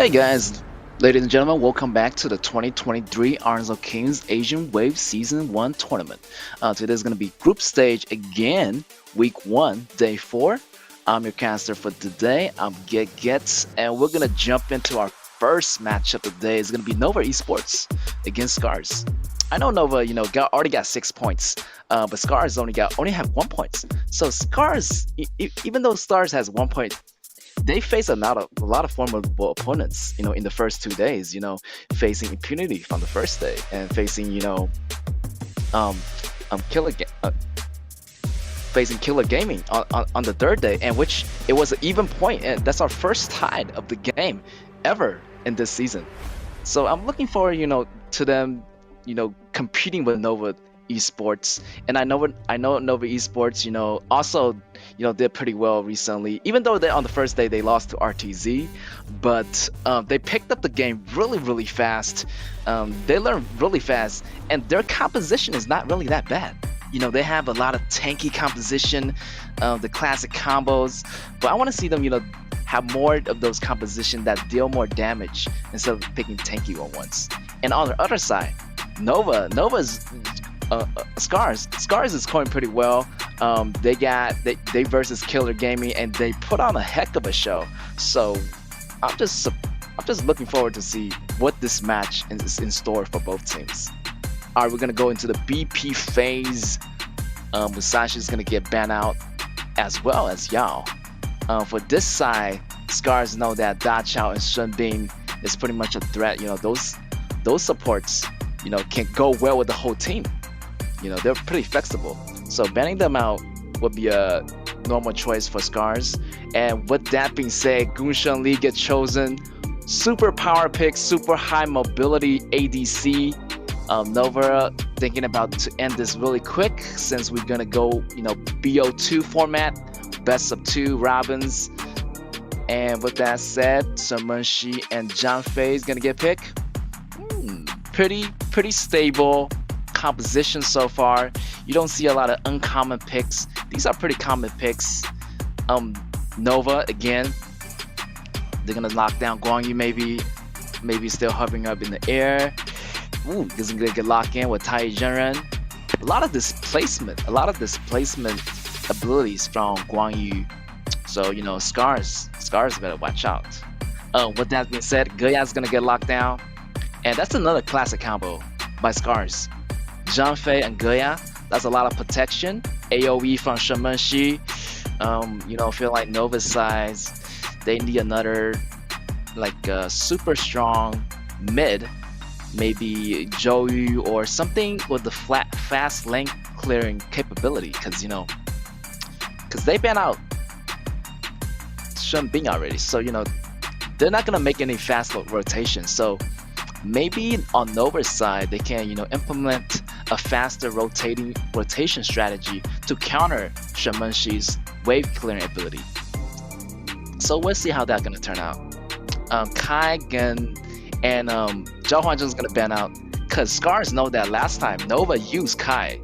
Hey guys, ladies and gentlemen, welcome back to the 2023 Arnold Kings Asian Wave Season 1 tournament. Today's going to be group stage again, week 1, day 4. I'm your caster for today. I'm Get, and we're going to jump into our first matchup of the day. It's going to be Nova Esports against Scars. I know Nova, already got 6 points, but Scars only have 1 point. So Scars, even though Stars has 1 point, they face a lot of formidable opponents, in the first 2 days, facing impunity from the first day and facing, um, killer, facing killer gaming on the third day, and which it was an even point, and that's our first tie of the game ever in this season. So I'm looking forward, to them, competing with Nova Esports, and I know Nova Esports, also, did pretty well recently. Even though on the first day they lost to RTZ, but they picked up the game really fast. They learned really fast, and their composition is not really that bad. They have a lot of tanky composition, the classic combos, but I want to see them, have more of those composition that deal more damage instead of picking tanky ones. And on the other side, Nova's Scars is going pretty well. They versus Killer Gaming, and they put on a heck of a show. So I'm just looking forward to see what this match is in store for both teams. All right, we're gonna go into the BP phase. Musashi is gonna get banned out, as well as Yao. For this side, Scars know that Da Chao and Sun Bing is pretty much a threat. Those supports, can go well with the whole team. They're pretty flexible. So banning them out would be a normal choice for Scars. And with that being said, Gunshan Lee gets chosen. Super power pick, super high mobility ADC. Nova thinking about to end this really quick, since we're gonna go, BO2 format, best of 2 Robins. And with that said, Sumunshi and Janfei is gonna get picked. Pretty stable composition so far. You don't see a lot of uncommon picks. These are pretty common picks. Nova again, they're gonna lock down Guangyu, maybe still hovering up in the air. This is gonna get locked in with Tai Zhenren. A lot of displacement abilities from Guangyu. So Scars better watch out. With that being said, Geya's gonna get locked down, and that's another classic combo by Scars. Janfei and Geya, that's a lot of protection. AoE from Shamanshi. Feel like Nova's size, they need another super strong mid, maybe Joyu or something with the fast lane clearing capability, because they ban out Shen Bing already, so they're not gonna make any fast rotation. So maybe on Nova's side, they can implement a faster rotation strategy to counter Shamanshi's wave clearing ability. So we'll see how that's gonna turn out. Kai, Gen, and Zhao Huanzheng is gonna ban out, because Scars know that last time Nova used Kai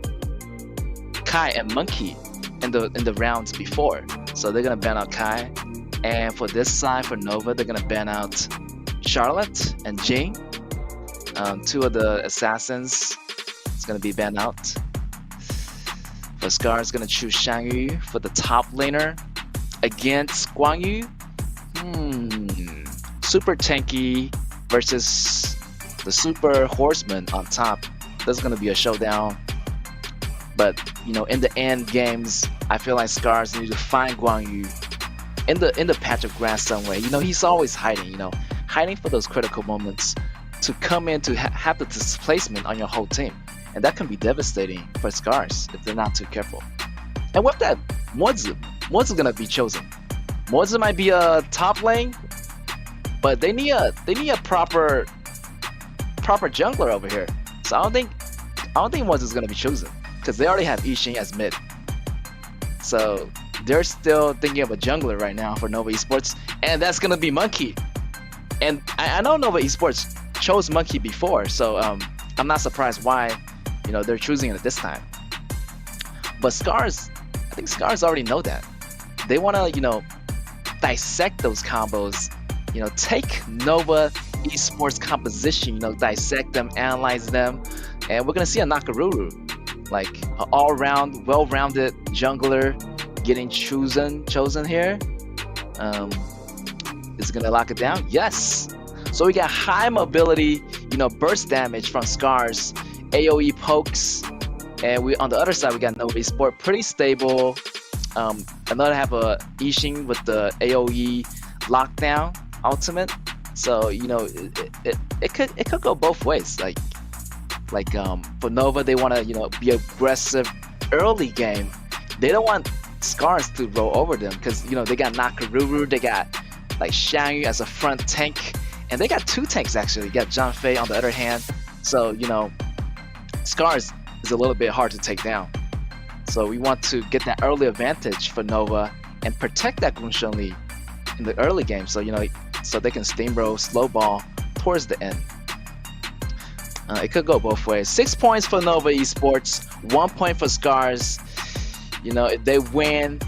and Monkey in the rounds before, so they're gonna ban out Kai. And for this side, for Nova, they're gonna ban out Charlotte and Jing. 2 of the assassins is gonna be banned out. For Scars, gonna choose Shangyu for the top laner against Guangyu. Super tanky versus the super horseman on top. There's gonna be a showdown. But in the end games, I feel like Scars need to find Guangyu in the patch of grass somewhere. He's always hiding. Hiding for those critical moments to come in to have the displacement on your whole team, and that can be devastating for Scars if they're not too careful. And with that, Mozi gonna be chosen. Mozi might be a top lane, but they need a proper jungler over here. So I don't think Mozi's gonna be chosen, because they already have Yixing as mid. So they're still thinking of a jungler right now for Nova Esports, and that's gonna be Monkey. And I know Nova Esports chose Monkey before, so I'm not surprised why they're choosing it this time. But Scars, I think Scars already know that. They want to, dissect those combos take Nova Esports composition, dissect them, analyze them, and we're gonna see a Nakaruru, like an all-round, well-rounded jungler getting chosen here. Um, is it gonna lock it down? Yes. So we got high mobility, burst damage from Scars, AOE pokes, and we on the other side we got Nova Esport, pretty stable. Another have a Ishin with the AOE lockdown ultimate. So it could go both ways. Like for Nova, they want to be aggressive early game. They don't want Scars to roll over them because they got Nakaruru, they got like Xiangyu as a front tank, and they got two tanks actually. You got John Fei on the other hand. So Scars is a little bit hard to take down. So we want to get that early advantage for Nova and protect that Gunshan Li in the early game. So so they can steamroll, slow ball towards the end. It could go both ways. 6 points for Nova Esports, 1 point for Scars. If they win,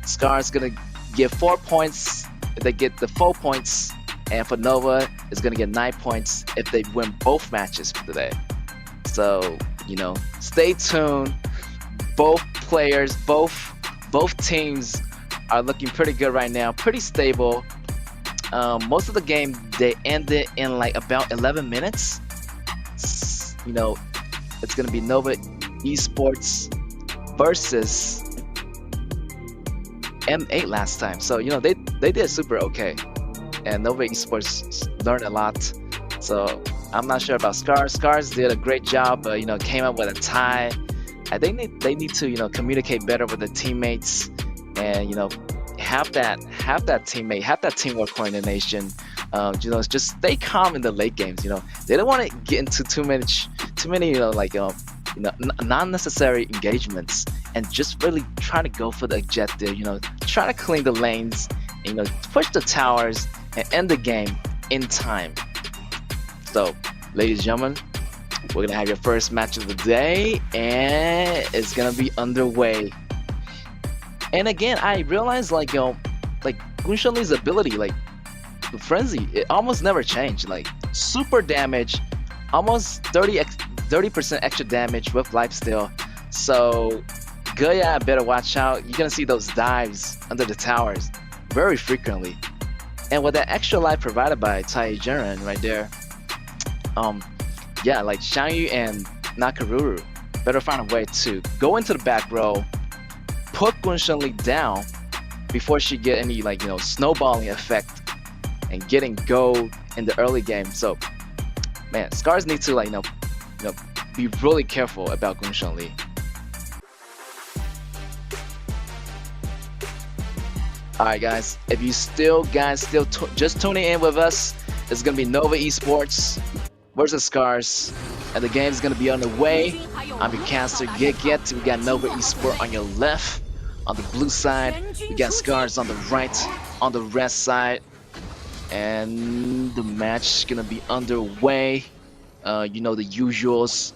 Scars gonna get 4 points. If they get the 4 points, and for Nova, it's gonna get 9 points if they win both matches for today. So stay tuned. Both players, both teams are looking pretty good right now, pretty stable. Most of the game they ended in like about 11 minutes. It's gonna be Nova Esports versus M8 last time, so they did super okay, and Nova Esports learned a lot. So I'm not sure about Scars. Scars did a great job, but came up with a tie. I think they need to communicate better with the teammates, and have that teamwork coordination. Just stay calm in the late games. They don't want to get into too many non-necessary engagements, and just really try to go for the objective. Try to clean the lanes, and, push the towers and end the game in time. So, ladies and gentlemen, we're gonna have your first match of the day, and it's gonna be underway. And again, I realized Gunshan Li's ability, the frenzy, it almost never changed. Super damage, almost 30% extra damage with lifesteal. So Goya better watch out. You're gonna see those dives under the towers very frequently. And with that extra life provided by Tai Jiren right there, yeah, like Xiangyu and Nakaruru better find a way to go into the back row, put Gunshan Li down before she get any snowballing effect and getting gold in the early game. So man, Scars need to be really careful about Gunshan Li. Alright guys, if you still just tuning in with us, it's gonna be Nova Esports versus Scars, and the game is gonna be on the way. I'm your caster Get. We got Nova Esports on your left, on the blue side. We got Scars on the right, on the red side, and the match is gonna be underway. The usuals.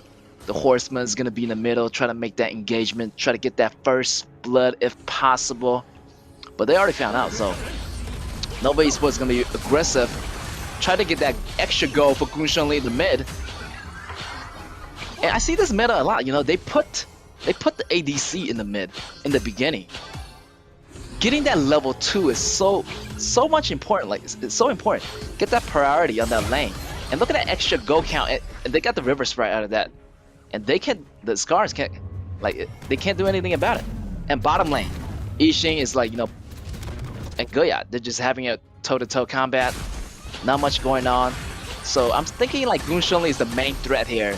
The Horseman is gonna be in the middle, try to make that engagement, try to get that first blood if possible. But they already found out, so Nova Esports is gonna be aggressive. Try to get that extra goal for Gunshan Li in the mid. And I see this meta a lot. They put the ADC in the mid in the beginning. Getting that level 2 is so much important. It's so important. Get that priority on that lane. And look at that extra goal count. And they got the River Sprite out of that. And the Scars can't, they can't do anything about it. And bottom lane, Ishin is and Goya, they're just having a toe-to-toe combat. Not much going on. So I'm thinking Gunshan Li is the main threat here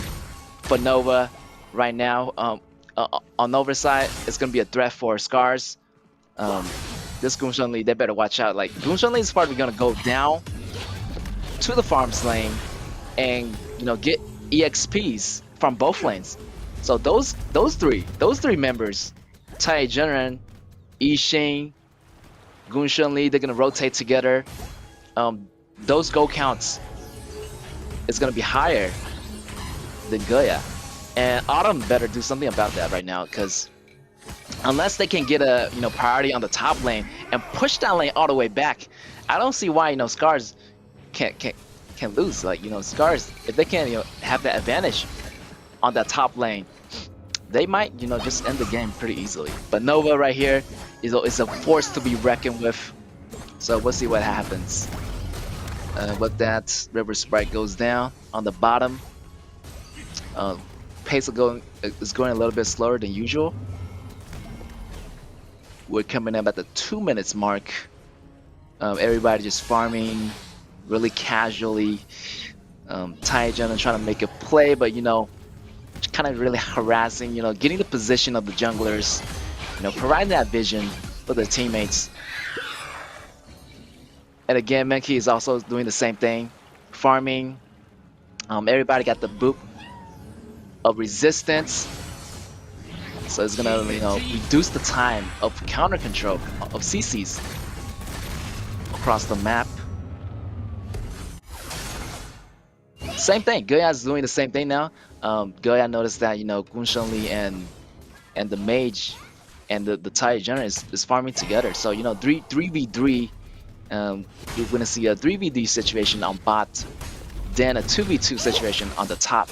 for Nova right now. On Nova's side, it's gonna be a threat for Scars. This Gunshan Li, they better watch out. Gunshan Li is probably gonna go down to the farms lane and get EXPs from both lanes. So those three members, Tai Jiren, Ishin, Gunshan Li, they're gonna rotate together. Those goal counts is gonna be higher than Goya, and Autumn better do something about that right now, because unless they can get a priority on the top lane and push that lane all the way back, I don't see why Scars can lose. Like Scars, if they can have that advantage on that top lane, they might just end the game pretty easily. But Nova right here is a force to be reckoned with. So we'll see what happens. With that, River Sprite goes down on the bottom. Pace is going a little bit slower than usual. We're coming up at the 2 minutes mark. Everybody just farming really casually. Taijun trying to make a play, but kind of really harassing. Getting the position of the junglers. Providing that vision for their teammates. And again, Menki is also doing the same thing, farming. Everybody got the boop of resistance, so it's gonna reduce the time of counter control of CCs across the map. Same thing, Goya's doing the same thing now. Goya noticed that Gunshan Li and the mage and the Tai General is farming together. So 3v3. You're gonna see a 3v3 situation on bot, then a 2v2 situation on the top.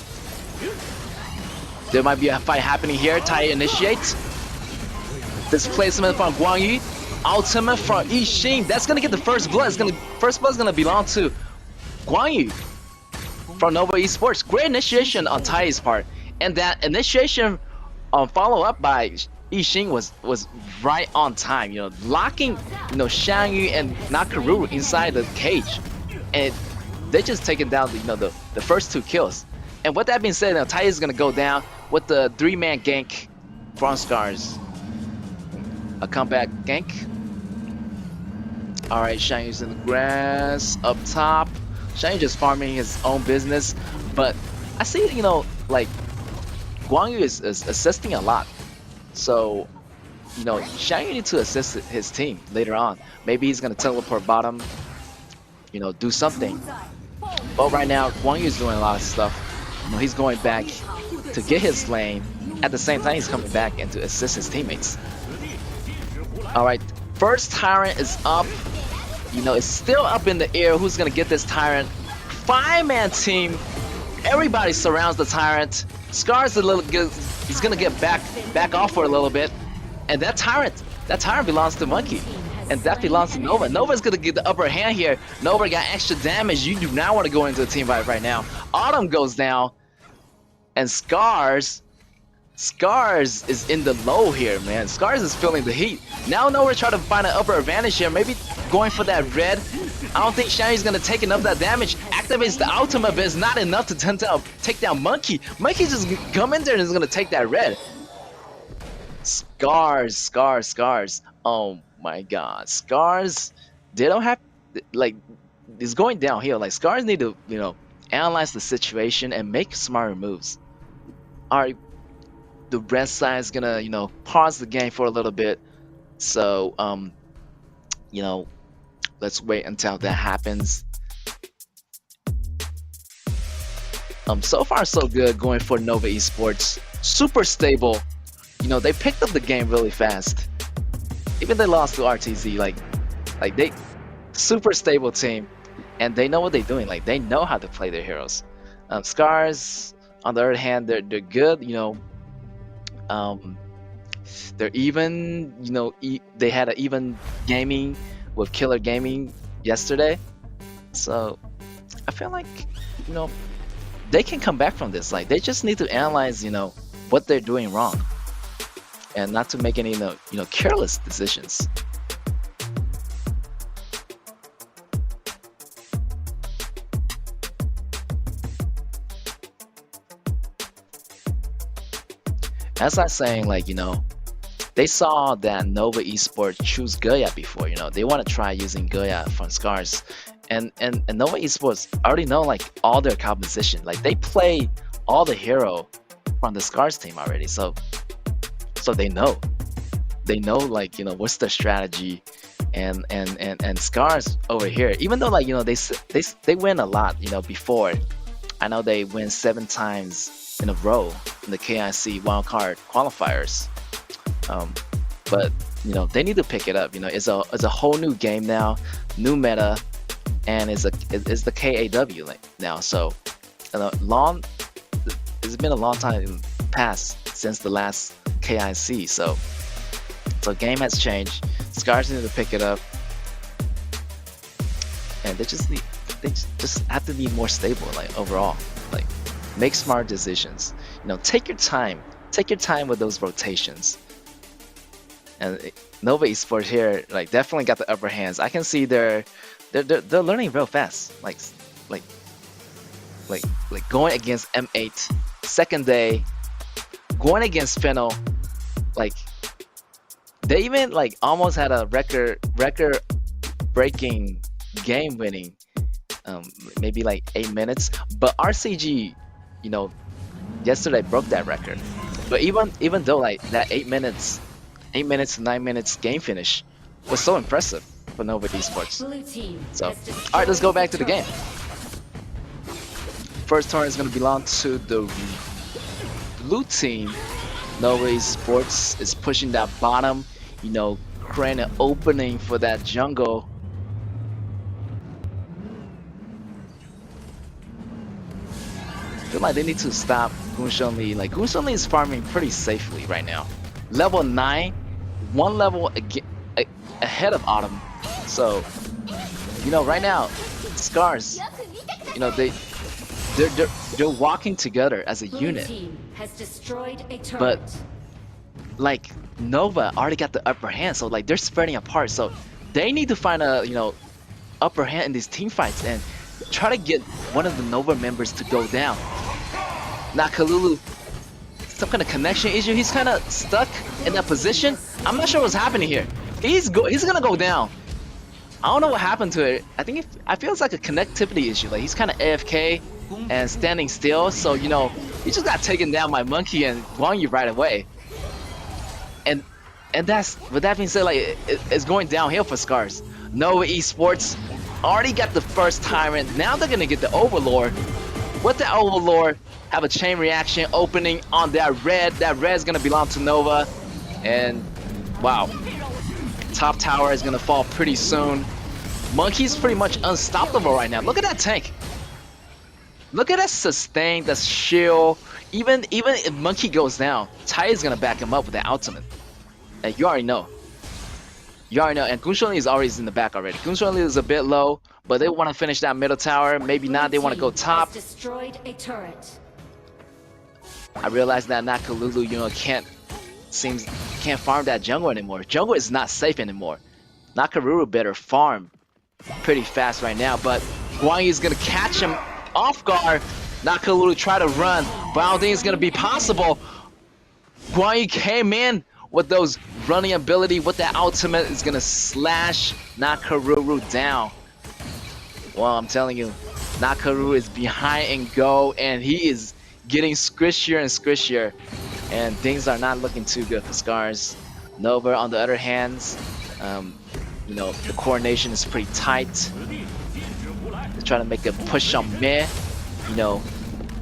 There might be a fight happening here. Tai initiates. Displacement from Guang Yu. Ultimate from Yixing. That's gonna get the first blood. First blood is gonna belong to Guang Yu from Nova Esports. Great initiation on Tai's part, and that initiation follow up by Yixing was right on time. Locking Shang Yu and Nakaru inside the cage, and they just taking down the first 2 kills. And with that being said, now Tai is gonna go down with the 3-man gank from Scars. A comeback gank. All right, Shang Yu's in the grass up top. Shang Yu just farming his own business, but I see like Guang Yu is assisting a lot. So Shang Yu needs to assist his team later on. Maybe he's gonna teleport bottom, do something. But right now, Guang Yu is doing a lot of stuff. He's going back to get his lane. At the same time, he's coming back and to assist his teammates. All right, first Tyrant is up. It's still up in the air. Who's gonna get this Tyrant? 5-man team. Everybody surrounds the Tyrant. Scar's a little good. He's gonna get back off for a little bit. And that Tyrant belongs to Monkey. And that belongs to Nova. Nova's gonna get the upper hand here. Nova got extra damage. You do not want to go into a team fight right now. Autumn goes down. And Scars is in the low here, man. Scars is feeling the heat. Now Nova trying to find an upper advantage here. Maybe going for that red. I don't think Shang Yu's gonna take enough of that damage. Activates the ultimate, but it's not enough to take down Monkey. Monkey just come in there and is gonna take that red. Scars. Oh my god. Scars, they don't have, like, it's going downhill. Like, Scars need to, analyze the situation and make smarter moves. Alright, the red side is gonna, pause the game for a little bit. So, let's wait until that happens. So far so good going for Nova Esports. Super stable. They picked up the game really fast. Even they lost to RTZ, like they super stable team, and they know what they're doing. Like, they know how to play their heroes. Scars, on the other hand, they're good. They're even. They had an even gaming with Killer Gaming yesterday, so I feel like they can come back from this. Like, they just need to analyze what they're doing wrong, and not to make any careless decisions. As I was saying, like, they saw that Nova Esports choose Goya before. They want to try using Goya from Scars, and Nova Esports already know like all their composition. Like, they play all the hero from the Scars team already, so they know like what's their strategy. And Scars over here, even though like they win a lot before. I know they win 7 times in a row in the KIC wildcard qualifiers, but They need to pick it up. It's a whole new game now, new meta, and it's the KAW now. So long it's been a long time past since the last KIC. So game has changed. Scars need to pick it up, and they just have to be more stable, like overall, like make smart decisions. Take your time. Take your time with those rotations. And Nova Esports here, like definitely got the upper hands. I can see they're learning real fast. Like going against M8, second day, going against Fennel, like they even like almost had a record breaking game winning, maybe like 8 minutes. But RCG, you know, yesterday broke that record. But even though like that 8 minutes, 8 minutes to 9 minutes game finish was so impressive for Nova Esports. So, all right, let's go back to the game. First turn is going to belong to the blue team. Nova Esports is pushing that bottom, creating an opening for that jungle. I feel like they need to stop Gunshan Lee. Like Gunshan Lee is farming pretty safely right now. Level 9, one level ahead of Autumn. So, right now, Scars, they're walking together as a unit. But like Nova already got the upper hand, so like they're spreading apart. So they need to find a upper hand in these team fights and try to get one of the Nova members to go down. Nakalulu, some kind of connection issue. He's kind of stuck in that position. I'm not sure what's happening here. He's gonna go down. I don't know what happened to it. I feel it's like a connectivity issue. Like he's kind of AFK and standing still. So he just got taken down by Monkey and Guan Yu right away. And with that being said, like it's going downhill for Scars. Nova Esports already got the first Tyrant. Now they're gonna get the Overlord. With the Overlord, have a chain reaction opening on that red. That red is gonna belong to Nova. And wow, top tower is gonna fall pretty soon. Monkey's pretty much unstoppable right now. Look at that tank. Look at that sustain, that shield. Even if Monkey goes down, Tai is gonna back him up with that ultimate. And you already know. And Gunshan Lee is always in the back already. Gunshan Lee is a bit low, but they want to finish that middle tower. Maybe not. They want to go top. Destroyed a turret. I realize that Nakalulu, can't farm that jungle anymore. Jungle is not safe anymore. Nakaruru better farm pretty fast right now, but Guan Yu is gonna catch him off guard. Nakalulu try to run, but I don't think it's gonna be possible. Guan Yu came in with those running ability, with that ultimate is gonna slash Nakaruru down. Well, I'm telling you, Nakaruru is behind and go, and he is getting squishier and squishier, and things are not looking too good for Scars. Nova, on the other hand, the coordination is pretty tight. They're trying to make a push on mid.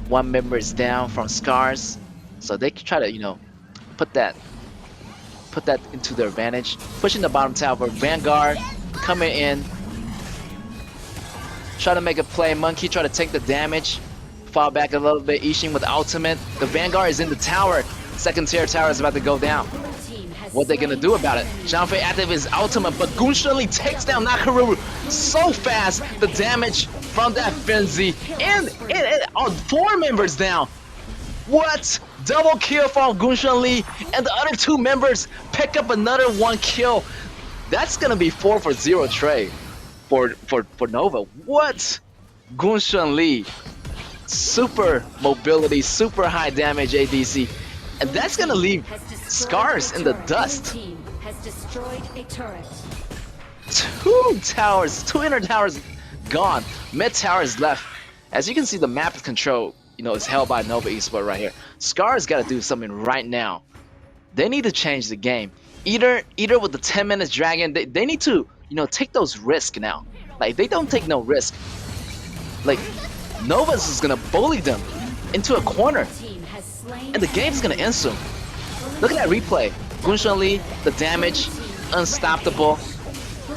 One member is down from Scars, so they can try to, put that into their advantage. Pushing the bottom tower, Vanguard coming in. Try to make a play. Monkey try to take the damage. Fall back a little bit. Ishin with the ultimate. The Vanguard is in the tower. Second tier tower is about to go down. What they gonna do about it? Zhangfei active his ultimate, but Gunshan Lee takes down Nakaruru so fast. The damage from that frenzy, and on 4 members down. What? Double kill from Gunshan Lee, and the other 2 members pick up another 1 kill. That's gonna be 4 for 0 trade for Nova. What? Gunshan Lee, super mobility, super high damage ADC, and that's gonna leave Scars in the dust. Has destroyed a turret. 2 towers, 2 inner towers gone. Mid tower is left. As you can see, the map control, is held by Nova Esports right here. Scars got to do something right now. They need to change the game. Either with the 10 minutes dragon, they need to, take those risks now. Like, they don't take no risk. Like, Nova's is gonna bully them into a corner, and the game's gonna end soon. Look at that replay. Gunshan Lee, the damage, unstoppable.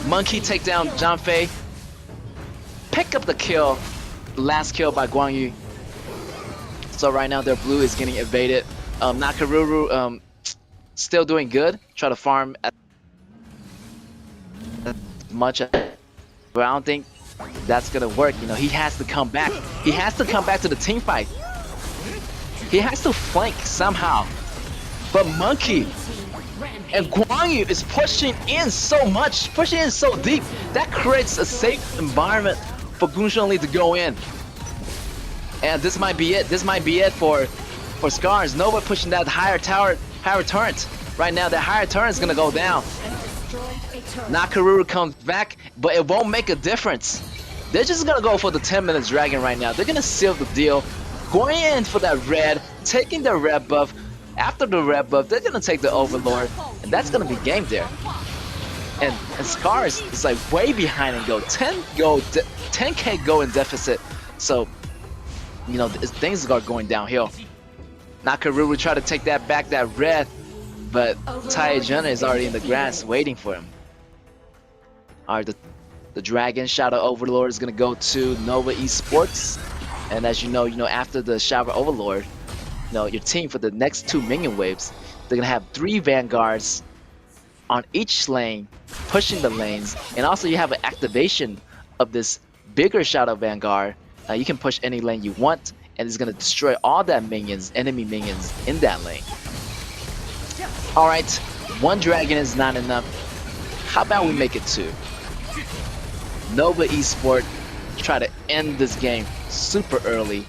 Monkey take down Janfei. Pick up the kill. Last kill by Guan Yu. So right now their blue is getting evaded. Nakaruru still doing good. Try to farm as much as, but I don't think that's gonna work. You know, he has to come back. He has to come back to the team fight. He has to flank somehow. But Monkey and Guan Yu is pushing in so much, pushing in so deep. That creates a safe environment for Gunshan Li to go in. And this might be it. This might be it for Scars. Nova pushing that higher tower, higher turret. Right now, that higher turret is gonna go down. Nakaruru comes back, but it won't make a difference. They're just gonna go for the 10-minute dragon right now. They're gonna seal the deal, going in for that red, taking the red buff. After the red buff, they're gonna take the Overlord, and that's gonna be game there. And Scars is like way behind and go 10k go in deficit. So you know things are going downhill. Nakaruru try to take that back, that red, but Taijana is already in the grass waiting for him. Alright, the Dragon Shadow Overlord is gonna go to Nova Esports, and as you know, after the Shadow Overlord, your team for the next 2 minion waves, they're gonna have 3 Vanguards on each lane, pushing the lanes, and also you have an activation of this bigger Shadow Vanguard. You can push any lane you want, and it's gonna destroy all that enemy minions in that lane. Alright, 1 dragon is not enough. How about we make it 2? Nova Esport try to end this game super early.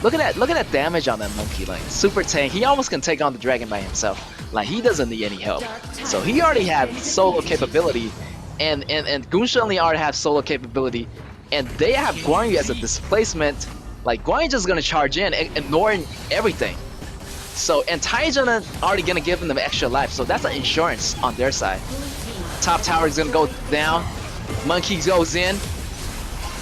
Look at that damage on that Monkey lane. Super tank. He almost can take on the dragon by himself. Like, he doesn't need any help. So he already had solo capability, and Gunshan Li already have solo capability, and they have Guan Yu as a displacement. Like, Guan Yu just gonna charge in, ignoring everything. So, and Taijana already gonna give them extra life, so that's an insurance on their side. Top tower is gonna go down. Monkey goes in,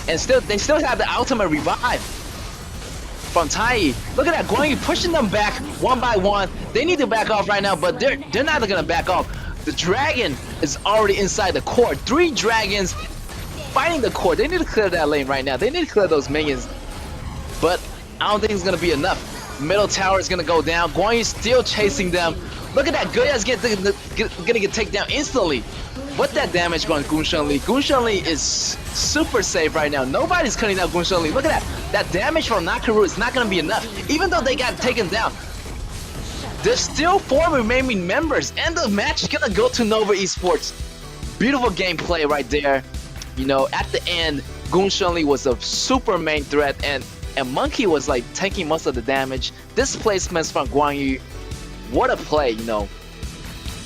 and they still have the ultimate revive from Tai. Look at that, Guan Yu pushing them back one by one. They need to back off right now, but they're not gonna back off. The dragon is already inside the core. 3 dragons fighting the core. They need to clear that lane right now. They need to clear those minions, but I don't think it's gonna be enough. Middle tower is gonna go down. Guan Yu still chasing them. Look at that, Goya's gonna get taken down instantly. What that damage going Gunshan Li? Gunshan Li is super safe right now. Nobody's cutting out Gunshan Li. Look at that. That damage from Nakaru is not gonna be enough. Even though they got taken down, there's still 4 remaining members, and the match is gonna go to Nova Esports. Beautiful gameplay right there. At the end, Gunshan Li was a super main threat, and Monkey was like taking most of the damage. Displacements from Guan Yu. What a play,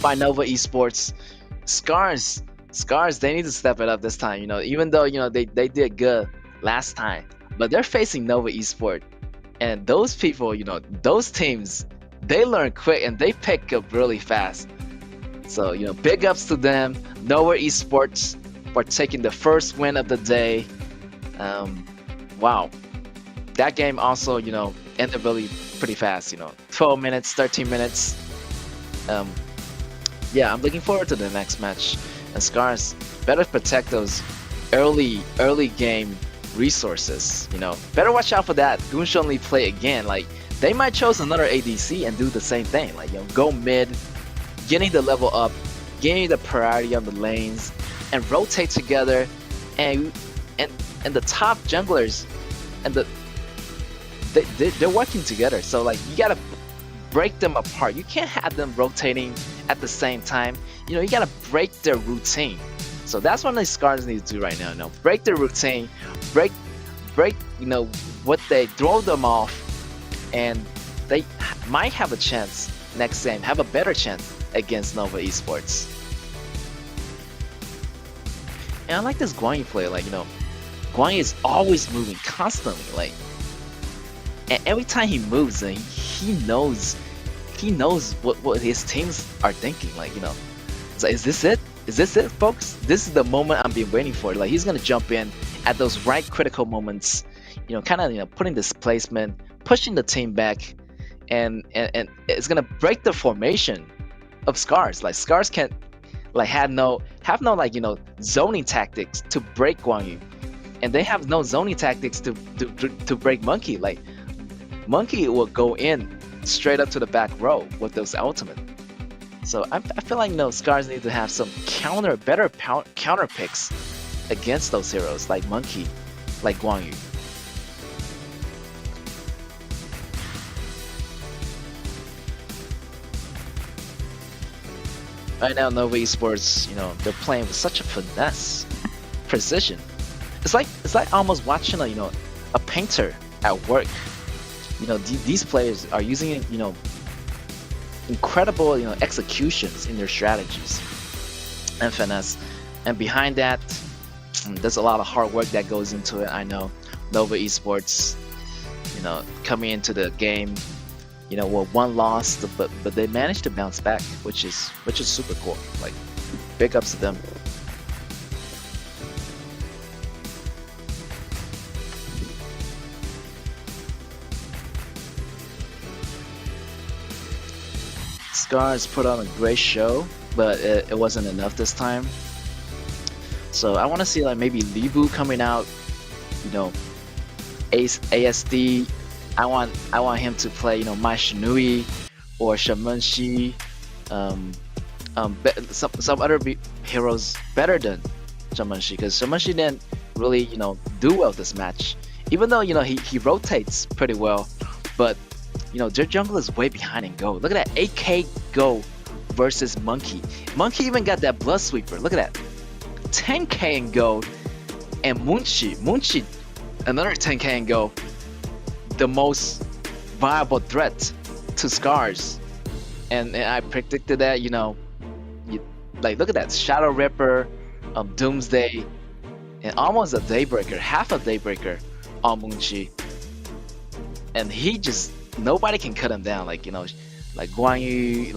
by Nova Esports. Scars, they need to step it up this time. Even though they did good last time, but they're facing Nova Esports, and those people, those teams, they learn quick and they pick up really fast. So big ups to them, Nova Esports, for taking the first win of the day. Wow, that game also ended really pretty fast. 12 minutes, 13 minutes. Yeah, I'm looking forward to the next match. And Scars better protect those early game resources. Better watch out for that. Gunshan Li play again. Like, they might choose another ADC and do the same thing. Like, go mid, getting the level up, getting the priority on the lanes, and rotate together. And the top junglers and they're working together. So like, you gotta break them apart. You can't have them rotating at the same time. You gotta break their routine. So that's what the Scars need to do right now. Break their routine, break what they throw them off, and they might have a chance next game, have a better chance against Nova Esports. And I like this Guan Yu player. Like, Guan Yu is always moving constantly. Like, and every time he moves, he knows what his teams are thinking. Like, it's like, is this it? Is this it, folks? This is the moment I've been waiting for. Like, he's gonna jump in at those right critical moments, kind of putting displacement, pushing the team back, and it's gonna break the formation of Scars. Like, Scars can't, like have no like zoning tactics to break Guan Yu, and they have no zoning tactics to break Monkey. Like Monkey will go in straight up to the back row with those ultimate. So I feel like Scars need to have some counter picks against those heroes like Monkey, like Guan Yu. Right now, Nova Esports, they're playing with such a finesse, precision. It's like almost watching a painter at work. These players are using incredible executions in their strategies and finesse, and behind that, there's a lot of hard work that goes into it. I know Nova Esports, coming into the game, with one loss, but they managed to bounce back, which is super cool. Like, big ups to them. Scars put on a great show, but it wasn't enough this time. So I want to see like maybe Libu coming out, ASD. I want him to play Mai Shinui or Shamanshi, some other heroes better than Shamanshi, because Shamanshi didn't really do well this match, even though he rotates pretty well, but their jungle is way behind in gold. Look at that 8k gold versus Monkey. Monkey even got that blood sweeper. Look at that 10k in gold, and Munchi another 10k in gold. The most viable threat to Scars, and I predicted that. Like look at that Shadow Ripper, Doomsday, and almost a Daybreaker, half a Daybreaker on Munchi, and he just nobody can cut him down. Like Guan Yu,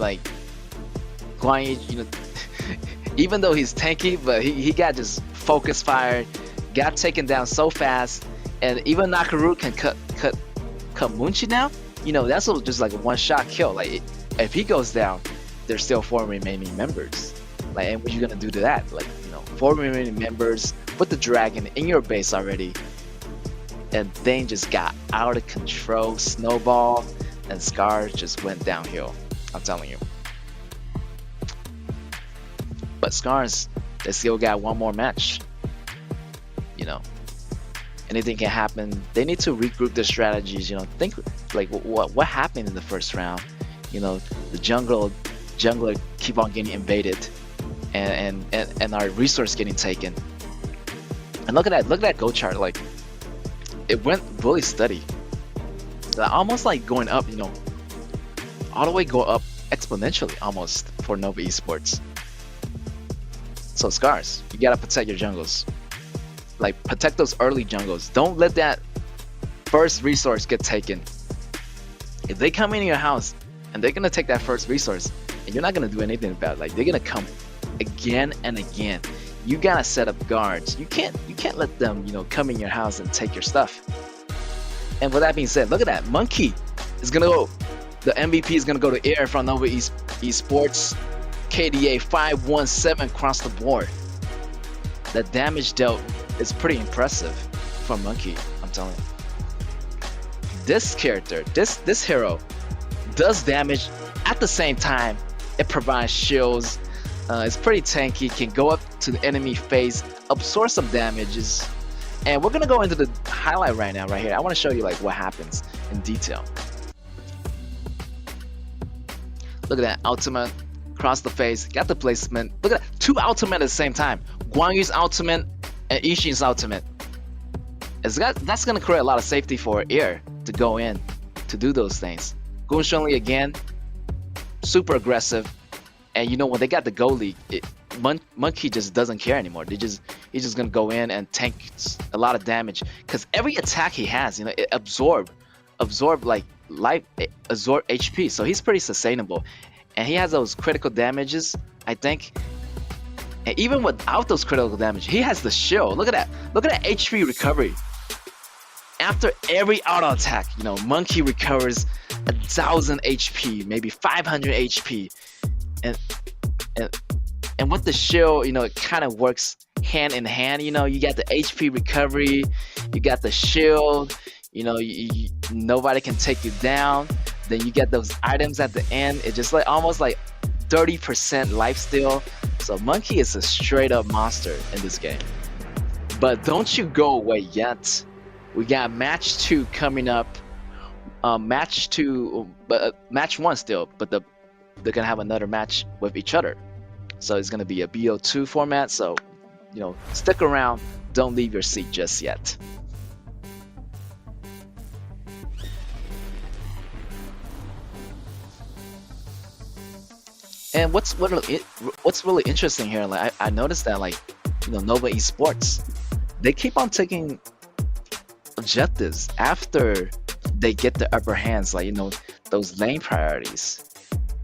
even though he's tanky, but he got just focus fired, got taken down so fast, and even Nakaru can cut Munchi now. That's just like a one-shot kill. Like if he goes down, there's still 4 remaining members. Like, and what you gonna do to that? Like 4 remaining members with the dragon in your base already, and thing just got out of control, snowball, and Scar just went downhill. I'm telling you. But Scars, they still got one more match. Anything can happen. They need to regroup their strategies. Think like what happened in the first round. The jungler keep on getting invaded, and our resource getting taken. And look at that go chart. Like it went really steady, almost like going up. All the way go up exponentially almost for Nova Esports. So Scars, you gotta protect your jungles. Like protect those early jungles. Don't let that first resource get taken. If they come into your house and they're gonna take that first resource, and you're not gonna do anything about it, like they're gonna come again and again. You gotta set up guards. You can't let them come in your house and take your stuff. And with that being said, look at that Monkey is gonna go. The MVP is gonna go to air from Nova Esports. KDA 517 across the board. The damage dealt is pretty impressive from Monkey, I'm telling you. This character, this hero, does damage at the same time. It provides shields. It's pretty tanky. Can go up to the enemy face, absorb some damages. And we're gonna go into the highlight right now, right here. I want to show you like what happens in detail. Look at that ultimate. Across the face, got the placement. Look at that, 2 ultimate at the same time. Guan Yu's ultimate and Ishin's ultimate. That's gonna create a lot of safety for Air to go in to do those things. Gun Shunli again, super aggressive, and when they got the goal lead, Monkey just doesn't care anymore. He's just gonna go in and tank a lot of damage, because every attack he has, it absorb like life, absorb HP. So he's pretty sustainable. And he has those critical damages, I think. And even without those critical damage, he has the shield. Look at that. Look at that HP recovery. After every auto attack, Monkey recovers 1,000 HP, maybe 500 HP. And And with the shield, it kind of works hand in hand. You got the HP recovery, you got the shield. Nobody can take you down. Then you get those items at the end. It's just like almost like 30% life steal. So Monkey is a straight up monster in this game. But don't you go away yet. We got match 2 coming up. Match 2, but match 1 still, but they're gonna have another match with each other. So it's gonna be a BO2 format. So stick around. Don't leave your seat just yet. And what's really interesting here, like I noticed that like Nova Esports, they keep on taking objectives after they get the upper hands, like those lane priorities.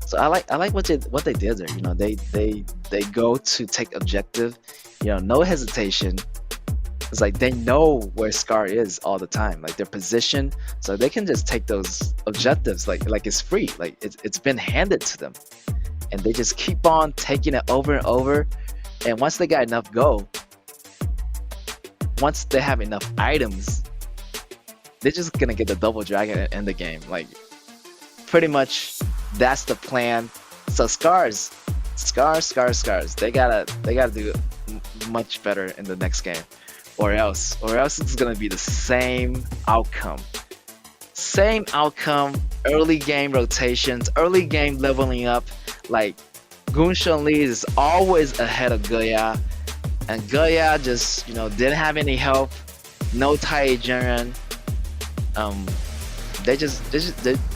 So I like what they did there. They go to take objective, no hesitation. It's like they know where Scar is all the time, like their position, so they can just take those objectives like it's free, like it's been handed to them, and they just keep on taking it over and over. And once they got enough gold, once they have enough items, they're just gonna get the double dragon and end the game. Like pretty much that's the plan. So scars. They gotta do much better in the next game, or else it's gonna be the same outcome. Early game rotations, early game leveling up. Like Gunshun Lee is always ahead of KAW, and KAW just didn't have any help. No Tai Jiren.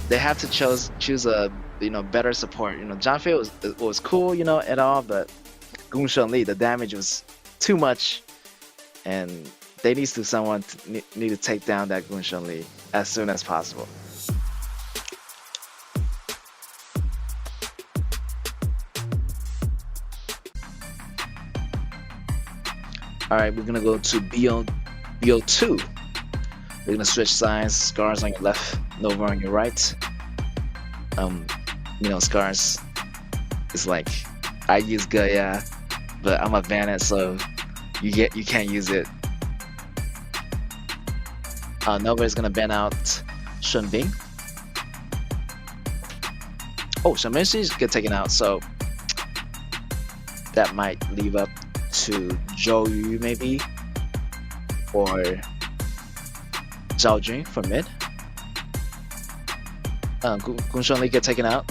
They have to choose a better support. John Fei was cool, at all, but Gunshun Lee, the damage was too much, and they need to take down that Gunshun Lee as soon as possible. All right, we're gonna go to BO2. We're gonna switch sides. Scars on your left, Nova on your right. Scars is like, I use KAW, but I'm a Bandit, so you can't use it. Nova is gonna ban out Shunbing. Oh, Shaminshi's get taken out, so that might leave up to Zhou Yu maybe, or Zhao Jun for mid. Gunshun Lee get taken out,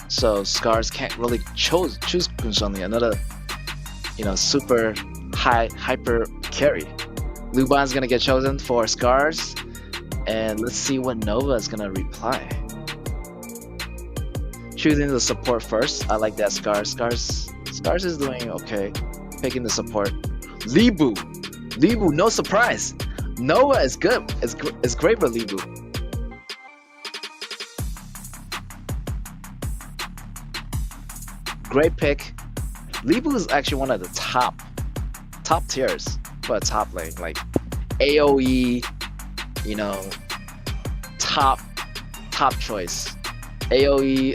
so Scars can't really choose Gunshun Lee, another super hyper carry. Luban's gonna get chosen for Scars, and let's see what Nova is gonna reply. Choosing the support first. I like that. Scars is doing okay, picking the support. Libu, no surprise. Nova is good. It's great for Libu. Great pick. Libu is actually one of the top tiers for a top lane, like AOE, top choice. AOE,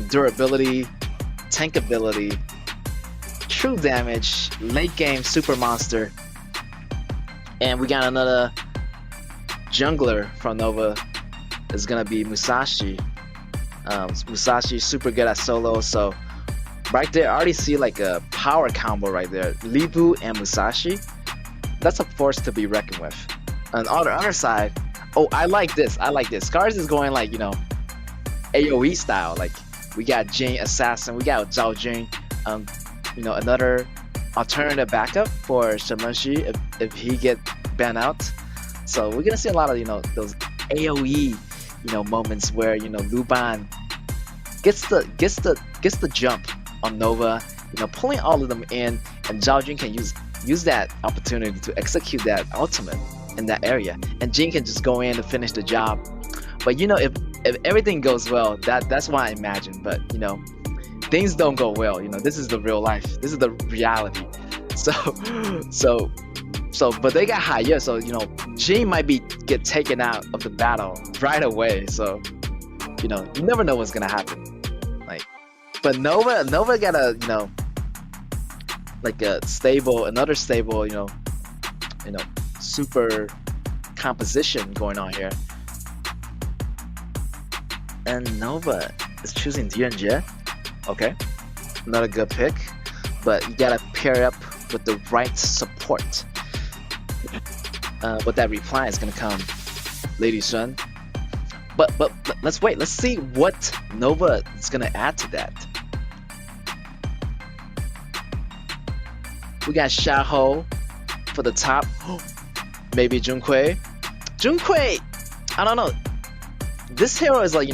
durability, tankability, true damage, late game super monster. And we got another jungler from Nova. It's gonna be Musashi. Musashi super good at solo, so right there I already see like a power combo right there. Libu and Musashi, that's a force to be reckoned with. And on the other side, oh, I like this. Scars is going like AOE style. Like we got Jin Assassin, we got Zhao Jun, another alternative backup for Shamashi if he get banned out. So we're gonna see a lot of those AOE moments where Luban gets the jump on Nova, pulling all of them in, and Zhao Jun can use that opportunity to execute that ultimate in that area, and Jin can just go in and finish the job. But if everything goes well, that's what I imagine. But things don't go well. This is the real life. This is the reality. So, but they got higher. So Jin might get taken out of the battle right away. So you never know what's gonna happen. Like But Nova got a, like a stable, another stable, you know, super composition going on here. And Nova is choosing D&J. Okay, not a good pick, but you gotta pair it up with the right support. But that reply is gonna come, Lady Sun. But let's wait. Let's see what Nova is gonna add to that. We got Xiaoho for the top. Maybe Junkui. Junkui, I don't know. This hero is like,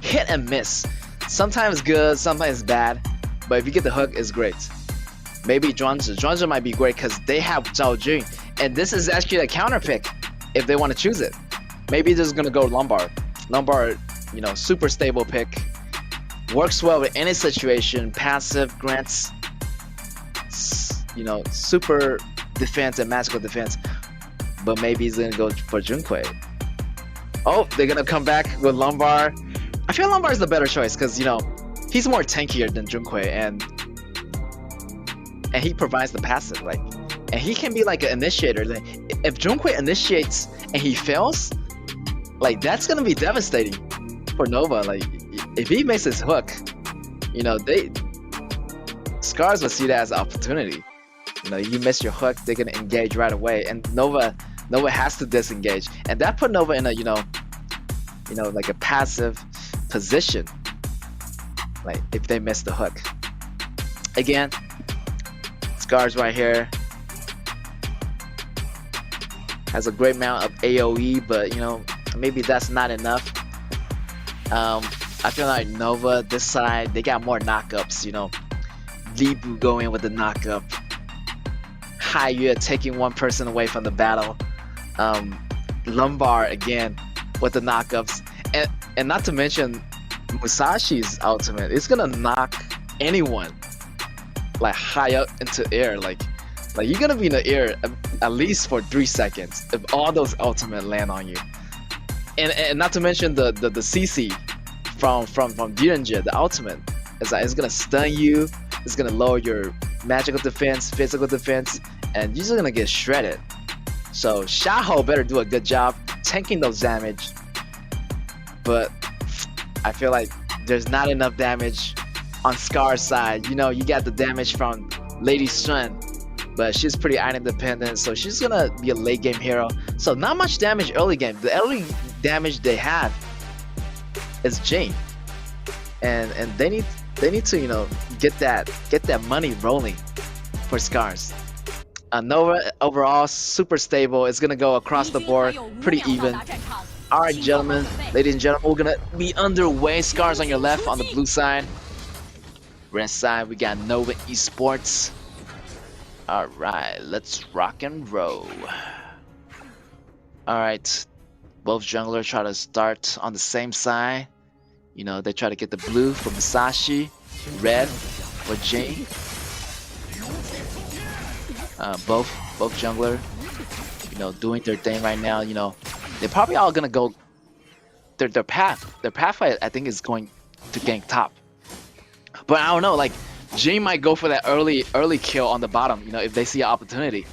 hit and miss. Sometimes good, sometimes bad. But if you get the hook, it's great. Maybe Zhuangzi. Zhuangzi might be great because they have Zhao Jun. And this is actually a counter pick if they want to choose it. Maybe they're just going to go Lombard. Lombard, super stable pick. Works well with any situation. Passive, grants, super defense and magical defense. But maybe he's going to go for Junkui. Oh, they're going to come back with Lombard. I feel Lombard is the better choice because, he's more tankier than Junkui. And he provides the passive. And he can be like an initiator. If Junkui initiates and he fails, that's gonna be devastating for Nova. If he makes his hook, Scars will see that as an opportunity. You miss your hook, they're gonna engage right away, and Nova has to disengage, and that put Nova in a like a passive position. If they miss the hook, again, Scars right here has a great amount of AoE, but maybe that's not enough. I feel like Nova, this side, they got more knockups, Libu going with the knockup. Haiyue taking one person away from the battle. Lombard again with the knockups. And not to mention Musashi's ultimate. It's gonna knock anyone high up into air. You're gonna be in the air at least for 3 seconds if all those ultimate land on you. And not to mention the CC from D&J, the ultimate. It's gonna stun you, it's gonna lower your magical defense, physical defense, and you're just gonna get shredded. So Xiaoho better do a good job tanking those damage. But I feel like there's not enough damage on Scar's side. You got the damage from Lady Sun, but she's pretty item dependent, so she's gonna be a late game hero. So not much damage early game. The early damage they have is Jane, and they need to get that money rolling for Scars. Nova overall super stable. It's gonna go across the board, pretty even. All right, gentlemen, ladies and gentlemen, we're gonna be underway. Scars on your left, on the blue side. Red side, we got Nova Esports. All right, let's rock and roll. All right, both junglers try to start on the same side. They try to get the blue for Musashi, red for Jane. Both jungler, doing their thing right now. They're probably all gonna go their path. Their pathway, I think, is going to gank top. But I don't know, Jane might go for that early kill on the bottom, if they see an opportunity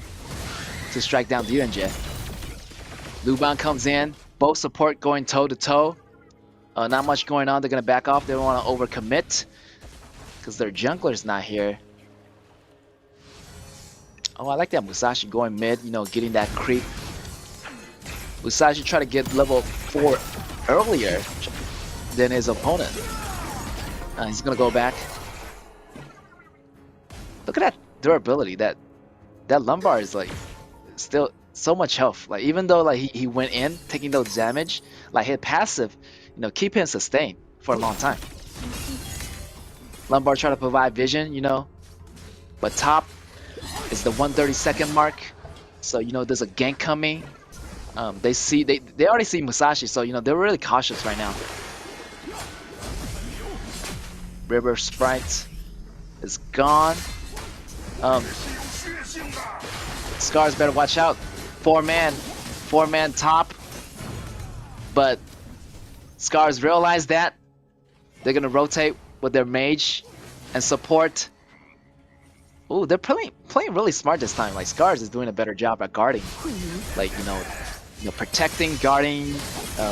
to strike down D&J. Luban comes in, both support going toe to toe. Not much going on. They're gonna back off. They don't want to overcommit because their jungler's not here. Oh, I like that Musashi going mid, getting that creep. Musashi try to get level 4 earlier than his opponent. He's gonna go back. Look at that durability. That Lombard is still so much health. Even though he went in taking those damage, his passive, keep him sustained for a long time. Lombard try to provide vision, but top is the 130-second mark, so there's a gank coming. They already see Musashi, so they're really cautious right now. River Sprite is gone. Scars better watch out. Four man top. But Scars realize that. They're gonna rotate with their mage and support. Ooh, they're playing really smart this time. Like Scars is doing a better job at guarding, like protecting, guarding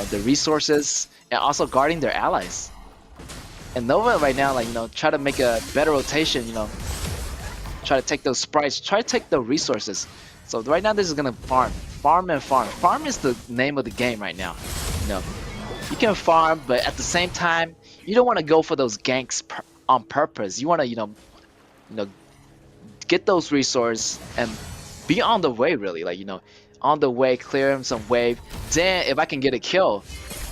the resources, and also guarding their allies. And Nova right now, like try to make a better rotation. Try to take those sprites, try to take the resources. So right now, this is gonna farm and farm. Farm is the name of the game right now. You know, you can farm, but at the same time, you don't want to go for those ganks on purpose. You want to, get those resources and be on the way, really. Like, on the way, clear him some wave. Then, if I can get a kill,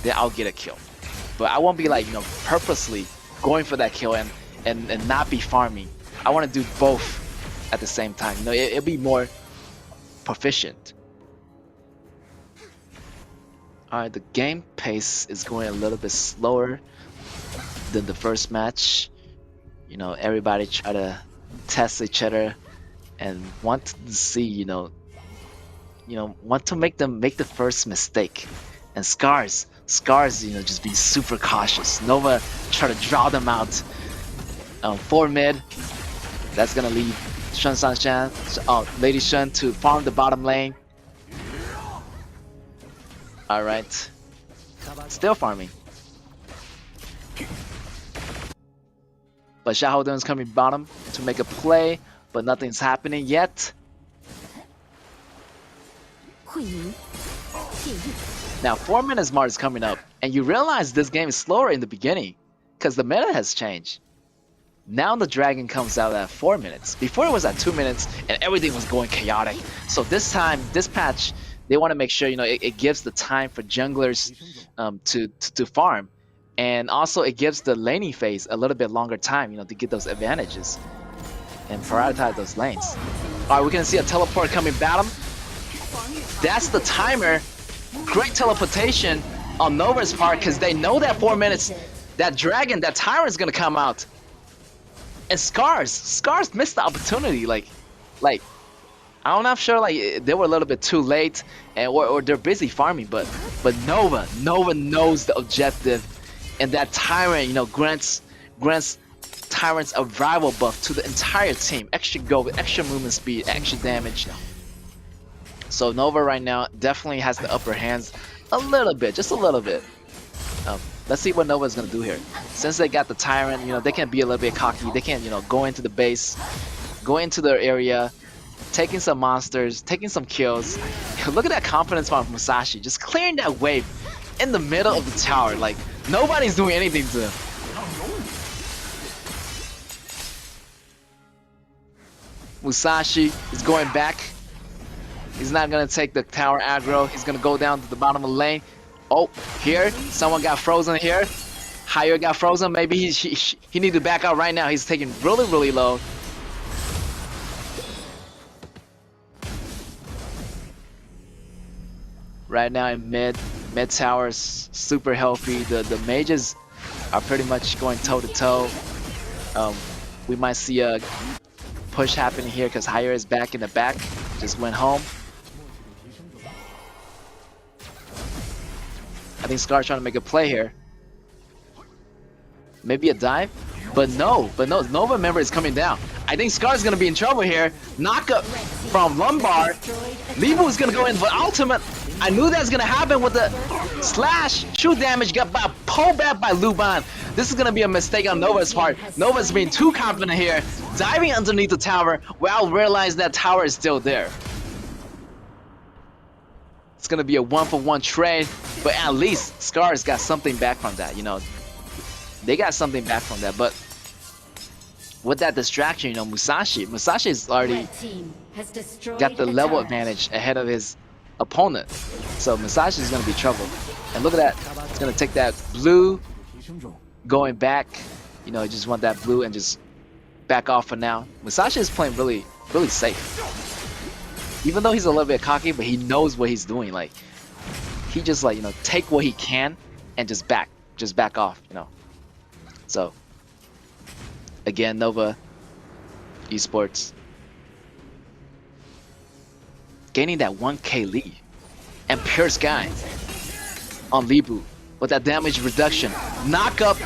then I'll get a kill. But I won't be like, purposely going for that kill and not be farming. I want to do both at the same time. It'll be more proficient. Alright, the game pace is going a little bit slower than the first match. Everybody try to test each other and want to see, want to make them make the first mistake. And Scars, just be super cautious. Nova try to draw them out. 4 mid. That's gonna leave Lady Shun to farm the bottom lane. Alright. Still farming. But Xiahou is coming bottom to make a play, but nothing's happening yet. Now 4 minutes mark is coming up, and you realize this game is slower in the beginning, because the meta has changed. Now the dragon comes out at 4 minutes. Before it was at 2 minutes, and everything was going chaotic. So this time, this patch, they want to make sure it gives the time for junglers to farm, and also it gives the laning phase a little bit longer time, to get those advantages and prioritize those lanes. All right, we're gonna see a teleport coming bottom. That's the timer. Great teleportation on Nova's part, because they know that 4 minutes, that dragon, that tyrant is gonna come out. And Scars missed the opportunity. Like, I'm not sure. Like, they were a little bit too late, or they're busy farming. But Nova knows the objective, and that tyrant, grants tyrants a rival buff to the entire team. Extra gold, extra movement speed, extra damage. So Nova right now definitely has the upper hands a little bit, just a little bit. Let's see what Nova is gonna do here. Since they got the tyrant, they can be a little bit cocky. They can, go into the base, go into their area, taking some monsters, taking some kills. Look at that confidence from Musashi, just clearing that wave in the middle of the tower. Like, nobody's doing anything to him. Musashi is going back. He's not gonna take the tower aggro. He's gonna go down to the bottom of the lane. Oh, here, someone got frozen here. Higher got frozen. Maybe he need to back out right now. He's taking really low. Right now in mid tower is super healthy. The mages are pretty much going toe to toe. We might see a push happening here because Higher is back in the back. Just went home. I think Scar's trying to make a play here. Maybe a dive? But no, Nova member is coming down. I think Scar's gonna be in trouble here. Knockup from Lumbar. Libu is gonna go in for ultimate. I knew that's gonna happen with the slash. True damage got pulled back by Luban. This is gonna be a mistake on Nova's part. Nova's being too confident here. Diving underneath the tower while realizing that tower is still there. It's gonna be a 1-for-1 trade, but at least Scar's got something back from that, They got something back from that, but with that distraction, Musashi's already got the level advantage ahead of his opponent. So Musashi's gonna be trouble. And look at that, it's gonna take that blue, going back. You just want that blue and just back off for now. Musashi is playing really safe. Even though he's a little bit cocky, but he knows what he's doing. Like, he just take what he can and just back off, So, again, Nova Esports gaining that 1k lead, and Pure Sky on Libu with that damage reduction. Knock up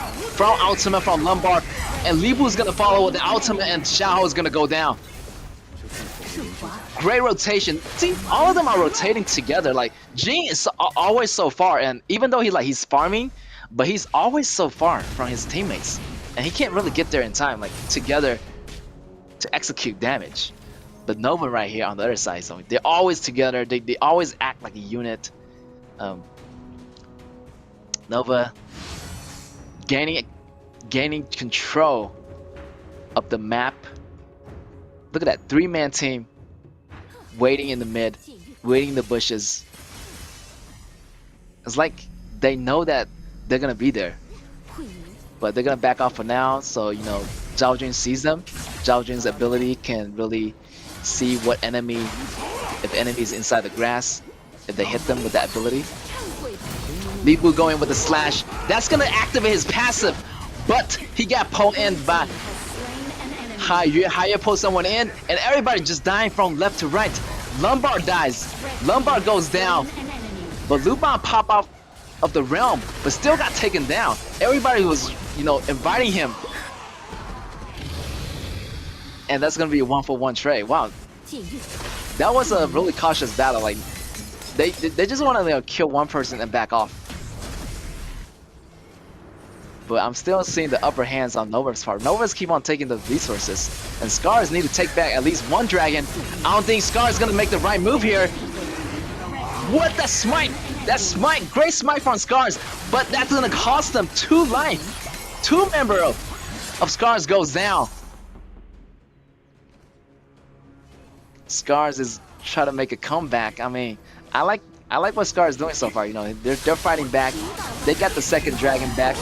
from ultimate from Lombard, and Libu's gonna follow with the ultimate, and Xiao is gonna go down. Great rotation. See, all of them are rotating together. Like Jin is always so far, and even though he's farming, but he's always so far from his teammates, and he can't really get there in time, like together, to execute damage. But Nova right here on the other side, so they're always together. They always act like a unit. Nova gaining control of the map. Look at that 3-man team waiting in the mid, waiting in the bushes. It's like they know that they're gonna be there, but they're gonna back off for now. So you know, Zhao Jun sees them. Zhao Jun's ability can really see what enemy, if enemies inside the grass, if they hit them with that ability. Li Bu going with the slash. That's gonna activate his passive, but he got pulled in by Higher pull someone in, and everybody just dying from left to right. Lombard dies. Lombard goes down, but Luban pop out of the realm, but still got taken down. Everybody was, you know, inviting him, and that's gonna be a 1-for-1 trade. Wow, that was a really cautious battle. Like they just want to, you know, kill one person and back off. But I'm still seeing the upper hands on Nova's part. Nova's keep on taking the resources, and Scars need to take back at least one dragon. I don't think Scars gonna make the right move here. What the smite? That smite, great smite from Scars, but that's gonna cost them 2 life. 2 member of Scars goes down. Scars is trying to make a comeback. I mean, I like what Scars is doing so far. You know, they're fighting back. They got the second dragon back.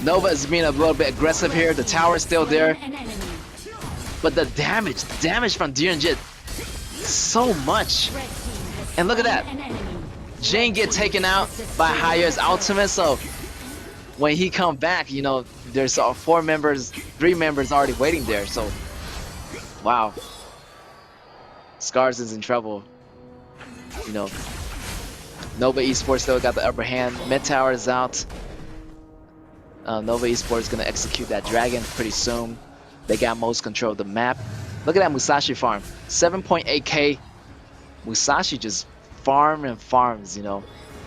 Nova is being a little bit aggressive here. The tower is still there, but the damage from Dianjit, so much. And look at that, Jane get taken out by Hayer's ultimate. So when he come back, you know, there's 3 members already waiting there. So wow, Scars is in trouble. You know, Nova Esports still got the upper hand. Mid tower is out. Nova Esports is gonna execute that dragon pretty soon. They got most control of the map. Look at that Musashi farm, 7.8k. Musashi just farms, you know,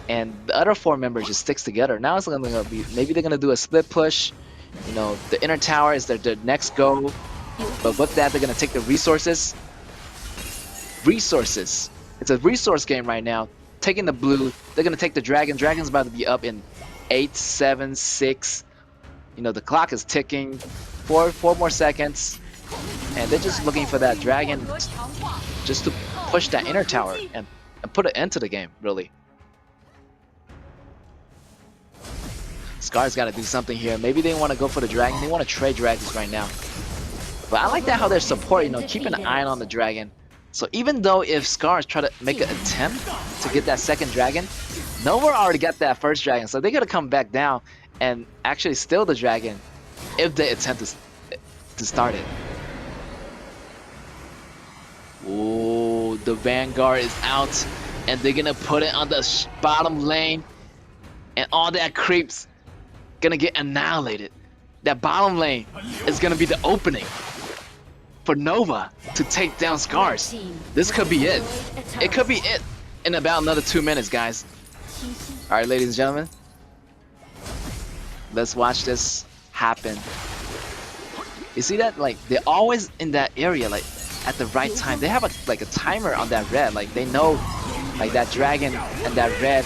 and the other 4 members just sticks together. Now it's gonna be, maybe they're gonna do a split push. You know, the inner tower is their next goal, but with that they're gonna take the resources. It's a resource game right now. Taking the blue, they're gonna take the dragon. Dragon's about to be up in 8, 7, 6. You know, the clock is ticking. 4 more seconds, and they're just looking for that dragon just to push that inner tower and put an end to the game, really. Scar's got to do something here. Maybe they want to go for the dragon. They want to trade dragons right now. But I like that how they're support, you know, keeping an eye on the dragon. So even though if Scars try to make an attempt to get that second dragon, Nova already got that first dragon, so they gotta come back down and actually steal the dragon if they attempt to start it. Ooh, the Vanguard is out, and they're gonna put it on the bottom lane, and all that creeps gonna get annihilated. That bottom lane is gonna be the opening for Nova to take down Scars. This could be it. It could be it in about another 2 minutes, guys. Alright, ladies and gentlemen, let's watch this happen. You see that? Like, they're always in that area, like, at the right time. They have a timer on that red. Like, they know, like, that dragon and that red.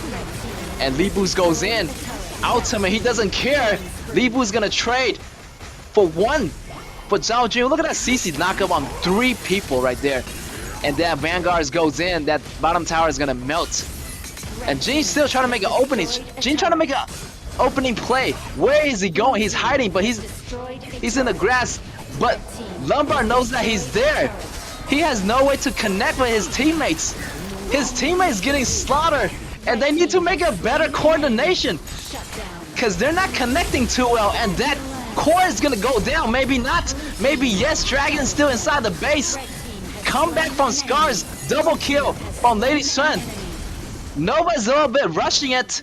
And Li Bu's goes in. Ultimate, he doesn't care. Li Bu's gonna trade for 1. For Zhao Jun, look at that CC knock up on 3 people right there. And that Vanguard goes in, that bottom tower is gonna melt. And Jin's still trying to make an opening. Jin trying to make an opening play. Where is he going? He's hiding, but he's in the grass. But Lombard knows that he's there. He has no way to connect with his teammates. His teammates getting slaughtered, and they need to make a better coordination, because they're not connecting too well, and that core is gonna go down. Maybe not, maybe yes. Dragon's still inside the base. Comeback from Scars, double kill from Lady Sun. Nova's a little bit rushing it.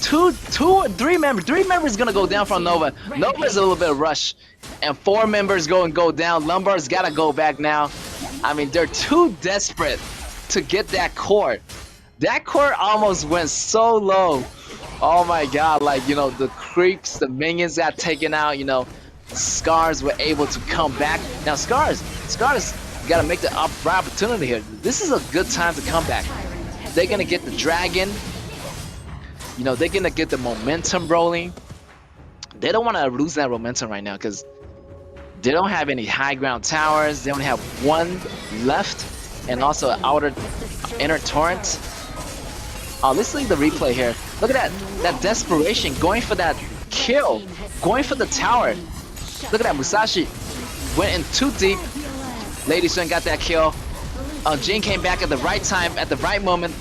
two or three members. Three members gonna go down from Nova. Nova's a little bit of rush, and four members go down. Lumbar's gotta go back now. I mean, they're too desperate to get that core. That core almost went so low. Oh my god, like, you know, the creeps, the minions got taken out, you know. Scars were able to come back. Now Scars gotta make the right opportunity here. This is a good time to come back. They're gonna get the dragon. You know, they're gonna get the momentum rolling. They don't want to lose that momentum right now because they don't have any high ground towers. They only have one left, and also an inner torrent. Oh, let's see the replay here. Look at that desperation, going for that kill, going for the tower. Look at that, Musashi went in too deep. Lady Sun got that kill. Jin came back at the right time, at the right moment.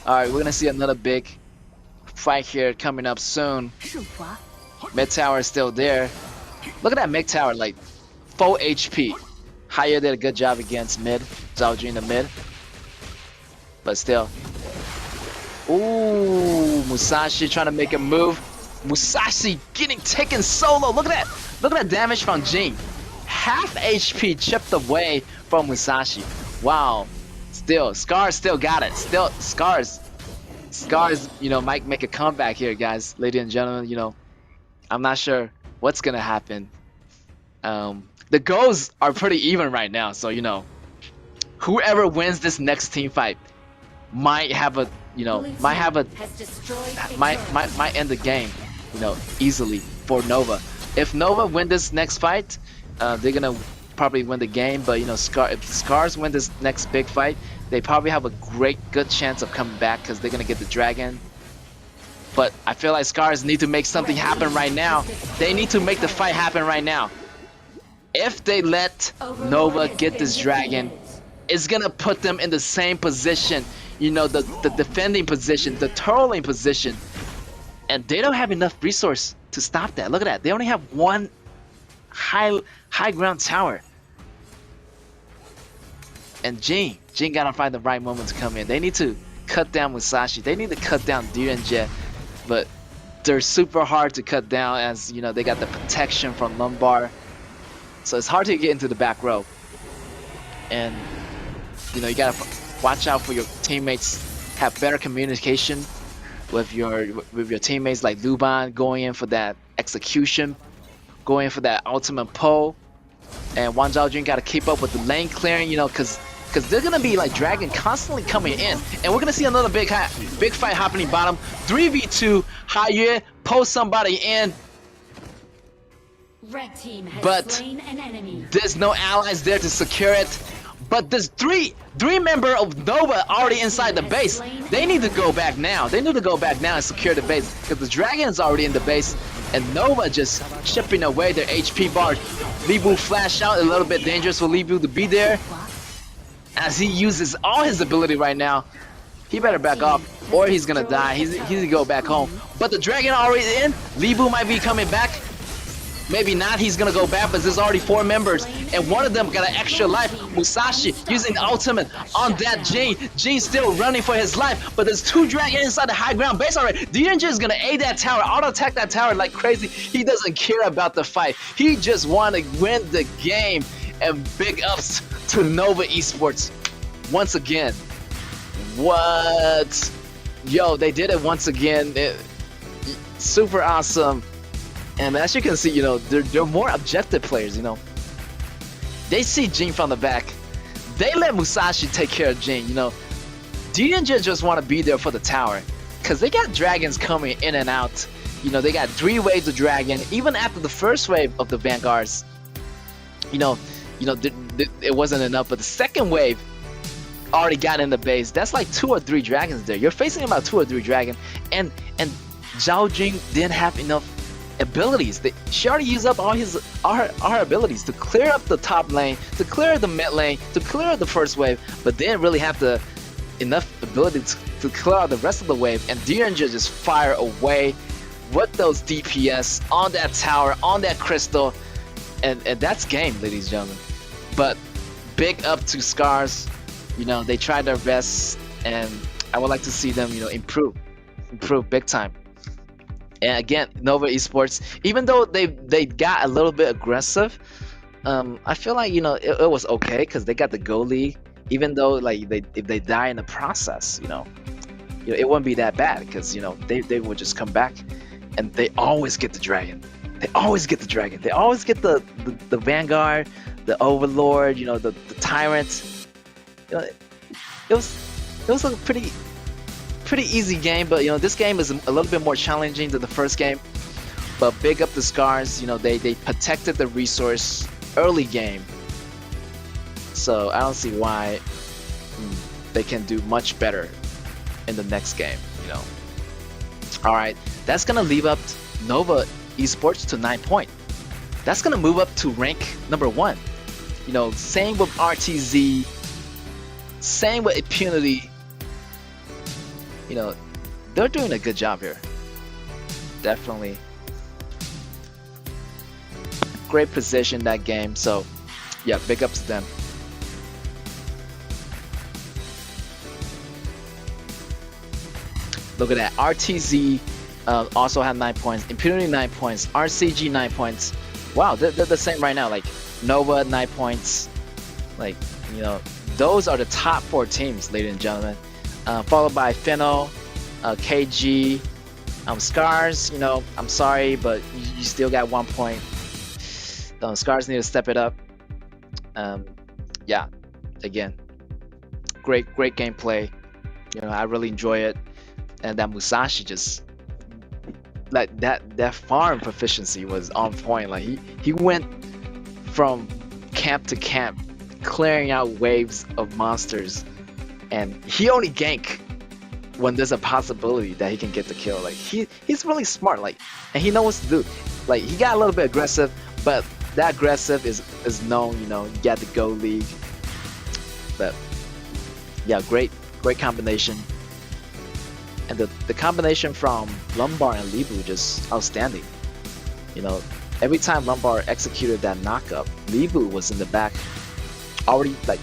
Alright, we're gonna see another big fight here coming up soon. Mid tower is still there. Look at that mid tower, like full HP. Haya did a good job against mid. Zhao Jun in the mid. But still. Ooh, Musashi trying to make a move. Musashi getting taken solo. Look at that. Look at that damage from Jin. Half HP chipped away from Musashi. Wow. Still, Scars still got it. Still, Scars, you know, might make a comeback here, guys. Ladies and gentlemen, you know, I'm not sure what's gonna happen. The goals are pretty even right now, so you know, whoever wins this next team fight might have a, you know, might end the game, you know, easily for Nova. If Nova win this next fight, they're gonna probably win the game. But you know, if Scars win this next big fight, they probably have a good chance of coming back because they're gonna get the dragon. But I feel like Scars need to make something happen right now. They need to make the fight happen right now. If they let Nova get this dragon, it's gonna put them in the same position, you know, the defending position, the trolling position, and they don't have enough resource to stop that. Look at that. They only have one high ground tower. And Jin gotta find the right moment to come in. They need to cut down Musashi. They need to cut down Direnje, but they're super hard to cut down as, you know, they got the protection from Lumbar. So it's hard to get into the back row. And, you know, you gotta watch out for your teammates. Have better communication with your teammates, like Luban going in for that execution, going for that ultimate pull. And Wang Zhaojun gotta keep up with the lane clearing, you know, because they're gonna be like dragon constantly coming in, and we're gonna see another big fight happening bottom. 3v2, Haiyue pull somebody in, Red team has but slain an enemy. there's no allies there to secure it. But there's three member of Nova already inside the base. They need to go back now. They need to go back now and secure the base because the dragon is already in the base, and Nova just chipping away their HP bars. Li Bu flash out, a little bit dangerous for Li Bu to be there, as he uses all his ability right now. He better back off or he's gonna die. He's gonna go back home. But the dragon already in. Li Bu might be coming back. Maybe not, he's gonna go back, but there's already 4 members, and one of them got an extra life. Musashi using the ultimate on that Jin. Jin's still running for his life, but there's 2 dragons inside the high ground base already. Direnje is gonna aid that tower, auto attack that tower like crazy. He doesn't care about the fight. He just wanna win the game. And big ups to Nova Esports once again. What? Yo, they did it once again. Super awesome. And as you can see, you know, they're more objective players, you know. They see Jin from the back. They let Musashi take care of Jin, you know. Direnje just want to be there for the tower. Because they got dragons coming in and out. You know, they got 3 waves of dragon. Even after the first wave of the Vanguards, you know, it wasn't enough. But the second wave already got in the base. That's like 2 or 3 dragons there. You're facing about 2 or 3 dragons. And Zhao Jun didn't have enough abilities. She already used up all her abilities to clear up the top lane, to clear the mid lane, to clear the first wave, but didn't really have enough ability to clear out the rest of the wave. And Direnje just fire away with those DPS on that tower, on that crystal, and that's game, ladies and gentlemen. But big up to Scars. You know, they tried their best, and I would like to see them, you know, improve. improved big time. And again, Nova Esports, even though they got a little bit aggressive, I feel like it was okay because they got the Go League. Even though like if they die in the process, it wouldn't be that bad because they would just come back, and they always get the dragon. They always get the dragon. They always get the Vanguard, the Overlord, the Tyrant. It was a pretty easy game, but this game is a little bit more challenging than the first game. But big up the Scars, they protected the resource early game, so I don't see why they can do much better in the next game. All right, that's gonna leave up Nova Esports to 9 point. That's gonna move up to rank number 1. Same with RTZ, same with Impunity. They're doing a good job here. Definitely great position in that game. So yeah, big ups to them. Look at that. RTZ also had 9 points. Impunity 9 points. RCG 9 points. Wow, they're the same right now. Like Nova 9 points. Like those are the top 4 teams, ladies and gentlemen. Followed by Fino, KG, Scars. I'm sorry, but you still got 1 point. Scars need to step it up. Yeah, again, great gameplay. I really enjoy it. And that Musashi just like that farm proficiency was on point. Like he went from camp to camp, clearing out waves of monsters, and he only gank when there's a possibility that he can get the kill. Like he's really smart. Like, and he knows what to do. Like he got a little bit aggressive, but that aggressive is known. You got the Go League. But yeah, great combination. And the combination from Lumbar and Libu just outstanding. Every time Lumbar executed that knockup, Libu was in the back, already like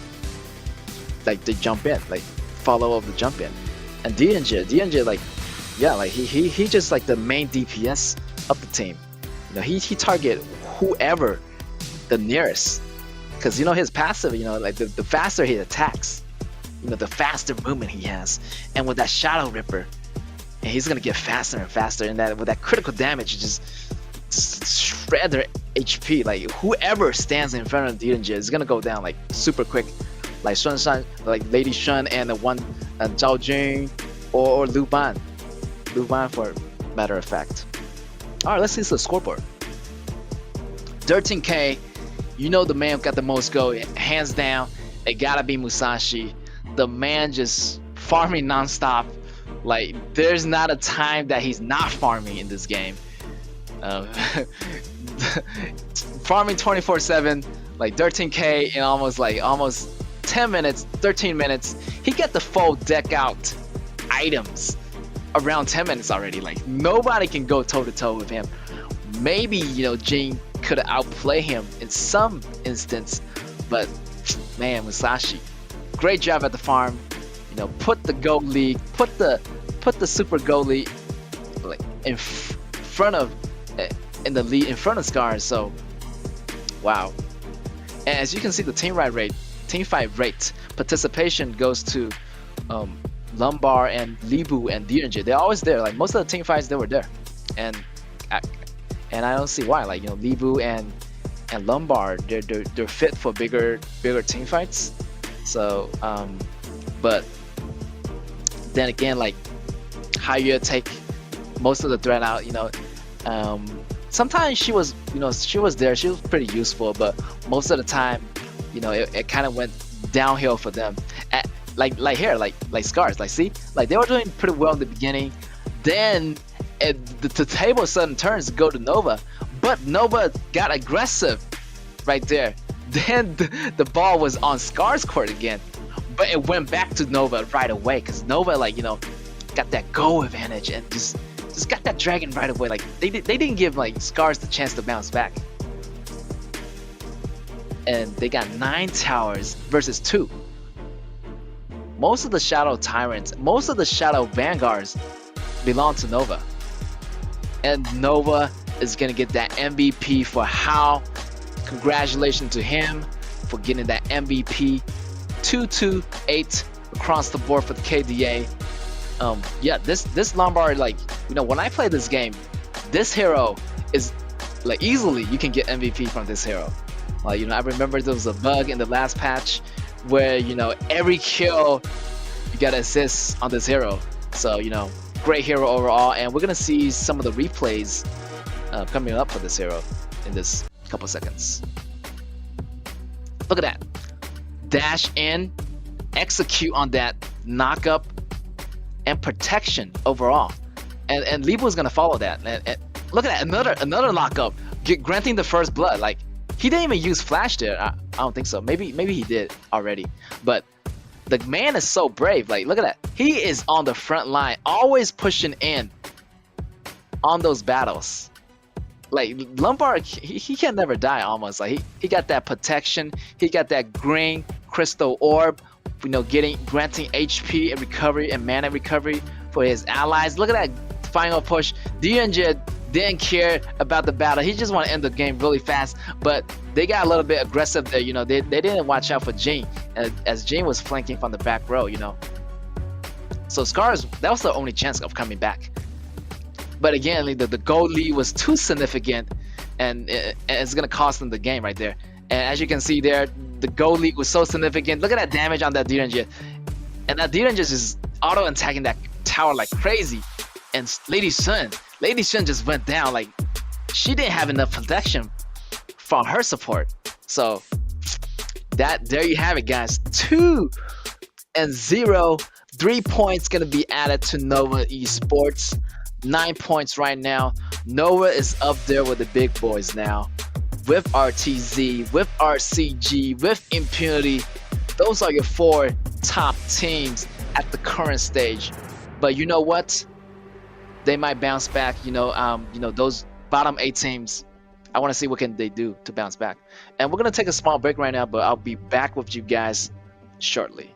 they jump in, like follow up the jump in. And DNJ like, yeah, like he just like the main DPS of the team. He target whoever the nearest, because his passive, like the faster he attacks, the faster movement he has, and with that Shadow Ripper, and he's gonna get faster and faster, and that with that critical damage, just shred their HP. Like whoever stands in front of DNJ is gonna go down like super quick, like Shan, like Lady Shun, and the one Zhao Jun or Lu Ban for matter of fact. All right, let's see the scoreboard. 13K. The man who got the most gold, hands down. It gotta be Musashi. The man just farming nonstop. Like there's not a time that he's not farming in this game. Farming 24/7, like 13K in almost 10 minutes, 13 minutes. He got the full deck out items around 10 minutes already. Like nobody can go toe to toe with him. Maybe Jin could outplay him in some instance, but man, Musashi, great job at the farm. Put the Go League, put the Super Go League like in front of Scars. So wow. And as you can see, the team fight rate participation goes to Lumbar and Libu and DNJ. They're always there. Like most of the team fights, they were there, and I don't see why. Like Libu and Lumbar, they're fit for bigger team fights. So but then again, like Haya take most of the threat out. Sometimes she was there. She was pretty useful, but most of the time, it kind of went downhill for them. Like here, like Scars. Like see, like they were doing pretty well in the beginning. Then the table sudden turns to go to Nova, but Nova got aggressive right there. Then the ball was on Scars' court again, but it went back to Nova right away because Nova got that go advantage and just got that dragon right away. Like they didn't give Scars the chance to bounce back, and they got 9 towers versus 2. Most of the Shadow Tyrants, most of the Shadow Vanguards belong to Nova. And Nova is going to get that MVP for how. Congratulations to him for getting that MVP. 228 across the board for the KDA. Yeah, this Lombard, like, when I play this game, this hero is like easily you can get MVP from this hero. Like, I remember there was a bug in the last patch where every kill you got assists on this hero. So great hero overall, and we're gonna see some of the replays coming up for this hero in this couple seconds. Look at that, dash in, execute on that knockup, and protection overall. And Libo's gonna follow that. And look at that, another lockup, granting the first blood. Like, he didn't even use flash there. I don't think so. Maybe he did already. But the man is so brave. Like, look at that. He is on the front line, always pushing in on those battles. Like, Lombard, he can never die almost. Like, he got that protection. He got that green crystal orb, granting HP and recovery and mana recovery for his allies. Look at that final push. DNJ didn't care about the battle. He just want to end the game really fast. But they got a little bit aggressive there. They didn't watch out for Jhin, as Jhin was flanking from the back row. So Scars, that was the only chance of coming back. But again, the gold lead was too significant, and it's gonna cost them the game right there. And as you can see there, the gold lead was so significant. Look at that damage on that DNJ, and that DNJ is auto attacking that tower like crazy. And Lady Sun just went down. Like, she didn't have enough protection from her support. So there you have it, guys. 2-0. 3 points gonna be added to Nova Esports. 9 points right now. Nova is up there with the big boys now, with RTZ, with RCG, with Impunity. Those are your 4 top teams at the current stage. But you know what? They might bounce back. Those bottom 8 teams, I want to see what can they do to bounce back. And we're gonna take a small break right now, but I'll be back with you guys shortly.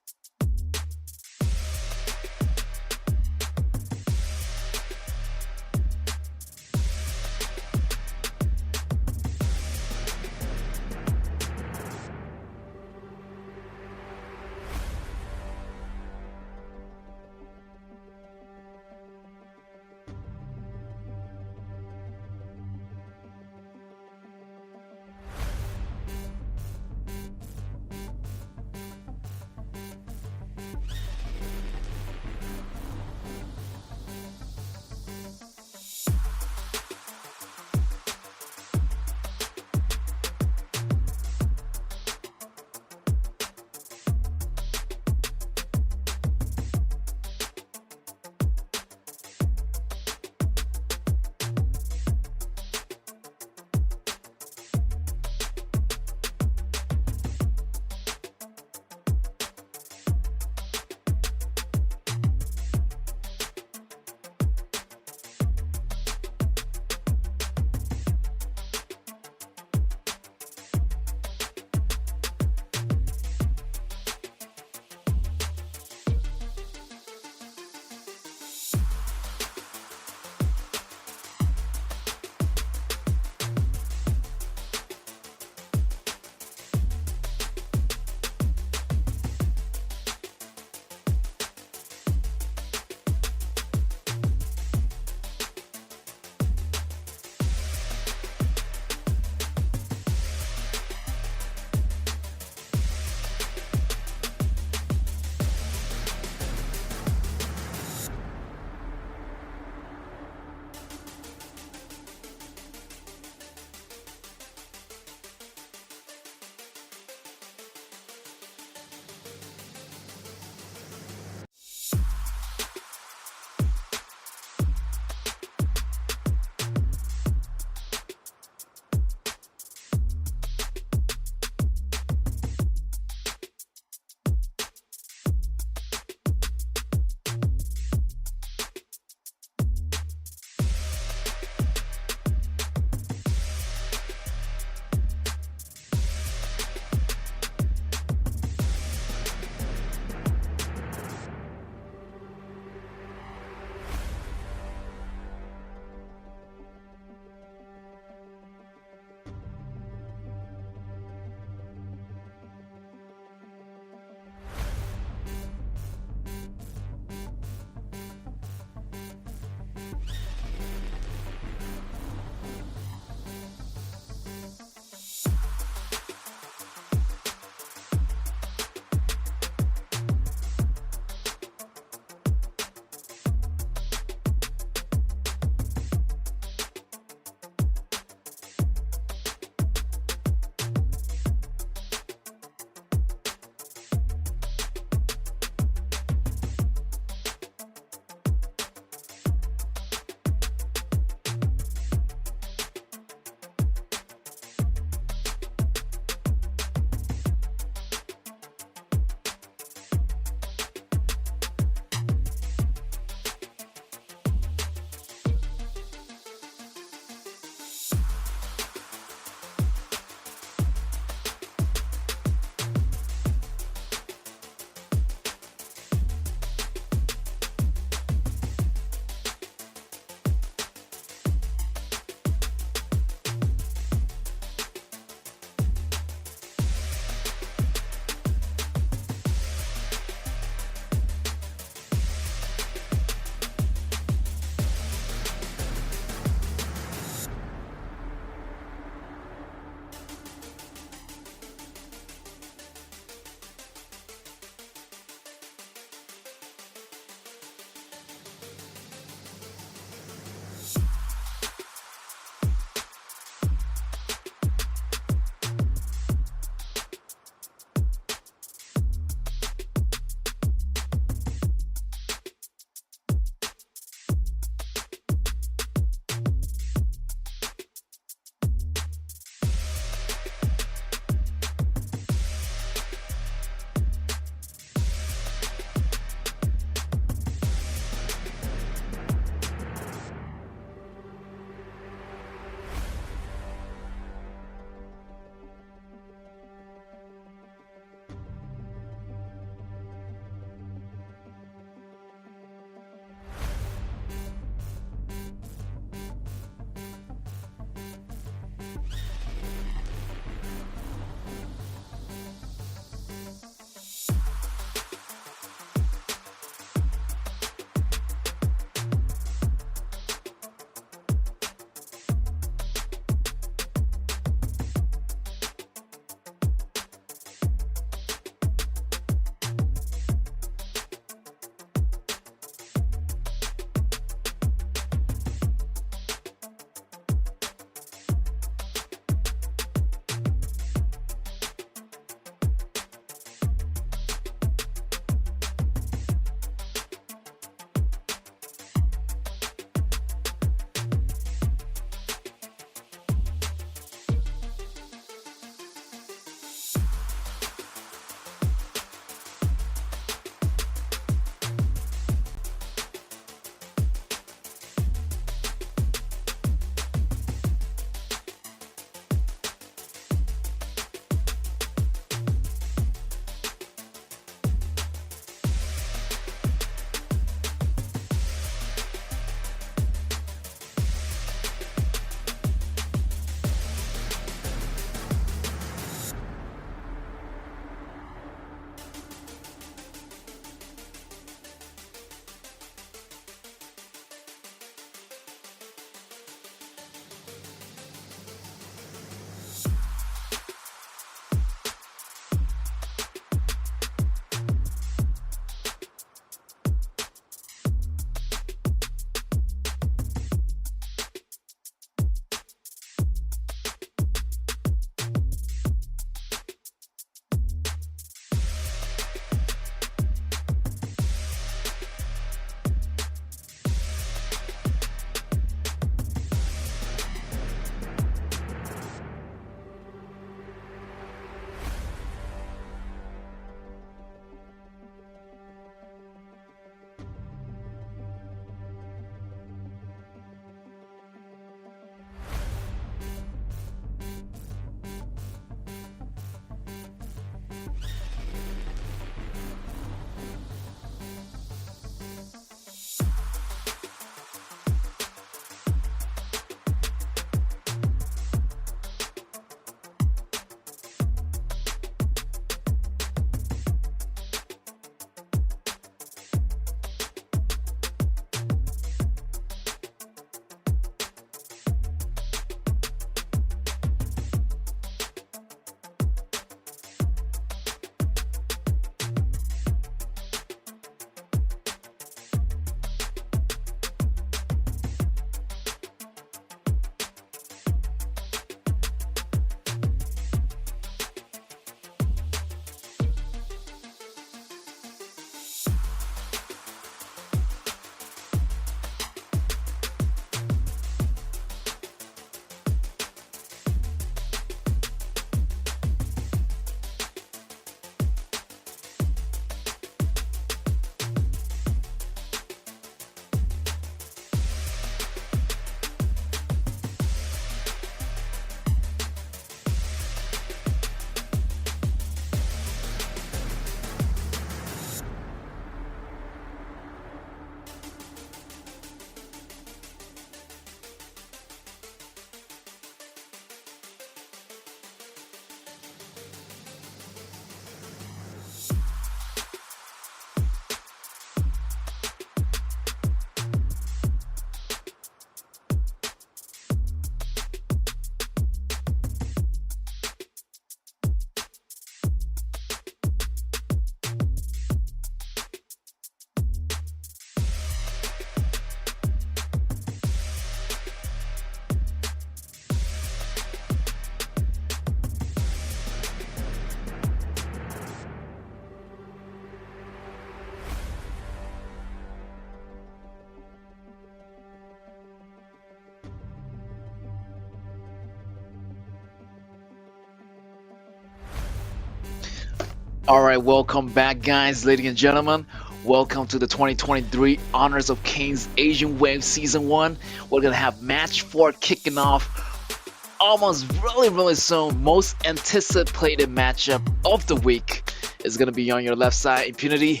All right, welcome back, guys, ladies and gentlemen. Welcome to the 2023 Honors of Kings Asian Wave Season 1. We're going to have match 4 kicking off almost really soon. Most anticipated matchup of the week is going to be on your left side, Impunity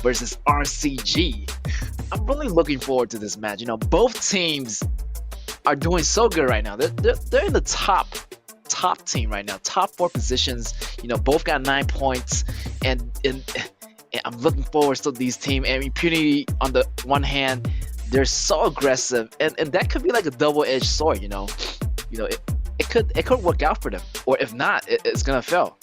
versus RCG. I'm really looking forward to this match. Both teams are doing so good right now. They're in the top team right now, top 4 positions. Both got 9 points, and I'm looking forward to these teams. And Impunity, on the one hand, they're so aggressive, and that could be like a double-edged sword. It could work out for them, or if not, it's gonna fail.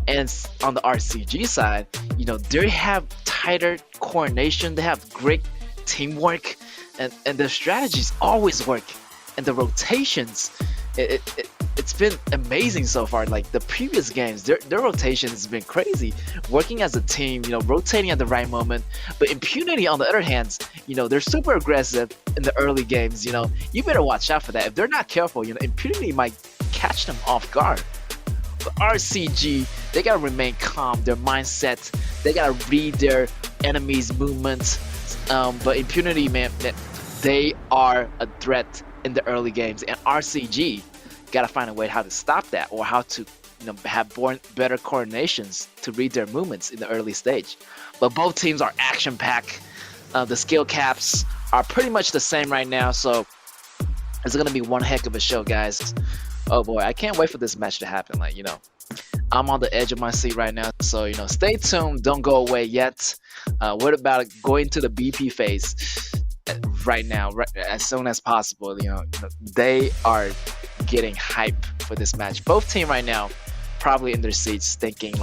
And on the RCG side, they have tighter coordination, they have great teamwork, and their strategies always work, and the rotations, it's been amazing so far. Like the previous games, their rotation has been crazy, working as a team, rotating at the right moment. But Impunity, on the other hand, they're super aggressive in the early games. You better watch out for that. If they're not careful, Impunity might catch them off guard. But RCG, they gotta remain calm, their mindset, they gotta read their enemies' movements. But Impunity, man, they are a threat in the early games, and RCG gotta find a way how to stop that, or how to have better coordinations to read their movements in the early stage. But both teams are action packed. The skill caps are pretty much the same right now, so it's gonna be one heck of a show, guys. Oh boy, I can't wait for this match to happen. I'm on the edge of my seat right now, so stay tuned, don't go away yet. What about going to the BP phase right now, as soon as possible? They are getting hype for this match. Both team right now probably in their seats thinking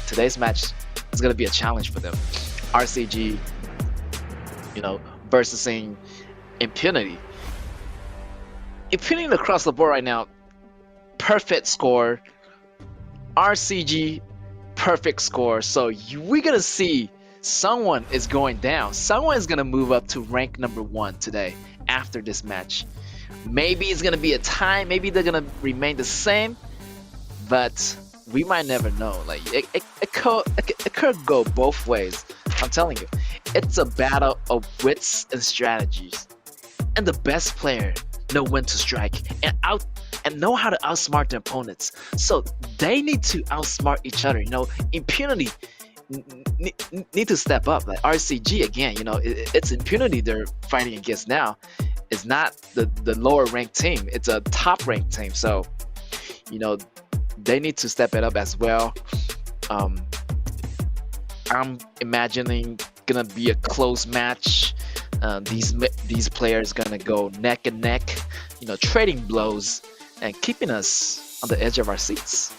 today's match is gonna be a challenge for them. RCG, versus Impunity. Impunity across the board right now, perfect score. RCG, perfect score. So we're gonna see someone is going down. Someone is gonna move up to rank number 1 today after this match. Maybe it's gonna be a tie. Maybe they're gonna remain the same, but we might never know. It could go both ways. I'm telling you, it's a battle of wits and strategies, and the best player know when to strike and know how to outsmart their opponents. So they need to outsmart each other. Impunity need to step up. Like RCG again, it's Impunity they're fighting against now. It's not the lower ranked team. It's a top ranked team. So they need to step it up as well. I'm imagining gonna be a close match. These players gonna go neck and neck, trading blows and keeping us on the edge of our seats.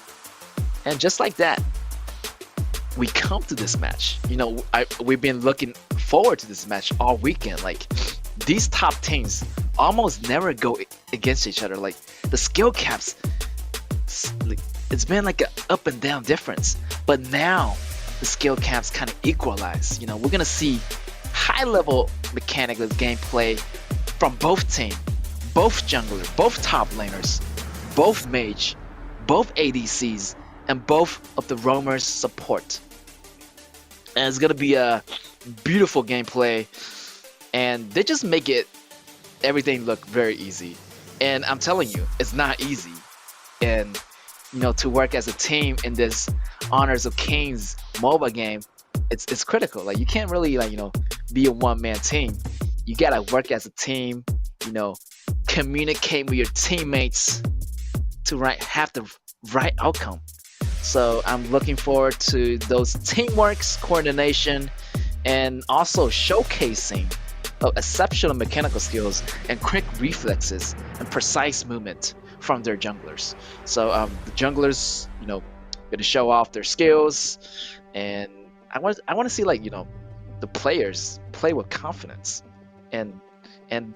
And just like that, we come to this match. We've been looking forward to this match all weekend. These top teams almost never go against each other. The skill caps, it's been like an up and down difference. But now the skill caps kind of equalize. We're gonna see high level mechanical gameplay from both teams, both jungler, both top laners, both mage, both ADCs, and both of the roamers support. And it's gonna be a beautiful gameplay, and they just make everything look very easy. And I'm telling you, it's not easy. And to work as a team in this Honors of Kings MOBA game, it's critical. You can't really be a one-man team. You gotta work as a team. Communicate with your teammates to have the right outcome. So I'm looking forward to those teamworks, coordination, and also showcasing of exceptional mechanical skills and quick reflexes and precise movement from their junglers. So the junglers, gonna show off their skills, and I want to see the players play with confidence, and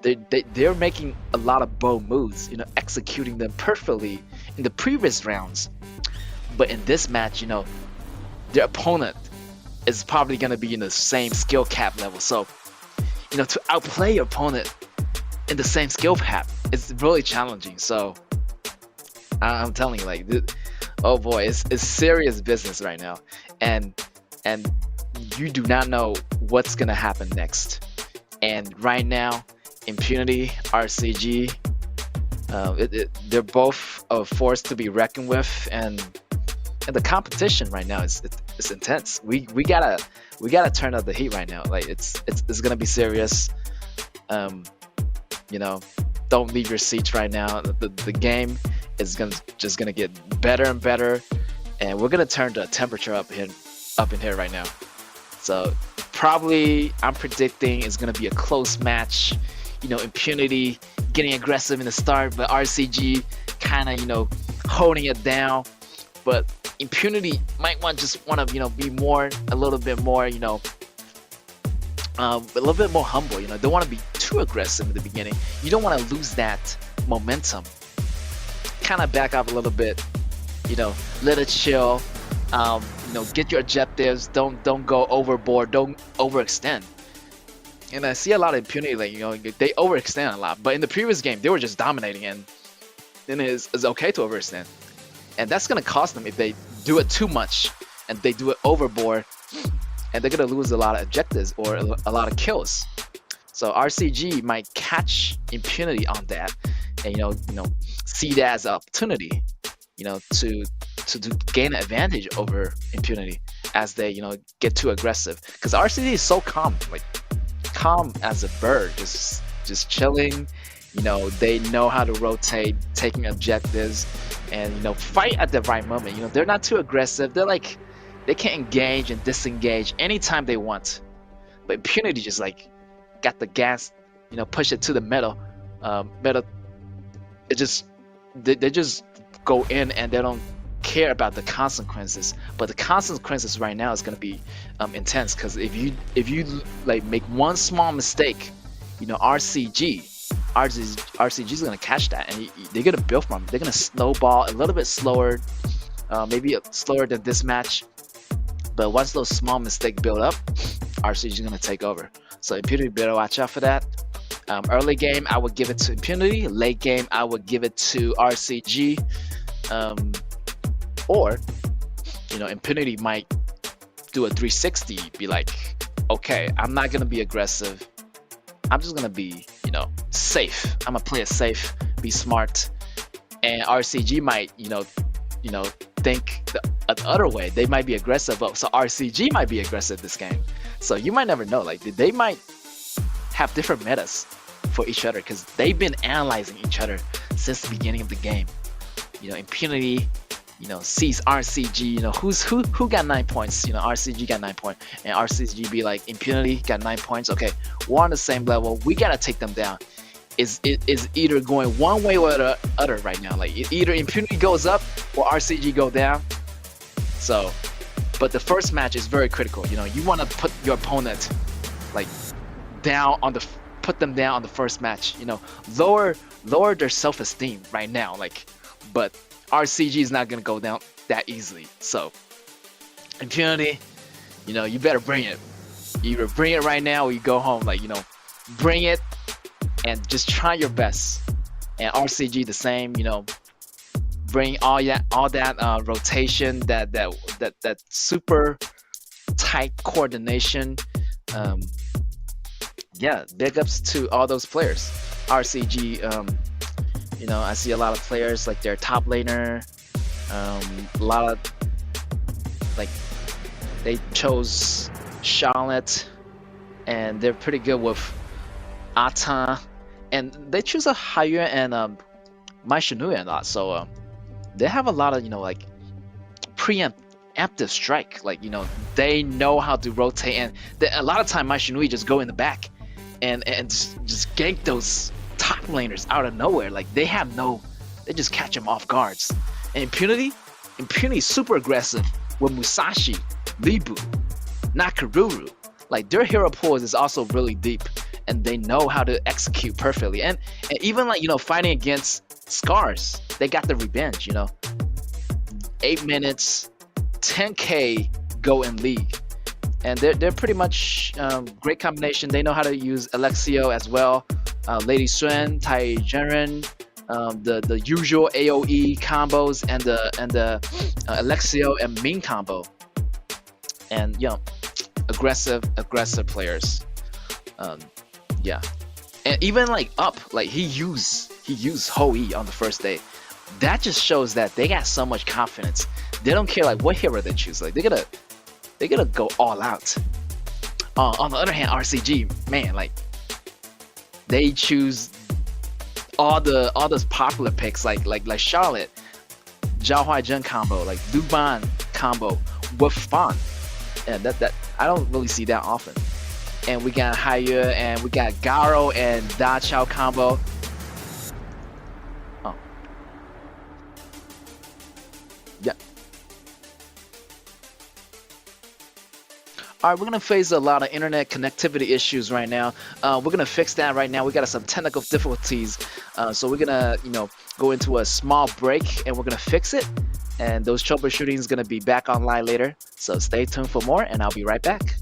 they're making a lot of bold moves, executing them perfectly in the previous rounds. But in this match, their opponent is probably gonna be in the same skill cap level. So, to outplay your opponent in the same skill cap is really challenging. So I'm telling you, like, oh boy, it's serious business right now, and and you do not know what's gonna happen next. And right now, Impunity, RCG, they're both a force to be reckoned with, and the competition right now is intense. We gotta turn up the heat right now. Like it's gonna be serious. Um, you know, don't leave your seats right now. The game is gonna get better and better, and we're gonna turn the temperature up in here right now. So probably I'm predicting it's gonna be a close match. Impunity getting aggressive in the start, but RCG kind of holding it down. But Impunity might just want to be more, a little bit more, a little bit more humble. Don't want to be too aggressive in the beginning. You don't want to lose that momentum. Kind of back off a little bit. Let it chill. Get your objectives. Don't go overboard. Don't overextend. And I see a lot of Impunity, like they overextend a lot. But in the previous game, they were just dominating, and then it's okay to overextend. And that's gonna cost them if they do it too much and they do it overboard, and they're gonna lose a lot of objectives or a lot of kills. So RCG might catch Impunity on that, and see that as an opportunity, to gain an advantage over Impunity as they get too aggressive. Because RCG is so calm, like calm as a bird, just chilling. They know how to rotate, taking objectives, and fight at the right moment. They're not too aggressive. They can engage and disengage anytime they want. But Impunity just got the gas, push it to the middle. Middle. They just go in, and they don't care about the consequences. But the consequences right now is gonna be intense, because if you make one small mistake, RCG is gonna catch that, and they're gonna build from it. They're gonna snowball a little bit slower, maybe slower than this match. But once those small mistakes build up, RCG is gonna take over. So Impunity better watch out for that. Early game, I would give it to Impunity. Late game, I would give it to RCG. Or Impunity might do a 360, be like, okay, I'm not gonna be aggressive. I'm just gonna be, safe. I'm gonna play it safe, be smart. And RCG might, think the other way. They might be aggressive, so RCG might be aggressive this game. So you might never know. Like they might have different metas for each other, because they've been analyzing each other since the beginning of the game. Impunity, sees RCG, who got 9 points. RCG got 9 points, and RCG be like, Impunity got 9 points. Okay, we're on the same level. We gotta take them down. Is either going one way or the other right now. Like either Impunity goes up or RCG go down. So, but the first match is very critical. You want to put your opponent put them down on the first match. Lower their self-esteem right now. But RCG is not gonna go down that easily. So Impunity, you better bring it. Either bring it right now or you go home. Bring it and just try your best. And RCG the same. Bring all that rotation, that super tight coordination. Yeah, big ups to all those players. RCG. I see a lot of players like their top laner. A lot of they chose Charlotte, and they're pretty good with Ata, and they choose a higher and Mai Shinui a lot. So they have a lot of preemptive strike. They know how to rotate, and a lot of time Mai Shinui just go in the back and just gank those top laners out of nowhere. They just catch them off guards. And Impunity is super aggressive with Musashi, Libu, Nakaruru. Their hero pools is also really deep, and they know how to execute perfectly. And even fighting against Scars, they got the revenge. 8 minutes, 10k go in league, and they're pretty much great combination. They know how to use Alexio as well. Lady Suen, Tai Jiren, the usual AOE combos and the Alexio and Ming combo, and aggressive players. Um, yeah, and even like up, like he used Hou-Yi on the first day. That just shows that they got so much confidence. They don't care like what hero they choose. Like they're gonna go all out. On the other hand, RCG, man, like they choose all those popular picks like Charlotte, Zhao Huaizhen combo, like Duban combo with fun, and that I don't really see that often. And we got Haya and we got Garo and Da Chao combo. Oh, yeah. All right, we're gonna face a lot of internet connectivity issues right now. We're gonna fix that right now. We got some technical difficulties, so we're gonna, go into a small break and we're gonna fix it. And those troubleshooting is gonna be back online later. So stay tuned for more, and I'll be right back.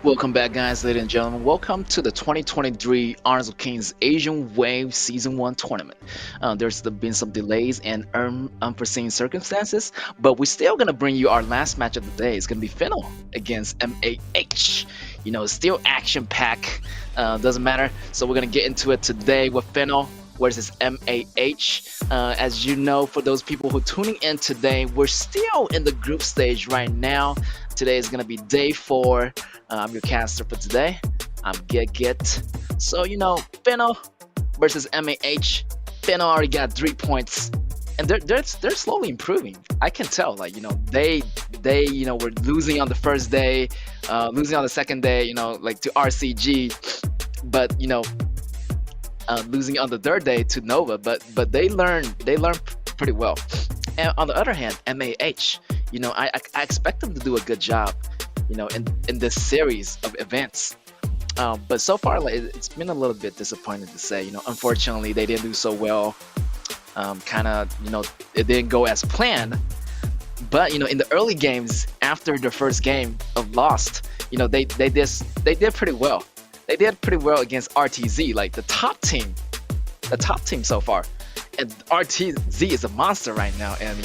Welcome back, guys, ladies and gentlemen. Welcome to the 2023 Arnold of Kings Asian Wave Season 1 tournament. Been some delays and unforeseen circumstances, but we're still going to bring you our last match of the day. It's going to be Final against MAH. Still action pack. Doesn't matter. So we're going to get into it today with Final versus MAH. As you know, for those people who are tuning in today, we're still in the group stage right now. Today is going to be day 4. I'm your caster for today. I'm Get. So, Fennel versus MAH. Fennel already got 3 points. And they're slowly improving. I can tell, they were losing on the first day, losing on the second day, to RCG, but losing on the third day to Nova. But they learned pretty well. And on the other hand, MAH, I expect them to do a good job, in this series of events. But so far, it's been a little bit disappointing to say. Unfortunately, they didn't do so well. It didn't go as planned. But in the early games after the first game of Lost, they did pretty well. They did pretty well against RTZ, like the top team so far. And RTZ is a monster right now, and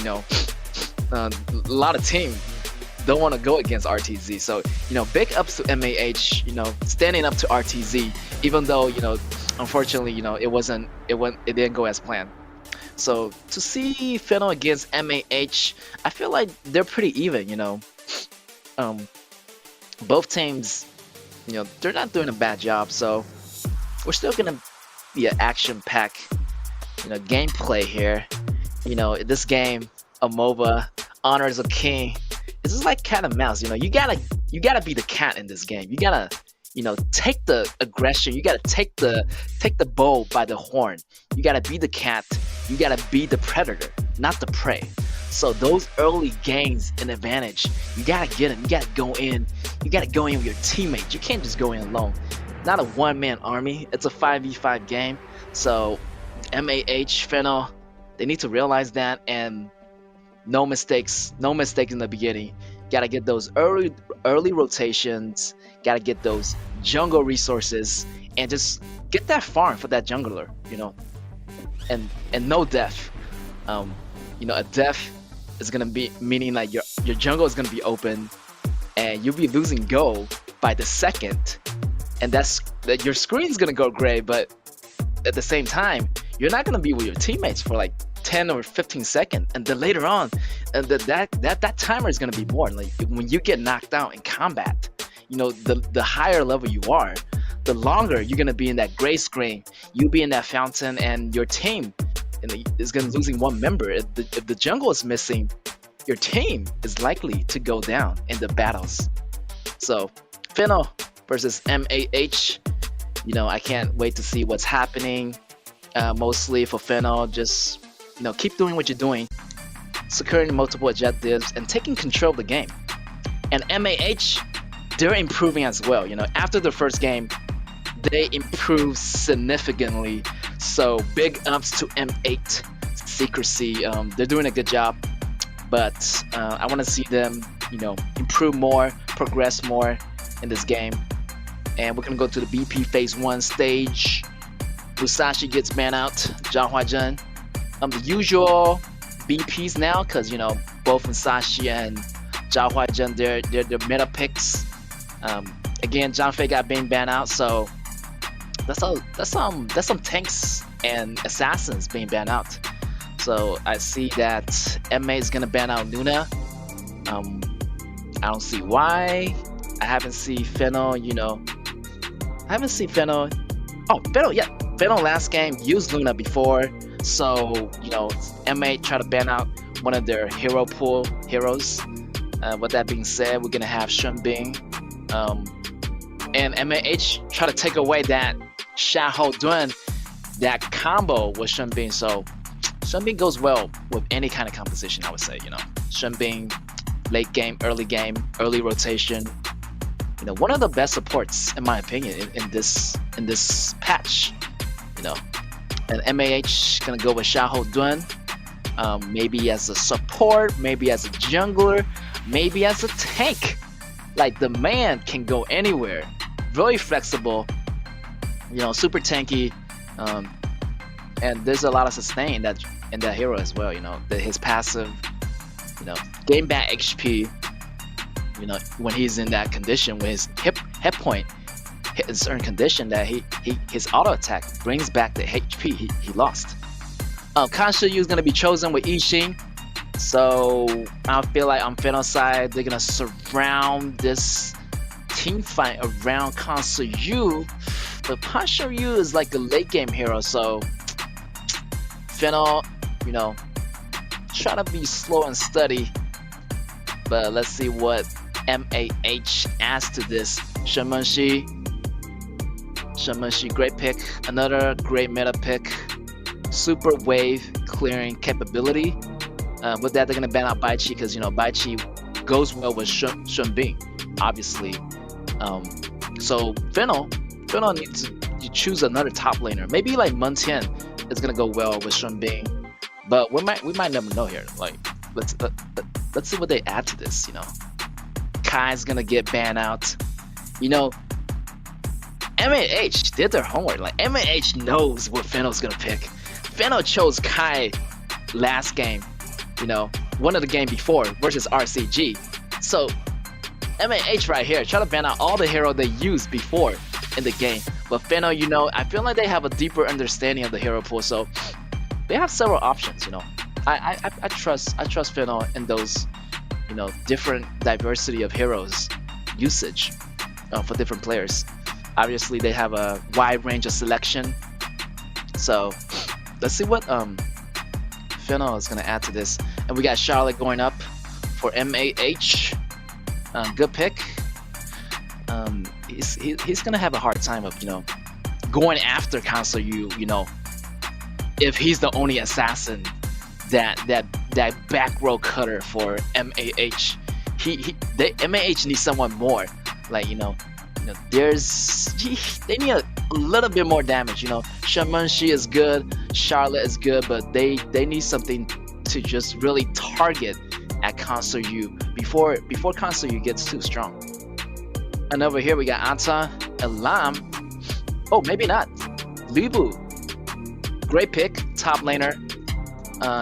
a lot of teams don't want to go against RTZ. So big ups to MAH, standing up to RTZ, even though unfortunately it didn't go as planned. So to see Fennel against MAH, I feel like they're pretty even. Both teams, they're not doing a bad job. So we're still gonna be an action-packed, gameplay here. This game, MOBA, Honors of King, it's just like cat and mouse. You gotta be the cat in this game. You gotta, take the aggression. You gotta take the bull by the horn. You gotta be the cat. You gotta be the predator, not the prey. So those early games in advantage, you gotta get them. You gotta go in. You gotta go in with your teammates. You can't just go in alone. Not a one-man army. It's a 5v5 game. So MAH, Fennel, they need to realize that, and no mistakes in the beginning. Gotta get those early rotations, gotta get those jungle resources, and just get that farm for that jungler, and no death. A death is gonna be meaning like your jungle is gonna be open, and you'll be losing gold by the second, and that your screen's gonna go gray, but at the same time, you're not gonna be with your teammates for like 10 or 15 seconds, and then later on, that timer is gonna be more. Like when you get knocked out in combat, the higher level you are, the longer you're gonna be in that gray screen. You'll be in that fountain, and your team is gonna losing one member. If the jungle is missing, your team is likely to go down in the battles. So, Fennel versus MAH. I can't wait to see what's happening. Mostly for Fennel, just keep doing what you're doing, securing multiple objectives and taking control of the game. And MAH, they're improving as well. After the first game, they improved significantly. So big ups to M8 Secrecy. They're doing a good job, but I want to see them, improve more, progress more in this game. And we're gonna go to the BP Phase 1 stage. Musashi gets banned out. Zhang Huaizhen. The usual BPs now, because both Musashi and Zhang Huaizhen, they're meta picks. Again, Zhang Fei got banned out, so that's some tanks and assassins being banned out. So I see that MA is gonna ban out Luna. I don't see why. I haven't seen Fennel. I haven't seen Fennel. Oh, Fennel, yeah. Fennel last game used Luna before, so MA tried to ban out one of their hero pool heroes. With that being said, we're gonna have Shenbing, and MAH try to take away that Xiahou Dun, that combo with Shenbing. So Shenbing goes well with any kind of composition, I would say. Shenbing, late game, early rotation. One of the best supports in my opinion in this patch. And MAH gonna go with Xiahou Dun, maybe as a support, maybe as a jungler, maybe as a tank. Like the man can go anywhere, very flexible, super tanky, um, and there's a lot of sustain that in that hero as well. His passive, you know, gain back HP. When he's in that condition, when his hit point hit a certain condition, that his auto attack brings back the HP he lost. Kansha Yu is gonna be chosen with Ishin. So I feel like on Fennel side, they're gonna surround this team fight around Kansha Yu. But Kansha Yu is like a late game hero, so Fennel, try to be slow and steady. But let's see what MAH adds to this. Shenmenshi, great pick. Another great meta pick. Super wave clearing capability. With that, they're gonna ban out Baichi because Baichi goes well with Shunbing, obviously. So Fennel needs to choose another top laner. Maybe like Muntian is gonna go well with Shunbing, but we might never know here. Like let's see what they add to this. Kai's gonna get banned out. MAH did their homework. Like MAH knows what Fennel's gonna pick. Fennel chose Kai last game. One of the game before versus RCG. So MAH right here try to ban out all the hero they used before in the game. But Fennel, I feel like they have a deeper understanding of the hero pool, so they have several options. I trust Fennel in those different diversity of heroes usage for different players. Obviously, they have a wide range of selection. So let's see what Fennel is gonna add to this. And we got Charlotte going up for MAH. Good pick. He's gonna have a hard time of going after Kansha Yu. If he's the only assassin that back row cutter for MAH, MAH needs someone more. Like they need a little bit more damage. Shenmenshi is good, Charlotte is good, but they need something to just really target at Kansha Yu before Kansha Yu gets too strong. And over here we got Anta and Lam. Oh, maybe not. Libu, great pick, top laner.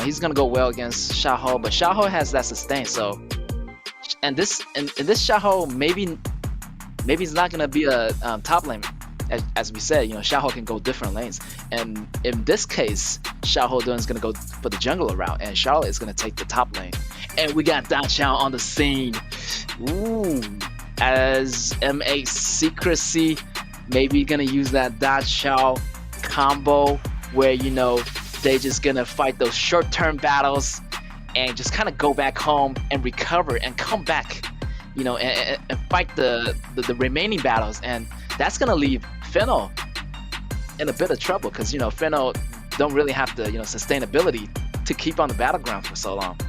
He's gonna go well against Xiaohou, but Xiaohou has that sustain. So, and this Xiaohou maybe it's not gonna be a top lane. As we said, Xiaohou can go different lanes, and in this case, Xiaohou is gonna go for the jungler route, and Charlotte is gonna take the top lane. And we got Da Chao on the scene. Ooh, as MA secrecy, maybe gonna use that Da Chao combo where they just gonna fight those short-term battles and just kind of go back home and recover and come back, and fight the remaining battles, and that's gonna leave Fennel in a bit of trouble because Fennel don't really have the sustainability to keep on the battleground for so long.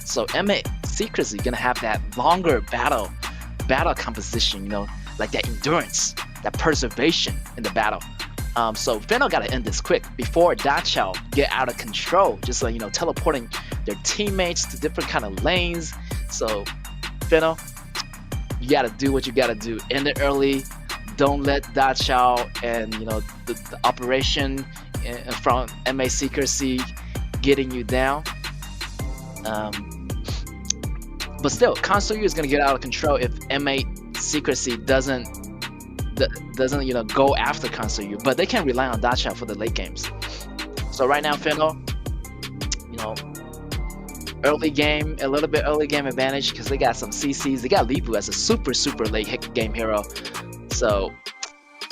So MA secrecy gonna have that longer battle composition, like that endurance, that preservation in the battle. So Fennel gotta end this quick before Da Chao get out of control, just teleporting their teammates to different kind of lanes. So Fennel, you gotta do what you gotta do. End it early. Don't let Da Chao and the operation from MA secrecy getting you down. But still, Kansha Yu is gonna get out of control if MA secrecy doesn't go after Kansha Yu. But they can rely on Da Chao for the late games. So right now, Fennel, early game, a little bit early game advantage because they got some CCs. They got Libu as a super late game hero. So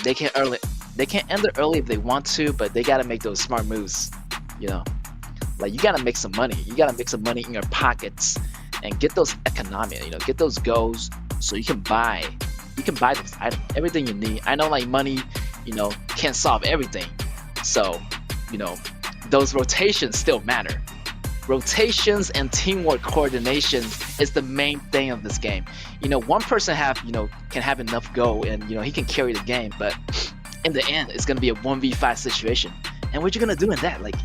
they can end it early if they want to, but they gotta make those smart moves. Like you gotta make some money. You gotta make some money in your pockets and get those economic. Get those goals so you can buy those items, everything you need. I know like money, can't solve everything. So, those rotations still matter. Rotations and teamwork coordination is the main thing of this game. One person can have enough go and he can carry the game, but in the end it's gonna be a 1v5 situation. And what you're gonna do in that, like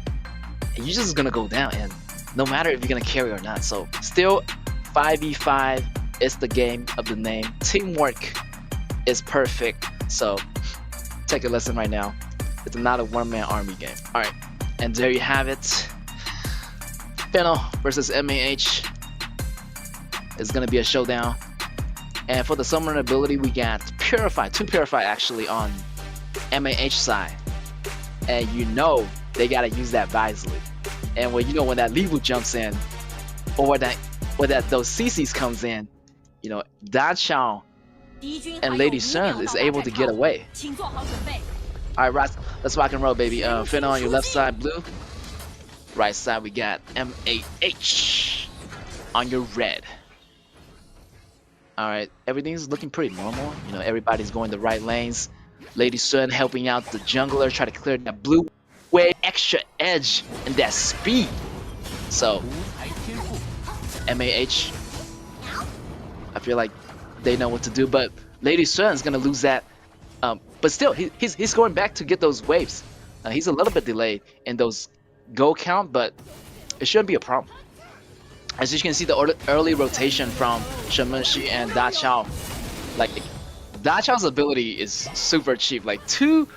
you're just gonna go down, and no matter if you're gonna carry or not. So still 5v5 It's the game of the name. Teamwork is perfect. So take a lesson right now. It's not a one-man army game. All right, and there you have it. Fennel versus MAH is gonna be a showdown. And for the summon ability, we got Purify, 2 Purify actually on MAH side. And you know they gotta use that wisely. And when when that Liwu jumps in, or that those CCs comes in, Da Chao and Lady Sun is able to get away. All right, let's rock and roll, baby. Fennel on your left side, blue. Right side, we got MAH on your red. All right, everything's looking pretty normal. Everybody's going the right lanes. Lady Sun helping out the jungler, try to clear that blue way, extra edge and that speed. So MAH, I feel like they know what to do, but Lady Sun's gonna lose that. But still, he's going back to get those waves. He's a little bit delayed in those go count, but it shouldn't be a problem. As you can see, the early rotation from Shamanshi and Da Chao. Like, Da Chao's ability is super cheap. Like two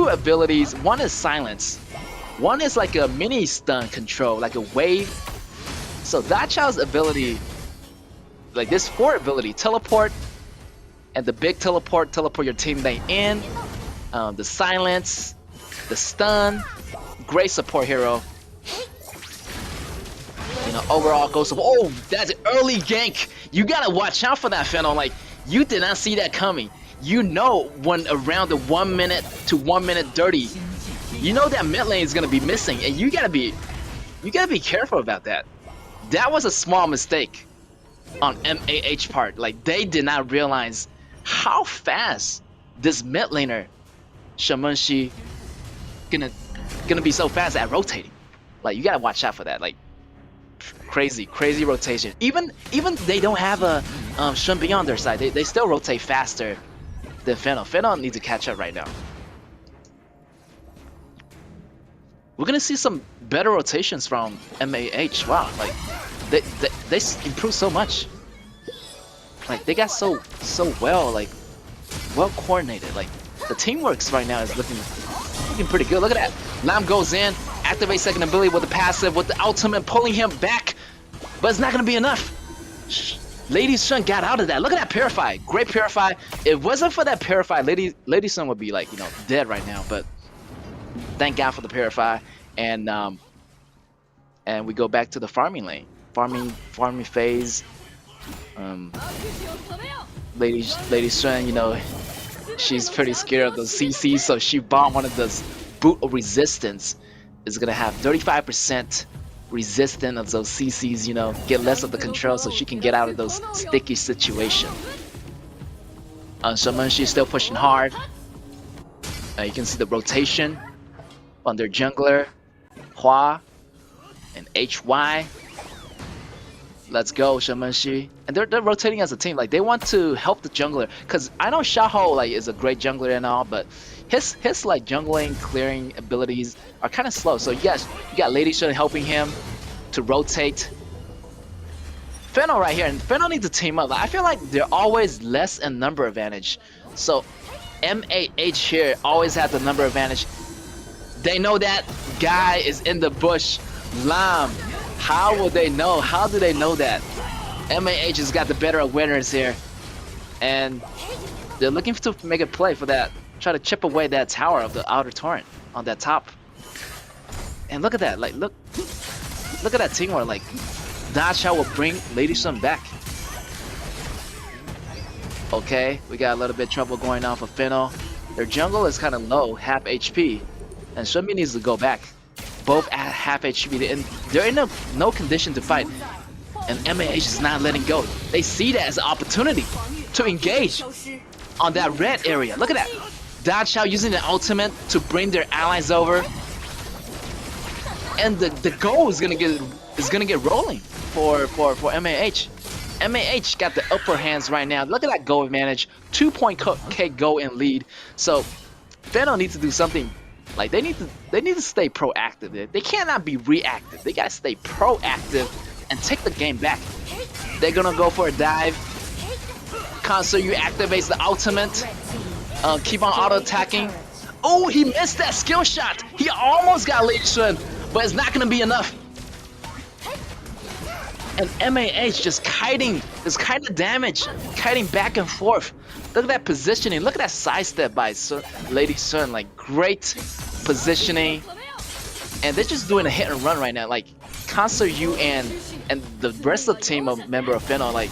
abilities. One is silence. One is like a mini stun control, like a wave. So Da Chao's ability, like this 4 ability, teleport, and the big teleport your teammate in. The silence, the stun, great support hero. Overall goes. Oh, that's an early gank. You gotta watch out for that, Fennel. Like, you did not see that coming. When around the 1 minute to 1 minute 30, that mid lane is gonna be missing, and you gotta be careful about that. That was a small mistake on MAH part. Like, they did not realize how fast this mid laner Shamanshi gonna be so fast at rotating. Like, you gotta watch out for that. Like, crazy rotation. Even they don't have a Shun Beyond their side, they still rotate faster than Fennel. Fennel needs to catch up right now. We're gonna see some better rotations from MAH. Wow, like they improved so much. Like, they got so well coordinated. Like, the teamworks right now is looking pretty good. Look at that. Lam goes in, activates second ability with the passive, with the ultimate pulling him back, but it's not gonna be enough. Lady Sun got out of that. Look at that Purify. Great Purify. If it wasn't for that Purify, Lady Sun would be like, dead right now. But thank God for the Purify. And we go back to the farming lane. Farming phase. Lady Sun, she's pretty scared of those CCs, so she bought one of those Boot of Resistance. Is gonna have 35% resistant of those CCs, get less of the control so she can get out of those sticky situations. She's still pushing hard. You can see the rotation on their jungler, Hua and HY. Let's go, Shamanshi. And they're rotating as a team. Like, they want to help the jungler, because I know Xiaohou is a great jungler and all, but his jungling clearing abilities are kind of slow. So yes, you got Lady Sun helping him to rotate. Fennel right here, and Fennel needs to team up. I feel like they're always less in number advantage. So MAH here always has the number advantage. They know that guy is in the bush. Lam. How will they know? How do they know that? MAH has got the better awareness here, and they're looking to make a play for that. Try to chip away that tower of the outer torrent on that top. And look at that! Like, look at that teamwork. Like, Da Chao will bring Lady Sun back. Okay, we got a little bit trouble going on for Fennel. Their jungle is kind of low, half HP, and Shunmi needs to go back. Both at half HP, and they're in no condition to fight. And MAH is not letting go. They see that as an opportunity to engage on that red area. Look at that. Da Chao using the ultimate to bring their allies over. And the goal is gonna get rolling for MAH. MAH got the upper hands right now. Look at that goal advantage. 2.K goal in lead. So Fennel needs to do something. Like, they need to stay proactive. They cannot be reactive. They gotta stay proactive and take the game back. They're gonna go for a dive. Kansuyu activates the ultimate. Keep on auto attacking. Oh, he missed that skill shot. He almost got Lady Sun, but it's not gonna be enough. And MAH just kiting, this kind of damage, kiting back and forth. Look at that positioning. Look at that sidestep by Lady Sun. Like, great positioning. And they're just doing a hit and run right now. Like, Kansuyu and the rest of the team of member of Fino, like,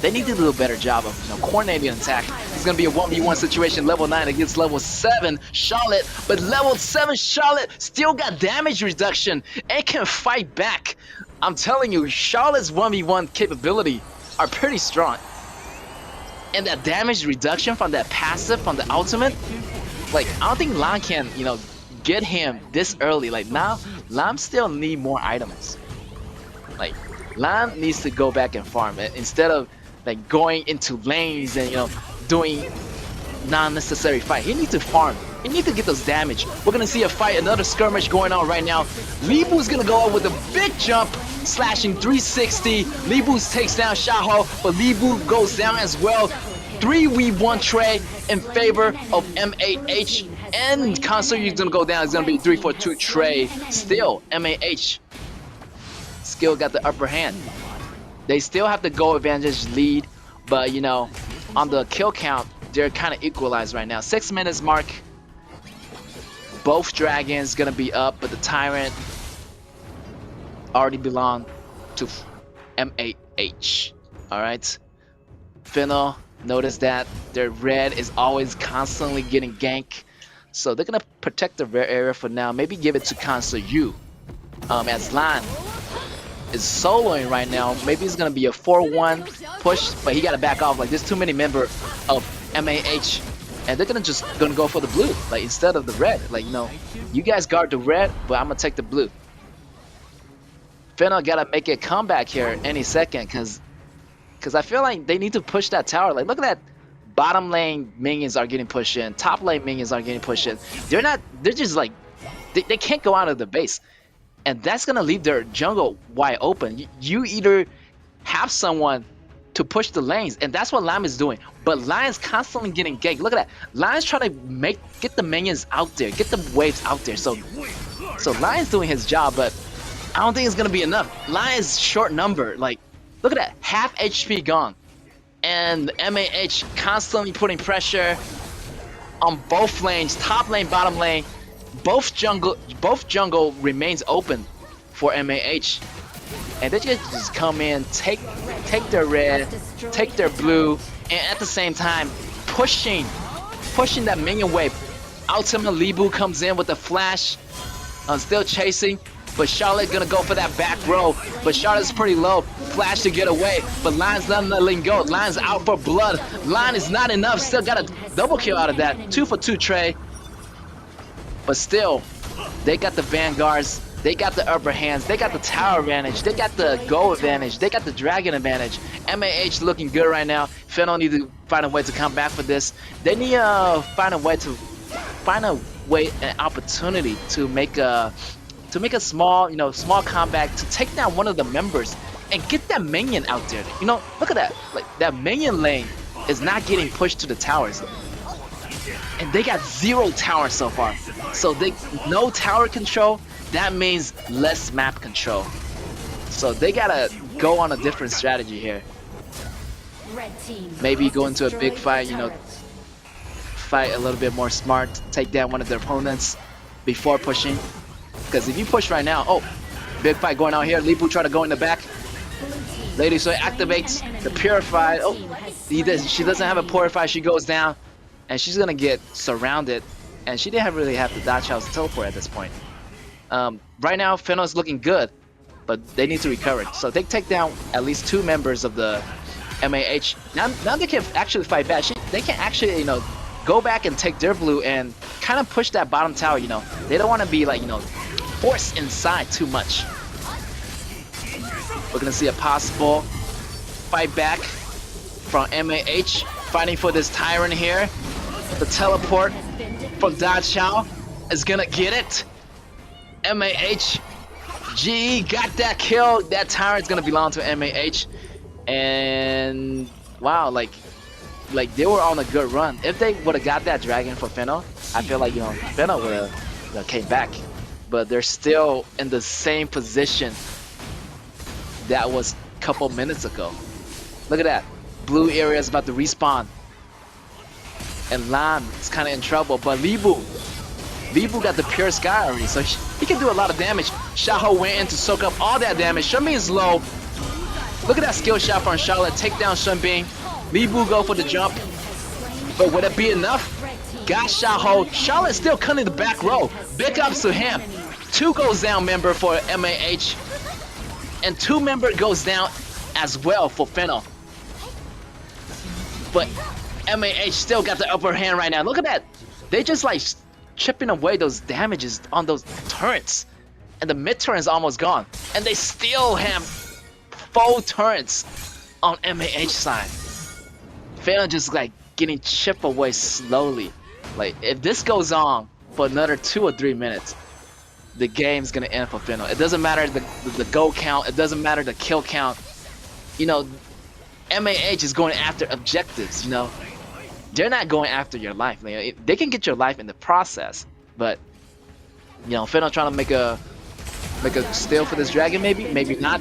they need to do a better job of coordinating an attack. It's gonna be a 1v1 situation, level 9 against level 7 Charlotte, but level 7 Charlotte still got damage reduction and can fight back. I'm telling you, Charlotte's 1v1 capability are pretty strong. And that damage reduction from that passive, from the ultimate, like, I don't think Lan can, get him this early. Like, now, Lan still need more items. Like, Lan needs to go back and farm it instead of like going into lanes and doing non-necessary fight. He needs to farm. He needs to get those damage. We're gonna see a fight, another skirmish going on right now. Libu's gonna go out with a big jump, slashing 360. Libu takes down Shaho, but Libu goes down as well. 3v1 trade in favor of MAH, and Kansuryu's gonna go down. It's gonna be 3-4-2 trade. Still, MAH still got the upper hand. They still have the goal advantage lead, but on the kill count, they're kind of equalized right now. 6 minutes mark. Both dragons gonna be up, but the Tyrant already belong to MAH. Alright. Fino, notice that their red is always constantly getting gank. So they're gonna protect the red area for now. Maybe give it to Kansuyu. As Lan is soloing right now. Maybe it's gonna be a 4-1 push, but he gotta back off. Like, there's too many members of MAH, and they're gonna go for the blue, like, instead of the red. Like, you guys guard the red, but I'm gonna take the blue. Fino gotta make a comeback here any second, cause I feel like they need to push that tower. Like, look at that. Bottom lane minions are getting pushed in. Top lane minions are getting pushed in. They're just like, they can't go out of the base. And that's gonna leave their jungle wide open. You either have someone to push the lanes, and that's what Lime is doing. But Lion's constantly getting ganked. Look at that. Lion's trying to get the minions out there, get the waves out there. So Lion's doing his job, but I don't think it's gonna be enough. Lion's short number. Like, look at that, half HP gone, and MAH constantly putting pressure on both lanes, top lane, bottom lane. Both jungle remains open for MAH, and they just come in, take their red, take their blue, and at the same time pushing that minion wave. Ultimate Libu comes in with a flash, still chasing, but Charlotte gonna go for that back row, but Charlotte's pretty low. Flash to get away, but Lion's not letting go. Lion's out for blood. Lion is not enough. Still got a double kill out of that. 2-for-2 trade. But still, they got the vanguards, they got the upper hands, they got the tower advantage, they got the goal advantage, they got the dragon advantage. MAH looking good right now. Fino need to find a way to come back for this. They need to find a way, an opportunity to make a small comeback to take down one of the members and get that minion out there. Look at that. Like, that minion lane is not getting pushed to the towers. And they got 0 towers so far. So no tower control, that means less map control. So they gotta go on a different strategy here. Maybe go into a big fight, fight a little bit more smart, take down one of their opponents before pushing. Because if you push right now, big fight going on here. Libu try to go in the back. Lady Soy activates the Purify. She doesn't have a Purify, she goes down. And she's gonna get surrounded, and she didn't really have to dodge house teleport at this point. Right now, Fino's looking good, but they need to recover. So they take down at least 2 members of the MAH. Now they can actually fight back. They can actually, go back and take their blue and kind of push that bottom tower. They don't want to be like, forced inside too much. We're gonna see a possible fight back from MAH, fighting for this Tyrant here. The teleport from Da Chao is gonna get it. MAH, GE got that kill. That Tyrant's gonna belong to MAH. And wow, like they were on a good run. If they would have got that dragon for Fennel, I feel like Fennel would have came back. But they're still in the same position that was a couple minutes ago. Look at that. Blue area is about to respawn. And Lam is kind of in trouble, but Libu got the pure sky already, so he can do a lot of damage. Xiaoho went in to soak up all that damage. Shunbin is low. Look at that skill shot from Charlotte. Take down Shunbin. Libu go for the jump. But would it be enough? Got Xiaoho. Charlotte still cutting the back row. Big ups to him. 2 goes down member for MAH. And 2 member goes down as well for Fennel. But MAH still got the upper hand right now. Look at that. They just like chipping away those damages on those turrets. And the mid turn is almost gone. And they still have 4 turrets on MAH side. Fennel just like getting chipped away slowly. Like if this goes on for another 2 or 3 minutes, the game's gonna end for Fennel. It doesn't matter the goal count. It doesn't matter the kill count. MAH is going after objectives. They're not going after your life. They can get your life in the process, but Fennel trying to make a steal for this dragon. Maybe not.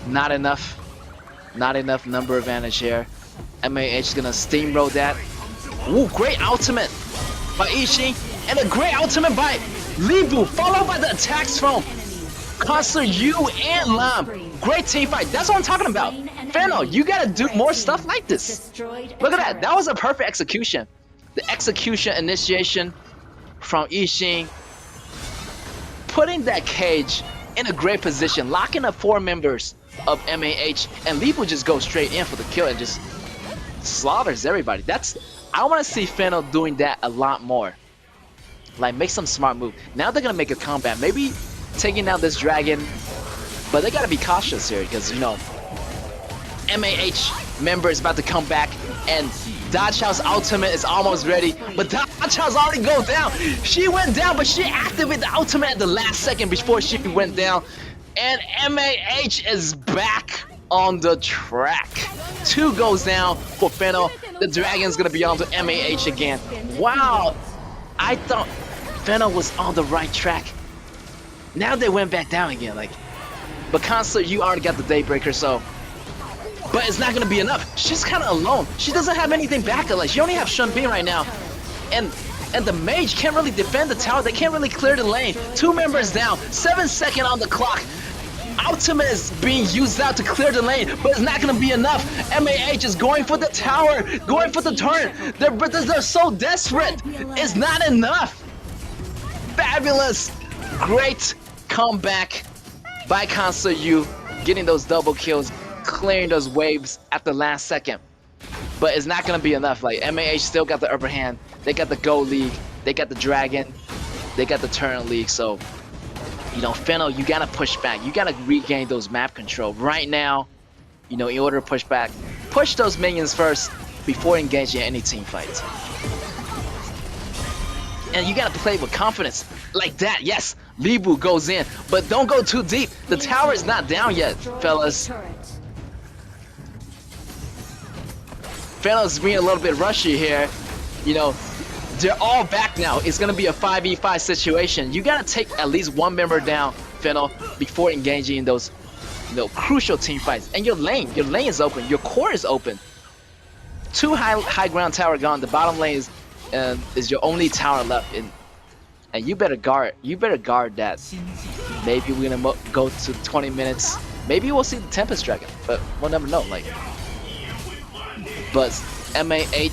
Not enough. Not enough number advantage here. MAH is gonna steamroll that. Ooh, great ultimate by Ishin, and a great ultimate by Libu, followed by the attacks from Consular Yu and Lam. Great team fight. That's what I'm talking about. Fennel, you gotta do more stuff like this. Look at that. That was a perfect execution. The execution initiation from Ishin, putting that cage in a great position, locking up 4 members of MAH, and Libu just goes straight in for the kill and just slaughters everybody. I want to see Fennel doing that a lot more. Like, make some smart move. Now they're gonna make a comeback, maybe taking down this dragon, but they gotta be cautious here because MAH member is about to come back, and Dachao's ultimate is almost ready, but Dachao's already go down. She went down, but she activated the ultimate at the last second before she went down, and MAH is back on the track. 2 goes down for Fennel. The dragon's gonna be on to MAH again. Wow, I thought Fennel was on the right track. Now they went back down again. But Consular, you already got the Daybreaker, so. But it's not gonna be enough. She's kind of alone. She doesn't have anything back. Like, she only have Shunbin right now, and the mage can't really defend the tower. They can't really clear the lane. 2 members down. 7 seconds on the clock. Ultimate is being used out to clear the lane, but it's not gonna be enough. MAH is going for the tower, going for the turn. They're so desperate. It's not enough. Fabulous, great comeback by Consular Yu, getting those double kills, clearing those waves at the last second. But it's not gonna be enough. Like, MAH still got the upper hand. They got the Gold League, they got the Dragon, they got the Turn League. So, Fennel, you gotta push back. You gotta regain those map control right now. In order to push back, push those minions first before engaging any team fights. And you gotta play with confidence like that. Yes, Libu goes in, but don't go too deep. The tower is not down yet, fellas. Fennel's being a little bit rushy here. They're all back now. It's gonna be a 5v5 situation. You gotta take at least 1 member down, Fennel, before engaging in those, crucial team fights. And your lane is open. Your core is open. 2 high ground tower gone. The bottom lane is your only tower left, and you better guard. You better guard that. Maybe we're gonna go to 20 minutes. Maybe we'll see the Tempest Dragon, but we'll never know. But MAH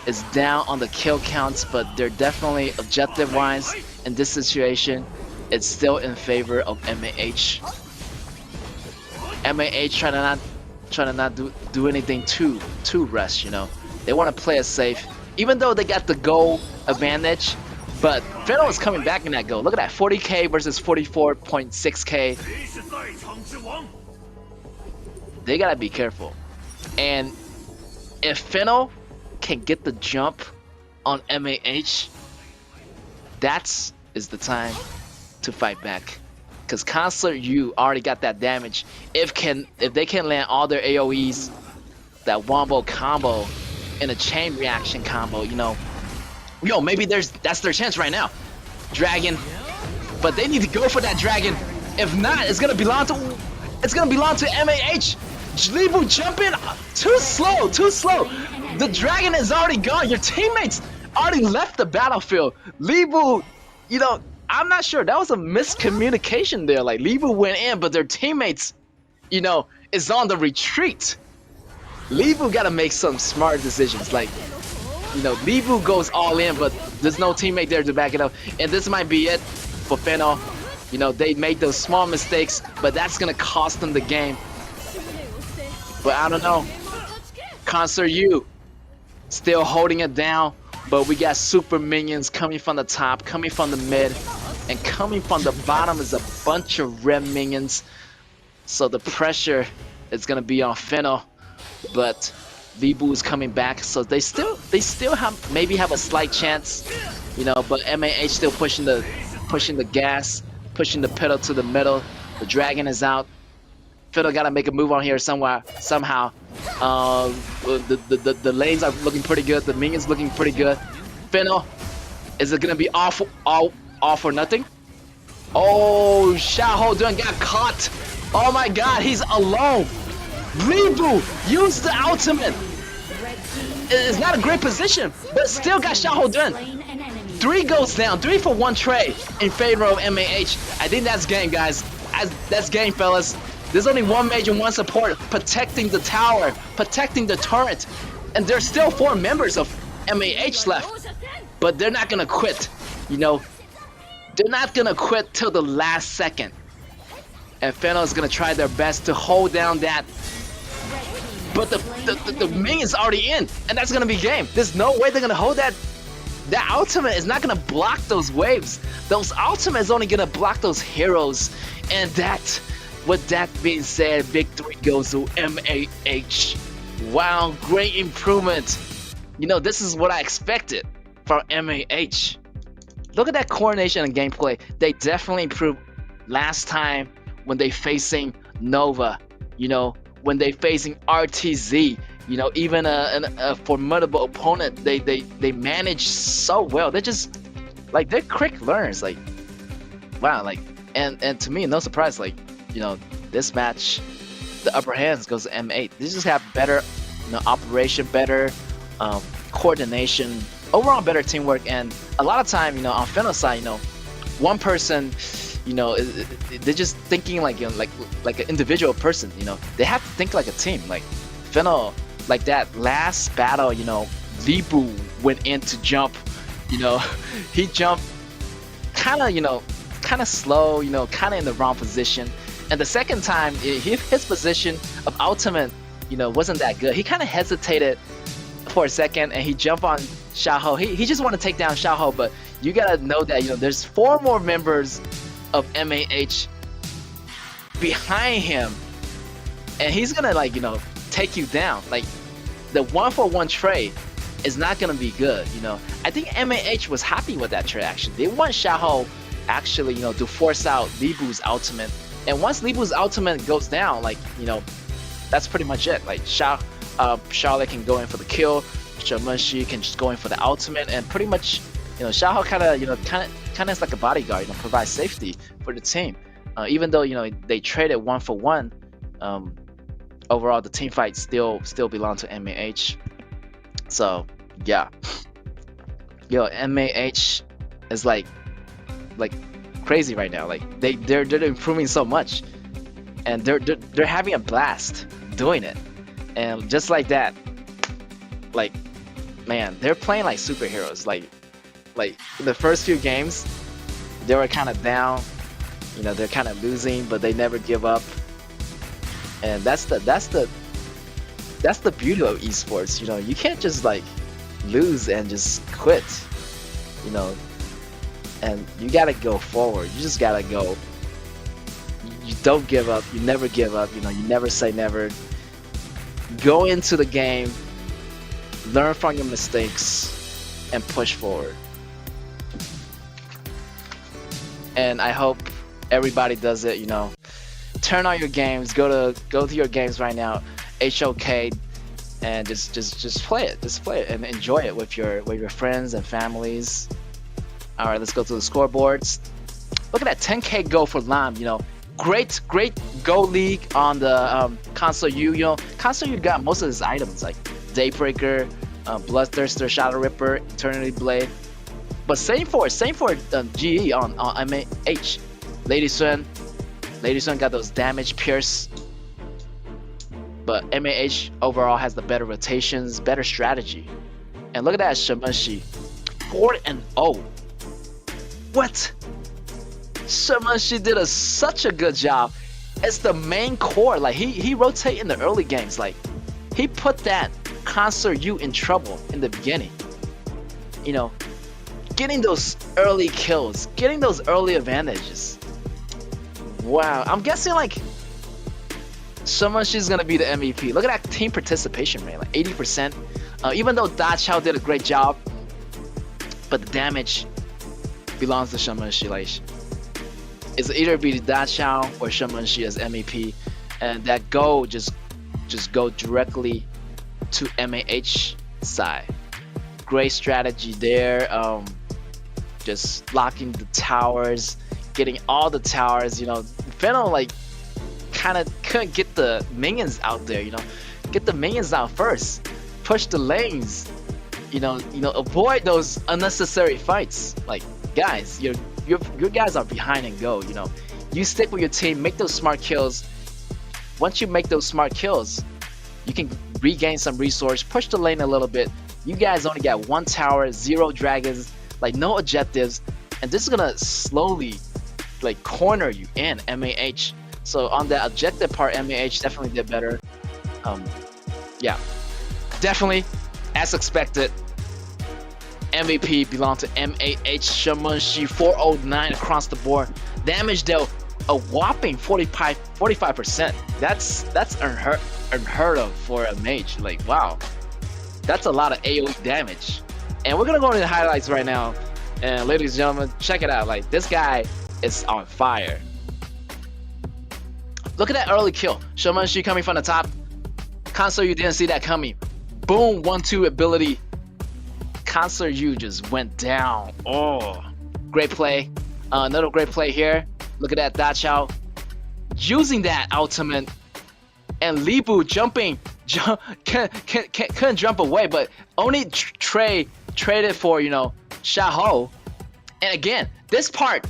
is down on the kill counts, but they're definitely objective-wise in this situation. It's still in favor of MAH. MAH trying to not do anything too rush. They want to play it safe, even though they got the goal advantage. But Fennel is coming back in that goal. Look at that, 40k versus 44.6k. They gotta be careful. And if Fennel can get the jump on MAH, is the time to fight back. because Concert U already got that damage. If they can land all their AoEs, that wombo combo, in a chain reaction combo, yo, maybe that's their chance right now. Dragon, but they need to go for that dragon. If not, it's gonna belong to MAH. Libu jumping too slow, too slow. The dragon is already gone. Your teammates already left the battlefield. Libu, I'm not sure. That was a miscommunication there. Like Libu went in, but their teammates, is on the retreat. Libu gotta make some smart decisions. Like, Libu goes all in, but there's no teammate there to back it up. And this might be it for Feno. They made those small mistakes, but that's gonna cost them the game. But I don't know. Concert U still holding it down, but we got super minions coming from the top, coming from the mid, and coming from the bottom is a bunch of red minions. So the pressure is gonna be on Feno, but Libu is coming back, so they still maybe have a slight chance, but MAH still pushing the gas, pushing the pedal to the middle. The dragon is out. Fiddle gotta make a move on here somehow. The lanes are looking pretty good. The minions looking pretty good. Fiddle, is it gonna be all for nothing? Oh, Xiaoho done got caught. Oh my God, he's alone. Libu used the ultimate. It's not a great position, but still got Xiaoho done. 3 goes down. 3 for 1 trade in favor of MAH. I think that's game, guys. That's game, fellas. There's only one mage and one support protecting the tower, protecting the turret, and there's still 4 members of MAH left. But they're not gonna quit, They're not gonna quit till the last second. And Feno is gonna try their best to hold down that. But the minion's already in, and that's gonna be game. There's no way they're gonna hold that. That ultimate is not gonna block those waves. Those ultimate is only gonna block those heroes. And with that being said, victory goes to MAH. Wow, great improvement. This is what I expected from MAH. Look at that coordination and gameplay. They definitely improved last time when they facing Nova. When they facing RTZ. Even a formidable opponent, they manage so well. They're just they're quick learners. Wow, and to me, no surprise. This match, the upper hands goes to M8. They just have better, operation, better coordination, overall better teamwork, and a lot of time, on Feno's side, one person, they're just thinking like an individual person. They have to think like a team. Like Feno. Like that last battle, Libu went in to jump, he jumped kind of slow, kind of in the wrong position. And the second time, his position of ultimate, wasn't that good. He kind of hesitated for a second and he jumped on Xiaoho. He just want to take down Xiaoho, but you gotta know that, there's 4 more members of MAH behind him, and he's gonna take you down. The 1-for-1 trade is not gonna be good. I think MAH was happy with that trade. Actually, they want Xiaoho actually to force out Libu's ultimate, and once Libu's ultimate goes down, that's pretty much it. Charlotte can go in for the kill, Shamanshi can just go in for the ultimate, and pretty much Xiaoho kind of is like a bodyguard, provides safety for the team. Even though they traded 1-for-1. Overall, the team fight still belong to MAH. So yeah, MAH is like crazy right now. They're improving so much, and they're having a blast doing it. And just like that, man, they're playing like superheroes. Like in the first few games, they were kind of down. They're kind of losing, but they never give up. And that's the beauty of esports. You can't just lose and just quit. And you gotta go forward. You just gotta go. You don't give up. You never give up. You never say never. Go into the game, learn from your mistakes, and push forward. And I hope Everybody does it, you know. Turn on your games. Go to your games right now. HOK and just play it. Just play it and enjoy it with your friends and families. All right, let's go to the scoreboards. Look at that 10K goal for Lam. You know, great Go League on the console U. You know, console U got most of his items like Daybreaker, Bloodthirster, Shadow Ripper, Eternity Blade. But same for GE on MAH. Lady Sun got those damage pierce. But MAH overall has the better rotations, better strategy. And look at that Shamashi, 4-0. What? Shamashi did such a good job. It's the main core. Like he rotate in the early games. Like he put that Concert U in trouble in the beginning. You know, getting those early kills, getting those early advantages. Wow, I'm guessing like Shamashi's gonna be the MVP. Look at that team participation rate, like 80%. Even though Da Chao did a great job, but the damage belongs to Shamashi. Like, it's either be Da Chao or Shamashi as MVP, and that goal just go directly to MAH side. Great strategy there. Just locking the towers, getting all the towers. You know, Fennel like kind of couldn't get the minions out there. You know, get the minions out first. Push the lanes. You know, avoid those unnecessary fights. Like, guys, your guys are behind and go. You know, you stick with your team, make those smart kills. Once you make those smart kills, you can regain some resource, push the lane a little bit. You guys only got 1 tower, 0 dragons, like no objectives, and this is gonna slowly like corner you in MAH. So on that objective part, MAH definitely did better. Yeah, definitely as expected. MVP belonged to MAH. Shamashi 409 across the board. Damage dealt a whopping 45%. That's unheard of for a mage. Like, wow, that's a lot of AoE damage. And we're gonna go into the highlights right now. And ladies and gentlemen, check it out. Like, this guy is on fire. Look at that early kill. Shamashi coming from the top. Console, you didn't see that coming. Boom, 1-2 ability. Console U just went down. Oh, great play. Another great play here. Look at that Da Chao using that ultimate, and Libu couldn't jump away, but only traded for, you know, Xiaoho. And again, this part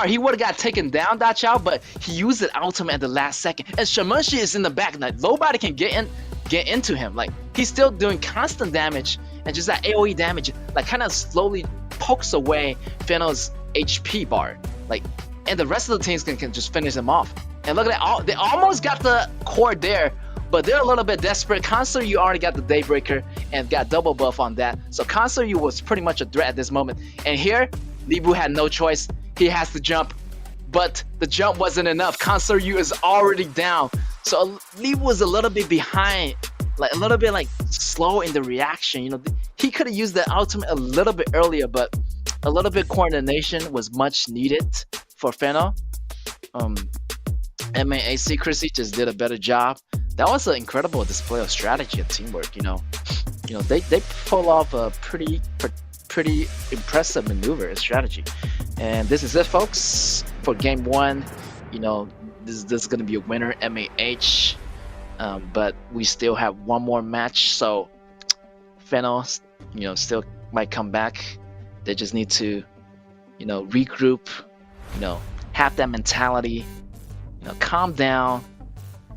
he would have got taken down, Da Chao, but he used the ultimate at the last second. And Shamashi is in the back, like nobody can get into him. Like, he's still doing constant damage, and just that AoE damage like kind of slowly pokes away Fennel's HP bar. Like, and the rest of the teams can just finish them off. And look at that, they almost got the core there, but they're a little bit desperate. Console U already got the Daybreaker and got double buff on that. So Console U was pretty much a threat at this moment. And here, Libu had no choice. He has to jump, but the jump wasn't enough. Console U is already down. So Libu was a little bit behind, like a little bit like slow in the reaction. You know, he could have used the ultimate a little bit earlier, but a little bit coordination was much needed for Fennel. MAA Secrecy just did a better job. That was an incredible display of strategy and teamwork. You know, they pull off a pretty impressive maneuver and strategy. And this is it, folks, for game 1. You know, this is going to be a winner, MAH. But we still have one more match, so Fennel, you know, still might come back. They just need to, you know, regroup, you know, have that mentality, you know, calm down,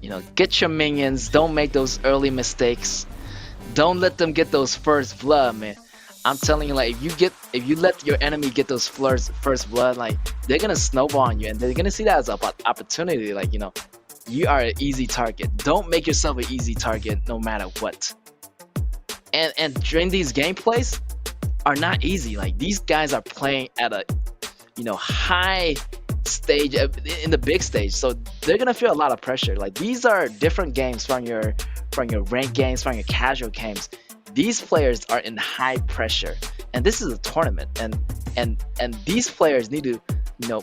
you know, get your minions, don't make those early mistakes, don't let them get those first blood, man. I'm telling you, like, if you let your enemy get those first blood, like, they're gonna snowball on you, and they're gonna see that as an opportunity. Like, you know, you are an easy target. Don't make yourself an easy target, no matter what. And during these gameplays are not easy. Like, these guys are playing at a, you know, high stage, in the big stage, so they're gonna feel a lot of pressure. Like, these are different games from your ranked games, from your casual games. These players are in high pressure, and this is a tournament, and these players need to, you know,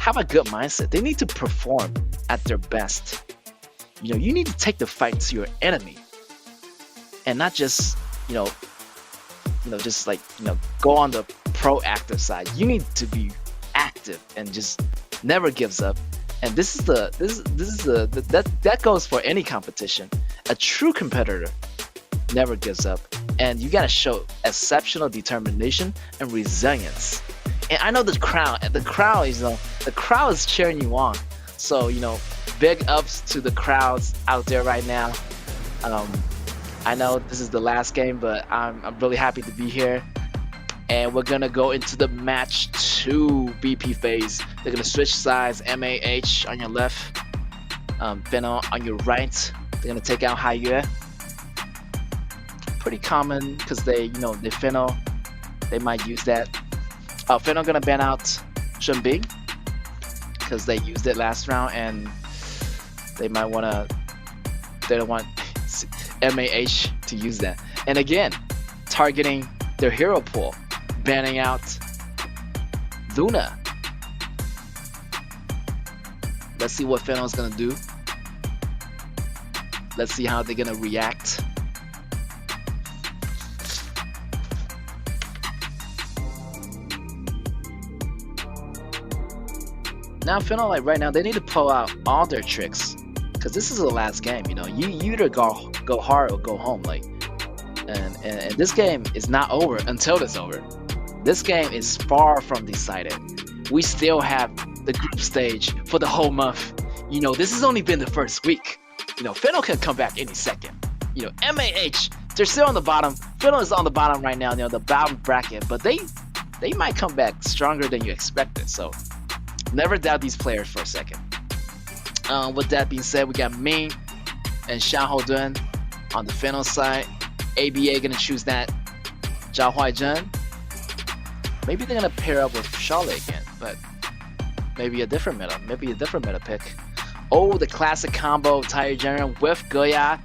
have a good mindset. They need to perform at their best. You need to take the fight to your enemy and not just, just like, go on the proactive side. You need to be active and just never gives up. And that goes for any competition. A true competitor never gives up, and you gotta show exceptional determination and resilience. And I know the crowd is cheering you on. So big ups to the crowds out there right now. I know this is the last game, but I'm really happy to be here. And we're gonna go into the match 2 BP phase. They're gonna switch sides. MAH on your left, Fennel on your right. They're gonna take out Haiyue. Pretty common because they Fennel, they might use that. Fennel gonna ban out Shunbing because they used it last round, and they don't want MAH to use that. And again, targeting their hero pool, banning out Luna. Let's see what Fennel's gonna do. Let's see how they're gonna react. Now Fennel, like right now, they need to pull out all their tricks, because this is the last game. You either go hard or go home. And this game is not over until it's over. This game is far from decided. We still have the group stage for the whole month. This has only been the first week. Fennel can come back any second. MAH, they're still on the bottom. Fennel is on the bottom right now. The bottom bracket, but they might come back stronger than you expected. So never doubt these players for a second. With that being said, we got Ming and Xiao Dun on the Fennel side. ABA gonna choose that Zhao Huaizhen. Maybe they're gonna pair up with Charlotte again, but maybe a different meta pick. Oh, the classic combo Tire General with Goya.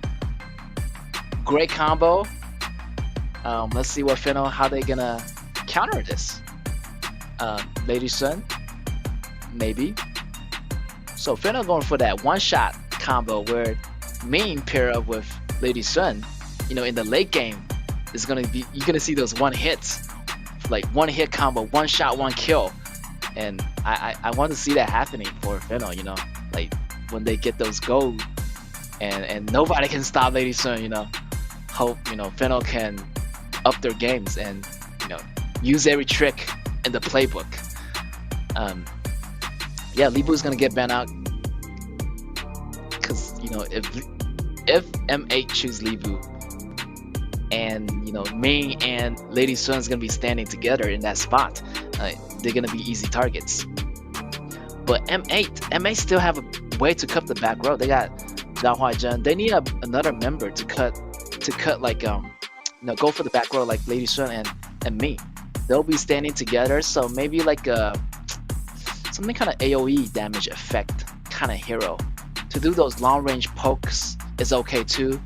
Great combo. Let's see what Fennel, how they gonna counter this. Lady Sun, maybe. So Fennel going for that one-shot combo where Ming pair up with Lady Sun. In the late game, you're gonna see those one hits, like one hit combo, one shot, one kill, and I want to see that happening for Fennel. Like when they get those gold, and nobody can stop Lady Sun. Hope Fennel can up their games and use every trick in the playbook. Yeah, Libu's gonna get banned out because if M8 choose Libu, and Ming and Lady Sun's gonna be standing together in that spot, they're gonna be easy targets. But M8 still have a way to cut the back row. They got Zhao Huaizhen. They need another member to cut like go for the back row like Lady Sun and Ming. They'll be standing together, so maybe like something kind of AoE damage effect kind of hero to do those long range pokes is okay too.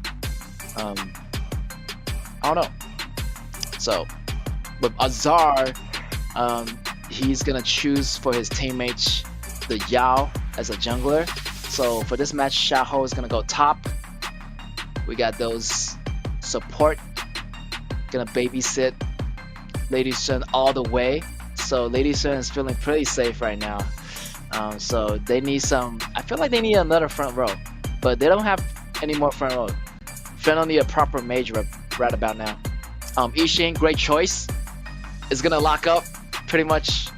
I don't know. So with Azar, he's gonna choose for his teammates the Yao as a jungler. So for this match, Xiaoho is gonna go top. We got those support gonna babysit Lady Sun all the way. So Lady Sun is feeling pretty safe right now. So they need some. I feel like they need another front row, but they don't have any more front row. Fennel need a proper mage right about now. Ishin, great choice, is gonna lock up pretty much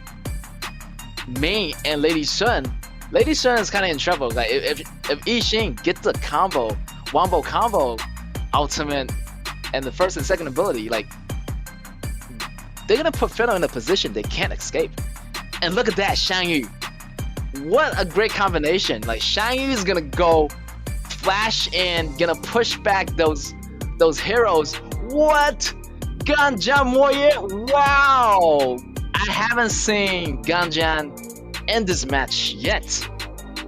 Ming and Lady Sun. Lady Sun is kind of in trouble. Like if Ishin gets the combo, wombo combo, ultimate, and the first and second ability, like they're gonna put Fennel in a position they can't escape. And look at that, Shangyu. What a great combination. Like Shangyu is gonna go flash in, gonna push back those heroes. What? Ganjan Moye? Wow! I haven't seen Ganjan in this match yet.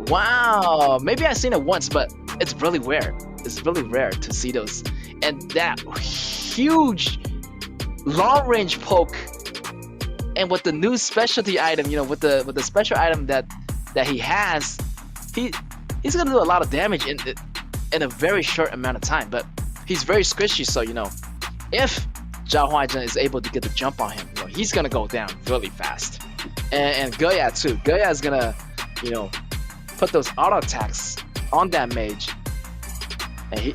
Wow! Maybe I've seen it once, but it's really rare. It's really rare to see those. And that huge long range poke And with the new specialty item, with the special item that he has, he he's gonna do a lot of damage in a very short amount of time. But he's very squishy, so if Zhao Huaizhen is able to get the jump on him, he's gonna go down really fast. And KAW too. KAW is gonna, put those auto attacks on that mage. And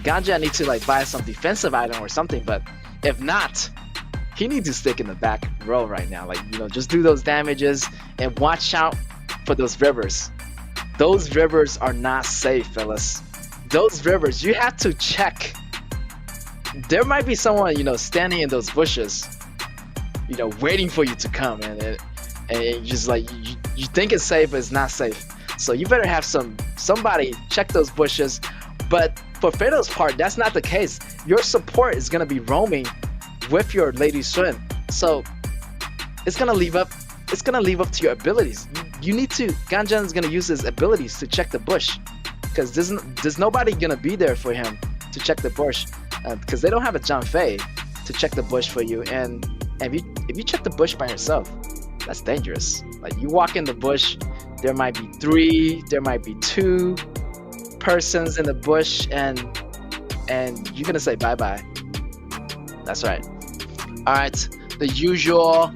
Ganja needs to like buy some defensive item or something, but if not, he needs to stick in the back row right now. Like, just do those damages and watch out for those rivers. Those rivers are not safe, fellas. Those rivers, you have to check. There might be someone, standing in those bushes, waiting for you to come, and just like you think it's safe, but it's not safe. So you better have somebody check those bushes. But for Fiddle's part, that's not the case. Your support is gonna be roaming with your Lady Sun, so it's gonna leave up to your abilities. You need to. Ganjan is gonna use his abilities to check the bush, because there's nobody gonna be there for him to check the bush, because they don't have a Zhang Fei to check the bush for you. And if you check the bush by yourself, that's dangerous. Like, you walk in the bush, there might be 3, there might be 2 persons in the bush, and you're gonna say bye bye. That's right. All right, the usual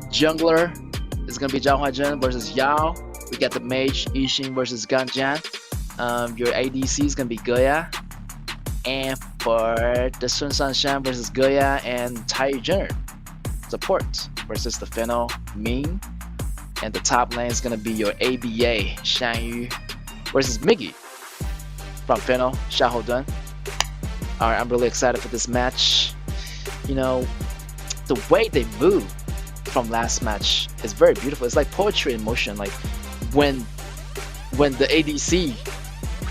jungler is gonna be Zhao Huaizhen versus Yao. We got the mage Yixing versus Ganjian. Your ADC is gonna be KAW, and for the Sun Sanshan versus KAW and Tai Zhen support versus the Fennel Ming, and the top lane is gonna be your ABA Shanyu versus Miggy from Fennel Xiaohoudun. All right, I'm really excited for this match. The way they move from last match is very beautiful. It's like poetry in motion. Like when the ADC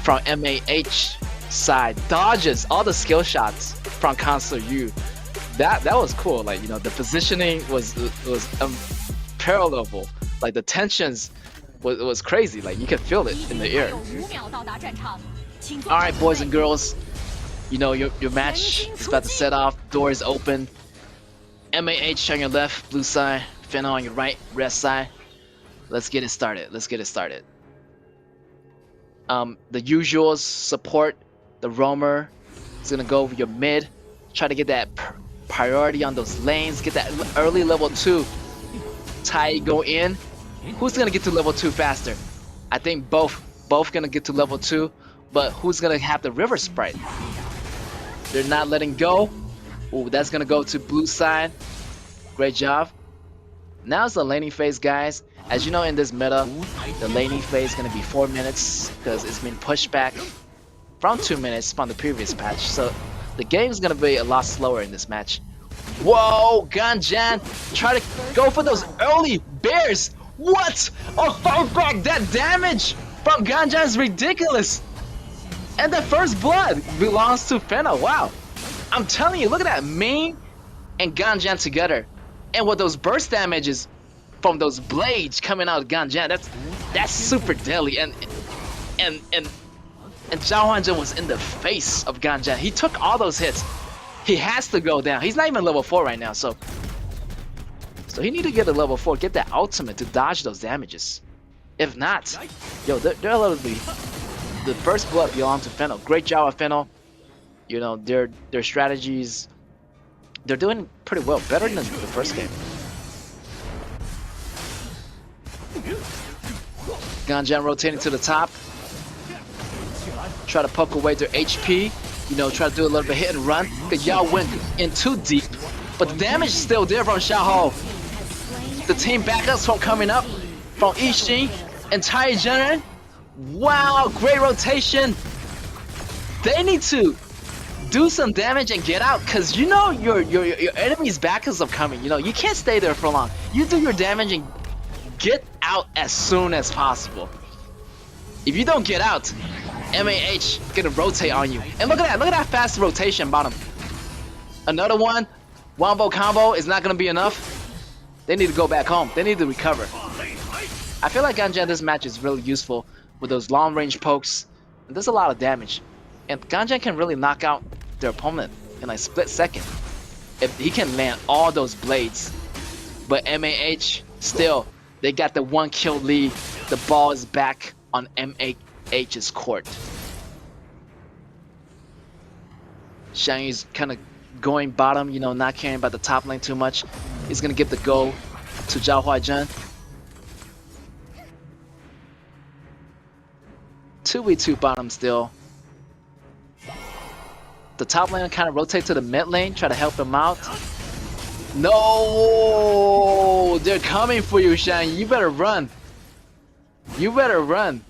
from MAH side dodges all the skill shots from Counselor Yu, that was cool. Like, the positioning was unparallelable. Like, the tensions was crazy. Like, you could feel it in the air. All right, boys and girls, your match is about to set off. Door is open. MAH on your left, blue side. Fennel on your right, red side. Let's get it started. The usuals support. The roamer is gonna go over your mid. Try to get that priority on those lanes. Get that early level 2. Tai go in. Who's gonna get to level 2 faster? I think both gonna get to level 2. But who's gonna have the river sprite? They're not letting go. Ooh, that's gonna go to blue side. Great job. Now it's the laning phase, guys. As you know, in this meta, the laning phase is gonna be 4 minutes because it's been pushed back from 2 minutes from the previous patch. So the game is gonna be a lot slower in this match. Whoa, Ganjan, try to go for those early bears. What? Oh, fight back! That damage from Ganjan is ridiculous. And the first blood belongs to Fennel. Wow. I'm telling you, look at that. Ming and Ganjan together. And with those burst damages from those blades coming out of Ganjan, that's super deadly. And Zhao Huaizhen was in the face of Ganjan. He took all those hits. He has to go down. He's not even level 4 right now, so he need to get a level 4, get that ultimate to dodge those damages. If not, they're literally, the first blood belongs to Fennel. Great job of Fennel. Their strategies, they're doing pretty well, better than the first game. Ganjan rotating to the top. Try to poke away their HP. Try to do a little bit hit and run. Because y'all went in too deep. But the damage is still there from Xiaoho. The team backups from coming up from Yixing and Tai Zhen. Wow, great rotation. They need to do some damage and get out, because your enemy's backups are coming. You can't stay there for long. You do your damage and get out as soon as possible. If you don't get out, MAH gonna rotate on you. And look at that fast rotation bottom. Another one, wombo combo is not gonna be enough. They need to go back home. They need to recover. I feel like Ganjan this match is really useful with those long range pokes. And there's a lot of damage. And Ganjan can really knock out their opponent in a split second. If he can land all those blades but MAH still, they got the 1 kill lead. The ball is back on MAH's court. Xiangyu's kind of going bottom, you know, not caring about the top lane too much. He's gonna give the go to Zhao Huaizhen. 2v2 bottom still. The top lane kind of rotate to the mid lane, try to help him out. No, they're coming for you, Shang. You better run. You better run.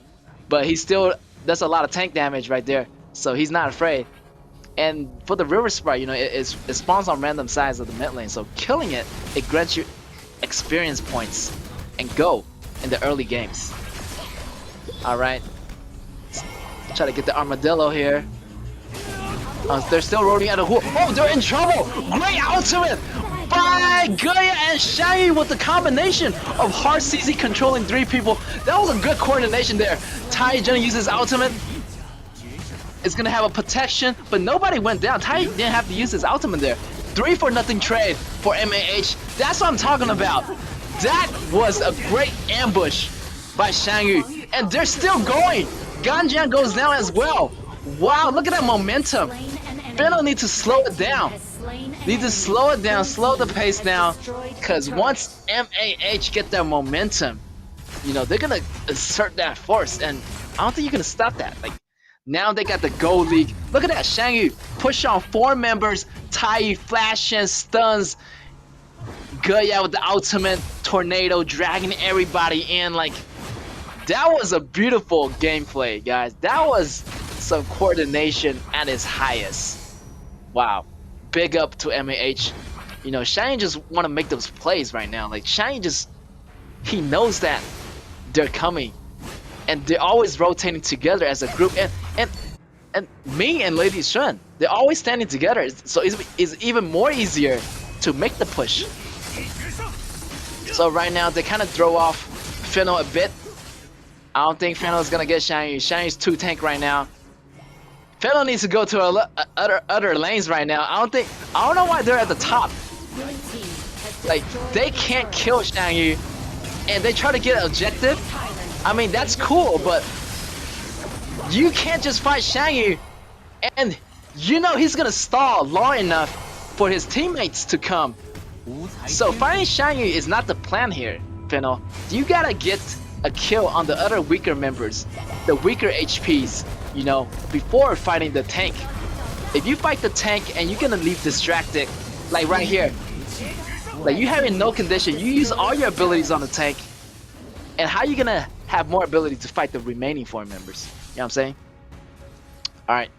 But he still does a lot of tank damage right there, so he's not afraid. And for the River Sprite, you know, it spawns on random sides of the mid lane, so killing it, it grants you experience points and go in the early games. All right, try to get the armadillo here. They're still rolling out of hook. Oh, they're in trouble! Great ultimate by Goya and Xiangyu with the combination of hard CZ controlling 3 people. That was a good coordination there. Tai Jun uses ultimate. It's gonna have a protection, but nobody went down. Tai didn't have to use his ultimate there. 3-for-0 trade for MAH. That's what I'm talking about. That was a great ambush by Xiangyu, and they're still going. Ganjian goes down as well. Wow, look at that momentum. Fennel needs to slow it down. Need to slow it down, slow the pace down, because once MAH get their momentum, you know, they're gonna assert that force, and I don't think you can stop that. Like, now they got the gold league. Look at that, Xiangyu push on 4 members. Tai flashes, stuns. Goya with the ultimate tornado, dragging everybody in. Like, that was a beautiful gameplay, guys. That was some coordination at its highest. Wow, big up to MAH. You know, Xiangyu just want to make those plays right now. Like, Xiangyu just, he knows that they're coming, and they're always rotating together as a group. And me and Lady Shun, they're always standing together, so it's even more easier to make the push. So right now they kind of throw off Fennel a bit. I don't think Fennel is gonna get Xiangyu. Xiangyu's 2 tank right now. Fennel needs to go to other lanes right now. I don't know why they're at the top. Like, they can't kill Xiangyu, and they try to get an objective. I mean, that's cool, but you can't just fight Xiangyu, and you know he's gonna stall long enough for his teammates to come. So fighting Xiangyu is not the plan here, Fennel. You gotta get a kill on the other weaker members, the weaker HPs, you know, before fighting the tank. If you fight the tank and you're gonna leave distracted, like right here, like you having no condition, you use all your abilities on the tank, and how you gonna have more ability to fight the remaining 4 members? You know what I'm saying? Alright.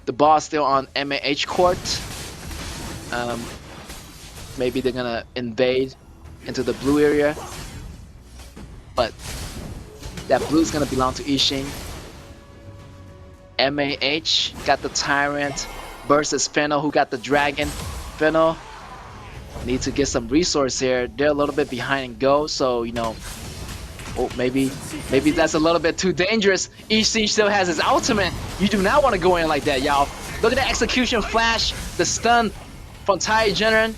The ball is still on MAH court. Maybe they're gonna invade into the blue area. But that blue is gonna belong to Ishin. MAH got the Tyrant versus Fennel, who got the Dragon. Fennel need to get some resource here. They're a little bit behind in go, so you know. Oh, maybe that's a little bit too dangerous. Ishin still has his ultimate. You do not want to go in like that, y'all. Look at the execution flash, the stun from Tai General.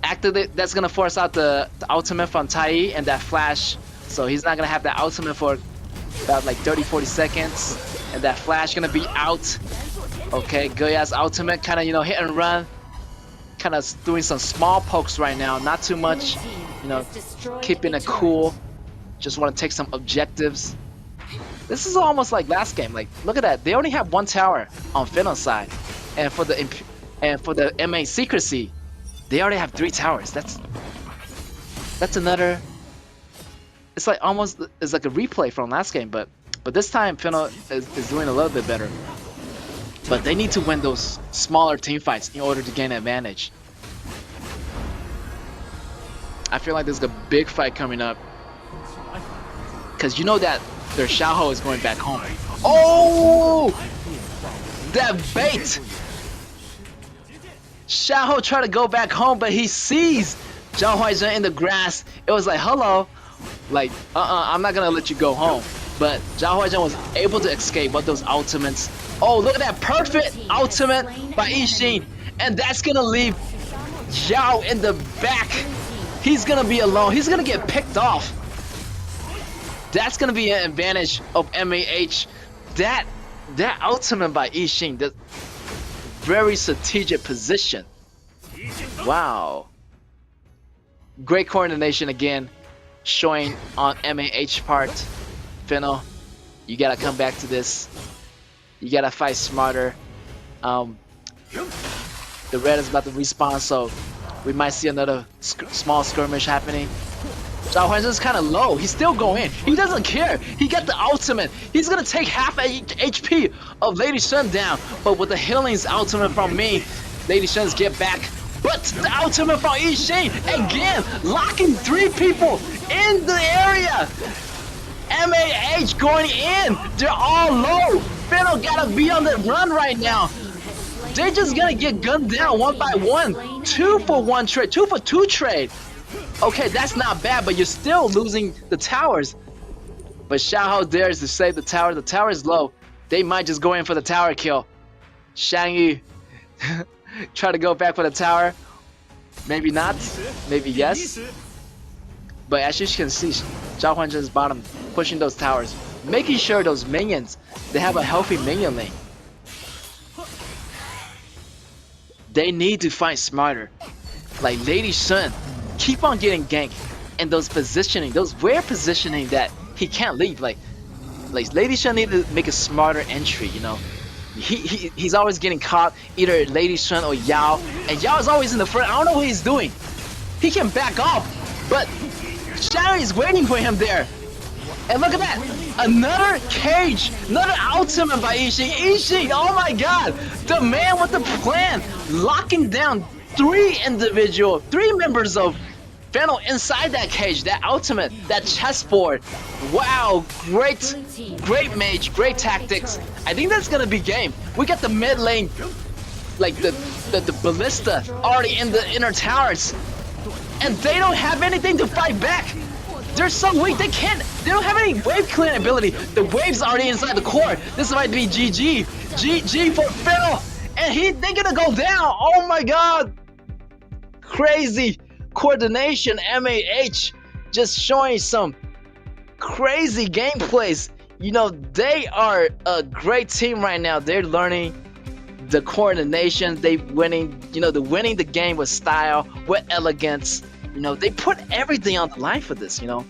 Activate, that's gonna force out the ultimate from Tai and that flash. So he's not gonna have that ultimate for about like 30-40 seconds. And that flash gonna be out. Okay, Goya's ultimate kind of, you know, hit and run. Kind of doing some small pokes right now, not too much. You know, keeping it cool. Just want to take some objectives. This is almost like last game. Like, look at that. They only have 1 tower on Fennel's side, and for the MA secrecy, they already have 3 towers. That's another. It's like almost, it's like a replay from last game, but this time Fennel is doing a little bit better. But they need to win those smaller team fights in order to gain advantage. I feel like there's a big fight coming up. Because you know that their Xiaoho is going back home. Oh! That bait! Xiaoho tried to go back home, but he sees Zhao Huaizhen in the grass. It was like, hello. Like, I'm not gonna let you go home. But Zhao Huaizhen was able to escape with those ultimates. Oh, look at that perfect ultimate by Ishin. And that's gonna leave Zhao in the back He's gonna be alone. He's gonna get picked off. That's gonna be an advantage of MAH. That ultimate by Ishin, that very strategic position. Wow. Great coordination again, showing on MAH part. Fennel, you gotta come back to this. You gotta fight smarter. The red is about to respawn, so we might see another small skirmish happening. Zhao Huanzhen is kind of low. He's still going. He doesn't care. He got the ultimate. He's gonna take half HP of Lady Shen down. But with the healing's ultimate from me, Lady Shen's get back. But the ultimate from Ishin again, locking 3 people in the area. MAH going in. They're all low. Fennel gotta be on the run right now. They're just gonna get gunned down one by one. 2 for 1 trade, 2 for 2 trade. Okay, that's not bad, but you're still losing the towers. But Xiaohou dares to save the tower. The tower is low. They might just go in for the tower kill. Shang Yu try to go back for the tower. Maybe not. Maybe yes. But as you can see, Zhao Huanzhen's bottom, pushing those towers, making sure those minions, they have a healthy minion lane. They need to fight smarter. Like Lady Shen, keep on getting ganked, and those positioning, those weird positioning that he can't leave. Like Lady Shen need to make a smarter entry. You know, he's always getting caught, either Lady Shen or Yao, and Yao is always in the front. I don't know what he's doing. He can back off, but Shadow is waiting for him there. And look at that! Another cage! Another ultimate by Ishin! Ishin! Oh my god! The man with the plan! Locking down 3 members of Fennel inside that cage, that ultimate, that chessboard. Wow, great mage, great tactics. I think that's gonna be game. We got the mid lane, like the ballista already in the inner towers. And they don't have anything to fight back. They're so weak, they don't have any wave clearing ability. The wave's already inside the core. This might be GG. GG for Fennel. And they're gonna go down. Oh my god. Crazy coordination. MAH just showing some crazy gameplays. You know, they are a great team right now. They're learning the coordination. They're winning the game with style, with elegance. You know, they put everything on the line for this, you know.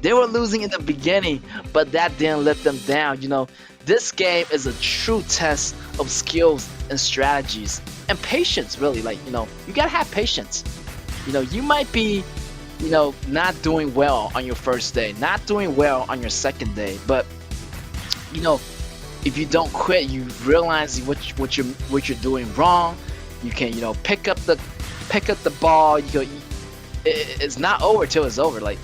They were losing in the beginning, but that didn't let them down, you know. This game is a true test of skills and strategies and patience, really. Like, you know, you gotta have patience. You know, you might be, you know, not doing well on your first day, not doing well on your second day, but, you know, if you don't quit, you realize what you're doing wrong. You can, you know, pick up the ball. You go. It's not over till it's over. Like,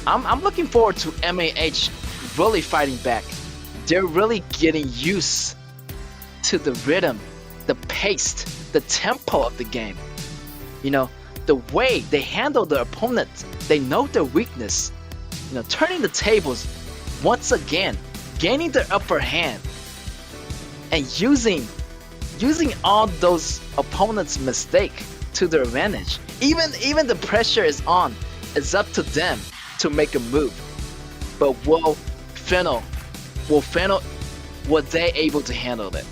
I'm looking forward to MAH really fighting back. They're really getting used to the rhythm, the pace, the tempo of the game. You know, the way they handle their opponents. They know their weakness. You know, turning the tables once again, gaining their upper hand, and using all those opponents' mistake to their advantage. Even the pressure is on. It's up to them to make a move. But were they able to handle it?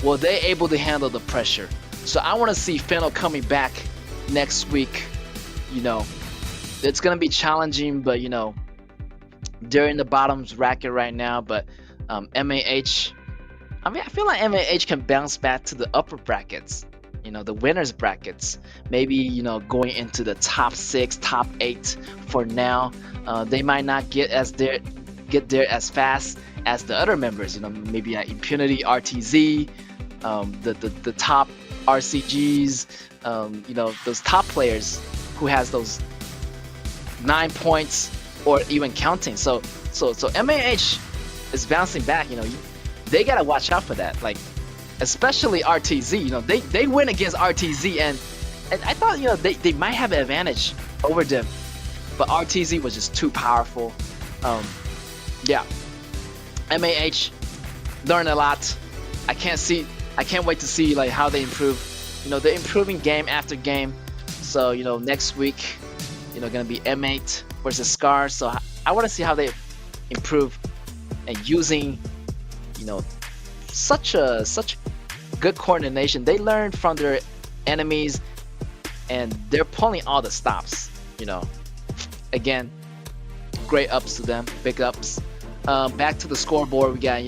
Were they able to handle the pressure? So I want to see Fennel coming back next week. You know, it's gonna be challenging, but you know, they're in the bottom bracket right now. But MAH, I mean, I feel like MAH can bounce back to the upper brackets. You know, the winners brackets, maybe, you know, going into the top 6, top 8 for now. They might not get there as fast as the other members. You know, maybe Impunity, RTZ, the top RCGs. You know, those top players who has those 9 points or even counting. So MAH is bouncing back. You know, they gotta watch out for that. Like, especially RTZ, you know, they win against RTZ, and I thought, you know, they might have an advantage over them, but RTZ was just too powerful. Yeah, MAH learned a lot. I can't wait to see like how they improve. You know, they're improving game after game. So, you know, next week gonna be M8 versus Scar. So I want to see how they improve and using, you know, such good coordination. They learn from their enemies, and they're pulling all the stops. Again, great ups to them, big ups. Back to the scoreboard, we got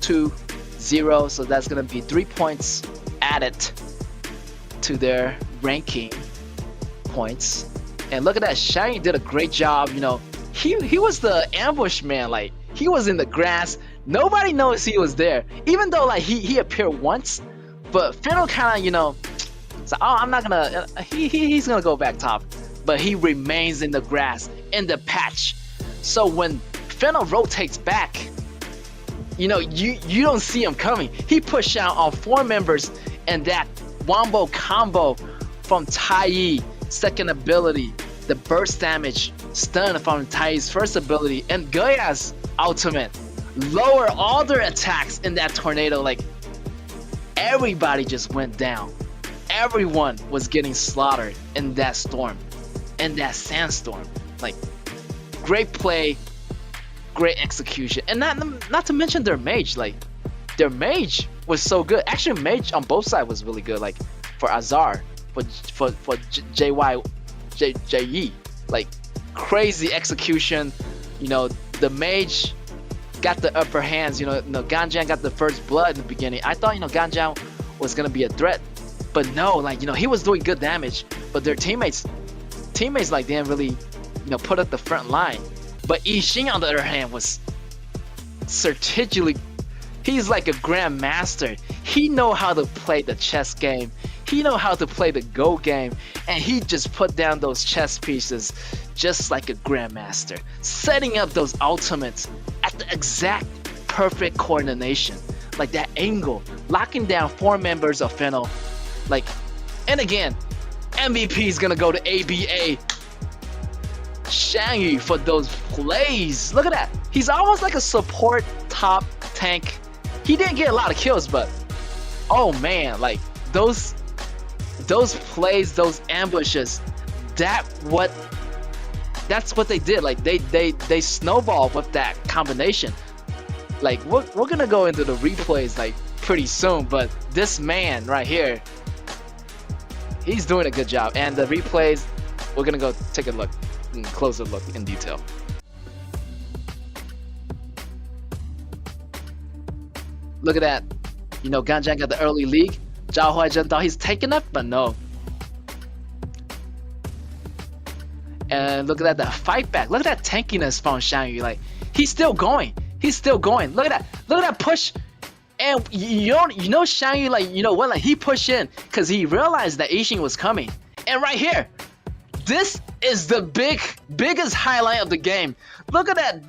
2-0, so that's gonna be 3 points added to their ranking points. And look at that, Shiny did a great job. He was the ambush man. Like, he was in the grass, nobody knows he was there, even though like he appeared once. But Fennel kind of said, oh, I'm not gonna he's gonna go back top, but he remains in the grass, in the patch. So when Fennel rotates back, you don't see him coming. He pushed out on 4 members, and that wombo combo from Tai, second ability, the burst damage, stun from Tai's first ability, and Goya's ultimate lower all their attacks in that tornado. Like, everybody just went down. Everyone was getting slaughtered in that storm, in that sandstorm. Like, great play, great execution, and not to mention their mage. Like, their mage was so good. Actually, mage on both sides was really good. Like, for Azar, for JE, like, crazy execution. The mage got the upper hands. Ganjian got the first blood in the beginning. I thought Ganjian was gonna be a threat, but no, like, he was doing good damage. But their teammates like didn't really put up the front line. But Yixing, on the other hand, was strategically, he's like a grandmaster. He know how to play the chess game. He know how to play the Go game, and he just put down those chess pieces just like a grandmaster, setting up those ultimates at the exact perfect coordination, like that angle, locking down 4 members of Fennel. Like, and again, MVP is gonna go to ABA Shangyu for those plays. Look at that. He's almost like a support top tank. He didn't get a lot of kills, but oh man, like those plays, those ambushes, that's what they did. Like, they snowballed with that combination. Like, we're gonna go into the replays like pretty soon, but this man right here, he's doing a good job. And the replays, we're gonna go take a look, and closer look in detail. Look at that. Ganjian got the early lead. Zhao Huaizhen thought he's taking up, but no. And look at that, the fight back. Look at that tankiness from Shangyu. Like, he's still going. He's still going. Look at that. Look at that push. And Shangyu, like, he pushed in because he realized that Yixing was coming. And right here, this is the biggest highlight of the game. Look at that,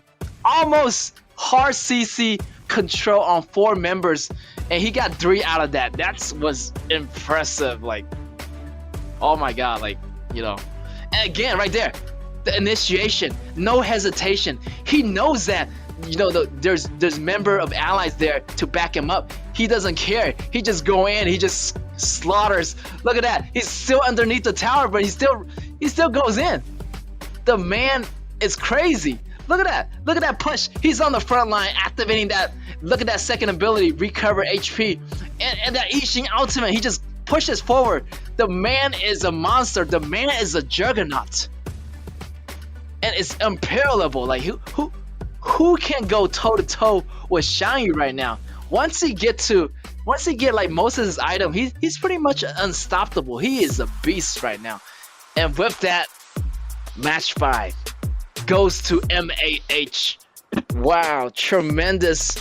almost hard CC control on 4 members, and he got 3 out of that. That was impressive. Like, oh my god, like, and again, right there, the initiation, no hesitation. He knows that there's member of allies there to back him up. He doesn't care. He just go in, he just slaughters. Look at that, he's still underneath the tower, but he still goes in. The man is crazy. Look at that. Look at that push. He's on the front line, activating that. Look at that second ability, recover HP. And that Yixing ultimate, he just pushes forward. The man is a monster. The man is a juggernaut. And it's unparallelable. Like, who can go toe to toe with Shangyu right now? Once he get like most of his item, he's pretty much unstoppable. He is a beast right now. And with that, match 5 goes to MAH. Wow, tremendous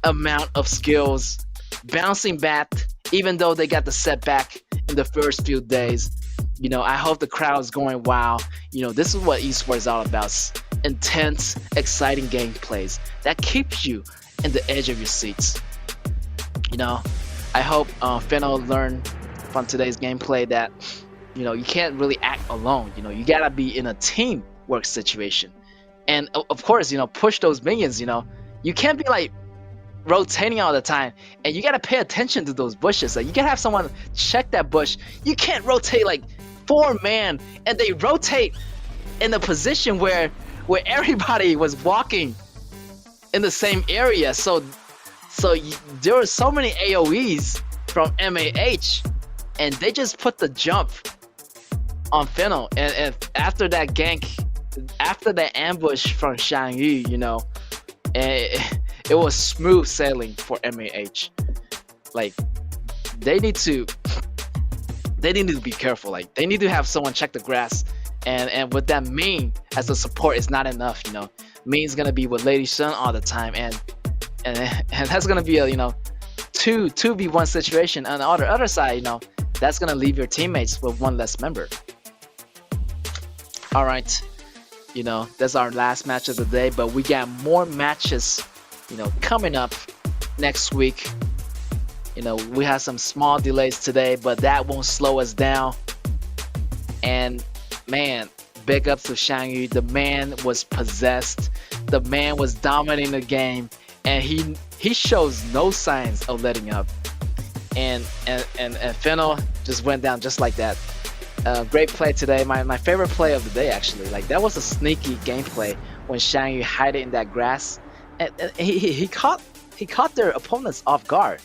amount of skills, bouncing back even though they got the setback in the first few days. I hope the crowd is going, wow, this is what esports is all about. Intense, exciting gameplays that keeps you in the edge of your seats. I hope Fennel learned from today's gameplay that you can't really act alone. You gotta be in a teamwork situation, and of course, push those minions. You can't be like rotating all the time, and you gotta pay attention to those bushes. Like, you gotta have someone check that bush. You can't rotate like 4 man, and they rotate in a position where everybody was walking in the same area. There were so many AoEs from MAH, and they just put the jump on Fennel. And after that gank, after that ambush from Shang Yu, it was smooth sailing for MAH. Like they need to be careful. Like they need to have someone check the grass, and with that Ming as a support is not enough. Ming's gonna be with Lady Sun all the time, and that's gonna be a 2v1 situation. On the other side, that's gonna leave your teammates with one less member. All right, that's our last match of the day, but we got more matches, coming up next week. We had some small delays today, but that won't slow us down. And man, big up to Shang Yu. The man was possessed. The man was dominating the game, and he shows no signs of letting up. And Fennel just went down just like that. Great play today. My favorite play of the day, actually. Like that was a sneaky gameplay when Shang Yu hid it in that grass, and he caught their opponents off guard.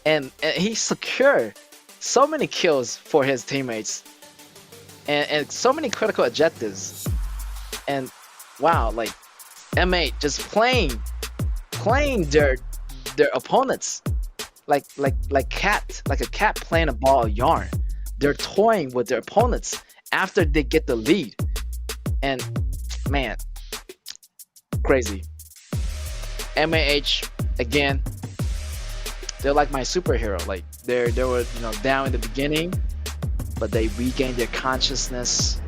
And he secured so many kills for his teammates, and so many critical objectives. And wow, like M8 just playing their opponents like a cat playing a ball of yarn. They're toying with their opponents after they get the lead. And man, crazy. MAH again. They're like my superhero. Like they were down in the beginning, but they regained their consciousness,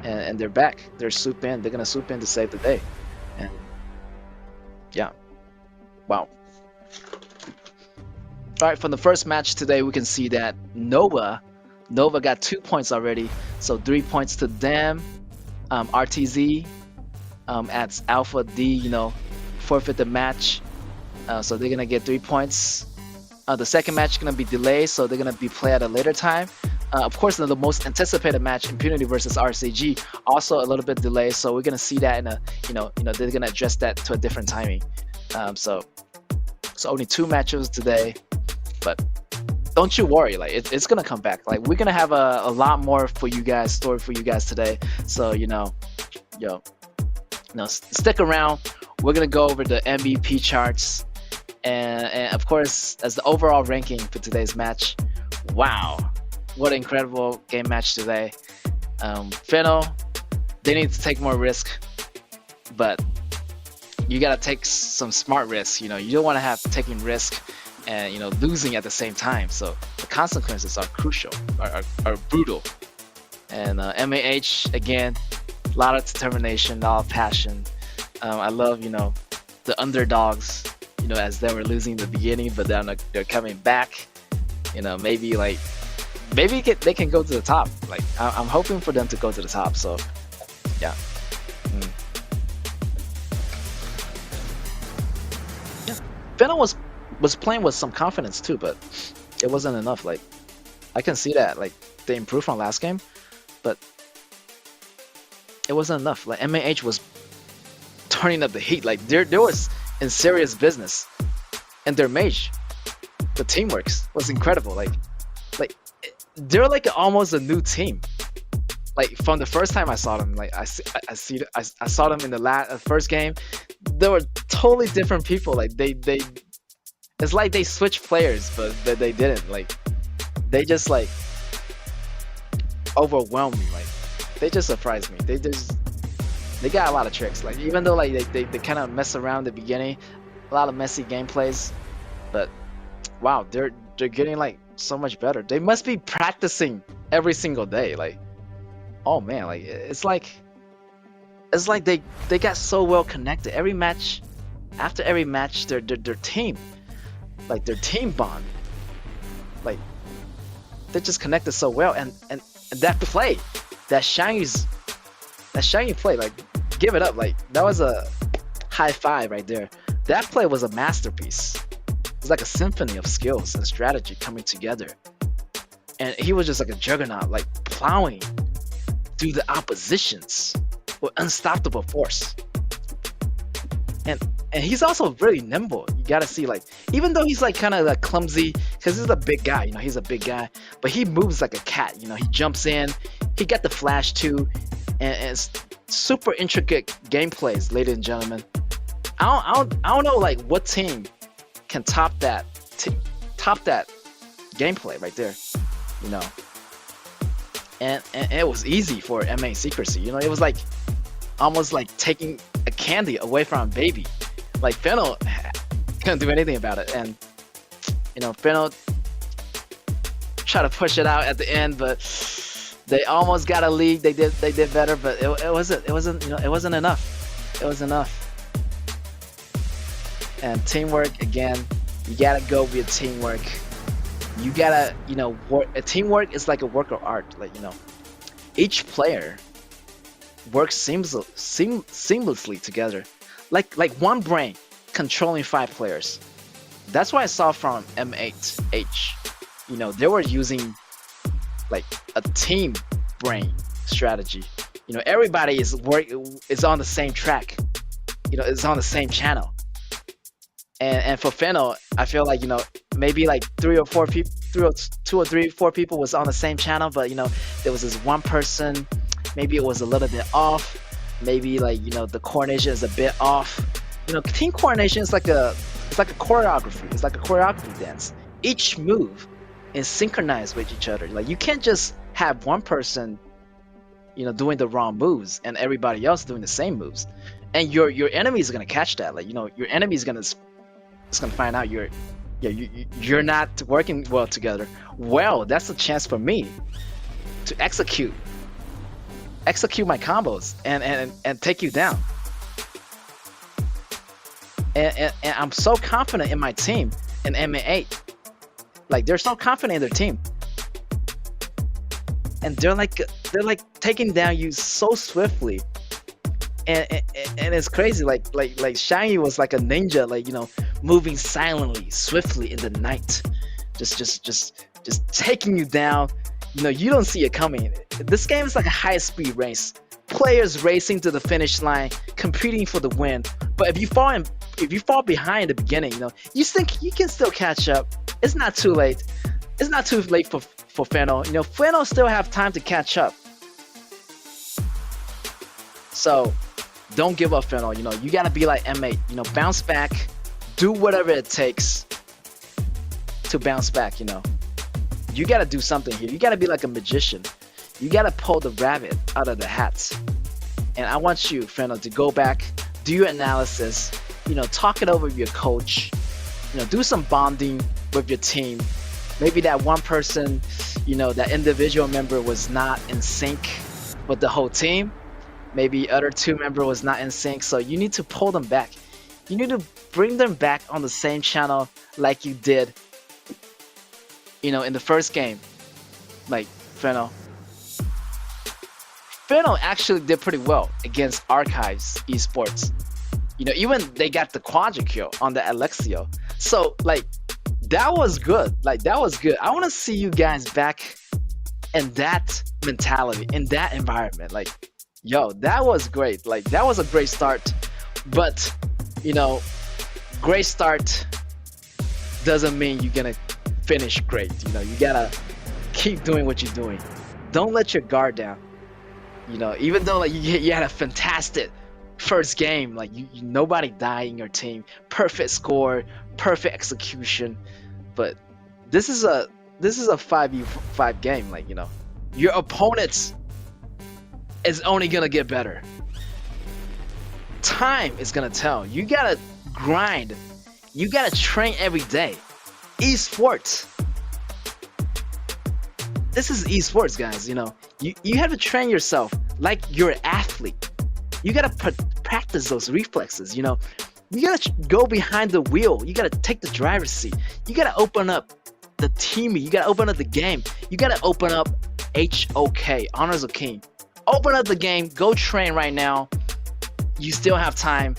and they're back. They're gonna swoop in to save the day. And yeah, wow. All right, from the first match today, we can see that Nova got 2 points already, so 3 points to them. RTZ at Alpha D, forfeit the match. So they're gonna get 3 points. The second match is gonna be delayed, so they're gonna be played at a later time. Of course, the most anticipated match, Impunity versus RCG, also a little bit delayed. So we're gonna see that in a, they're gonna address that to a different timing. So only 2 matches today, but don't you worry. Like it's gonna come back. Like we're gonna have a lot more for you guys, story for you guys today. So stick around. We're gonna go over the MVP charts. And of course, as the overall ranking for today's match, wow, what an incredible game match today. Fennel, they need to take more risk, but you gotta take some smart risks. You don't want to have taking risk and losing at the same time. So the consequences are crucial, are brutal. And MAH again, a lot of determination, a lot of passion. I love the underdogs. As they were losing in the beginning, but then they're coming back. Maybe they can go to the top. Like I'm hoping for them to go to the top. So yeah. Yeah. Fennel was playing with some confidence too, but it wasn't enough. Like I can see that like they improved from last game, but it wasn't enough. Like MAH was turning up the heat. Like there was in serious business, and their mage, the teamwork was incredible. Like they're like almost a new team. Like from the first time I saw them, like I saw them in the first game, they were totally different people. Like they it's like they switched players, but they didn't. Like they just like overwhelmed me. Like they just surprised me. They got a lot of tricks. Like even though like they kind of mess around in the beginning, a lot of messy gameplays, but wow, they're getting like so much better. They must be practicing every single day. Like oh man, like it's like they got so well connected. Every match, after every match, their team, like their team bond, like they just connected so well. And that play, that Shang Yu play, like give it up. Like that was a high five right there. That play was a masterpiece. It's like a symphony of skills and strategy coming together. And he was just like a juggernaut, like plowing outdo the oppositions with unstoppable force. And and he's also really nimble. You gotta see, like, even though he's like kind of like clumsy, because he's a big guy, he's a big guy, but he moves like a cat. He jumps in, he got the flash too, and it's super intricate gameplays, ladies and gentlemen. I don't know like what team can top that gameplay right there, you know. And it was easy for MA Secrecy. It was like almost like taking a candy away from a baby. Like Fennel couldn't do anything about it, and Fennel tried to push it out at the end, but they almost got a lead. They did better, but it wasn't enough. It was enough. And teamwork again. You gotta go with teamwork. You gotta work. Teamwork is like a work of art. Like each player works seamlessly together, like one brain controlling 5 players. That's what I saw from M8H. They were using like a team brain strategy. Everybody is on the same track. It's on the same channel. And for Fennel, I feel like maybe like 3 or 4 people, 2 or 3, 4 people was on the same channel, but there was this one person. Maybe it was a little bit off. Maybe like the coordination is a bit off. Team coordination is like a choreography. It's like a choreography dance. Each move is synchronized with each other. Like you can't just have one person doing the wrong moves and everybody else doing the same moves. And your enemy is gonna catch that. Like your enemy is gonna find out you're not working well together. Well, that's a chance for me to execute my combos and take you down. And I'm so confident in my team in MA8. Like they're so confident in their team, and they're like taking down you so swiftly. And it's crazy. Like Shiny was like a ninja, like moving silently, swiftly in the night, just taking you down. You don't see it coming. This game is like a high-speed race. Players racing to the finish line, competing for the win. But if you fall behind in the beginning, you think you can still catch up. It's not too late. It's not too late for Fennel. Fennel still have time to catch up. So don't give up, Fennel. You gotta be like M8. Bounce back. Do whatever it takes to bounce back. You gotta do something here. You gotta be like a magician. You gotta pull the rabbit out of the hat. And I want you, Fennel, to go back, do your analysis. Talk it over with your coach. Do some bonding with your team. Maybe that one person, that individual member was not in sync with the whole team. Maybe other 2 member was not in sync. So you need to pull them back. You need to bring them back on the same channel like you did, in the first game. Like Fennel actually did pretty well against Archives Esports. Even they got the quadra kill on the Alexio. So like that was good. I want to see you guys back in that mentality, in that environment. Like, yo, that was great. Like that was a great start. But great start doesn't mean you're gonna finish great. You gotta keep doing what you're doing. Don't let your guard down. Even though like you had a fantastic first game, like nobody died in your team, perfect score, perfect execution, but this is a 5v5 game. Like your opponents is only gonna get better. Time is gonna tell. You gotta grind. You gotta train every day. Esports. This is esports, guys. You have to train yourself like you're an athlete. You gotta practice those reflexes. You gotta go behind the wheel. You gotta take the driver's seat. You gotta open up the team. You gotta open up the game. You gotta open up HOK, Honors of King. Open up the game. Go train right now. You still have time.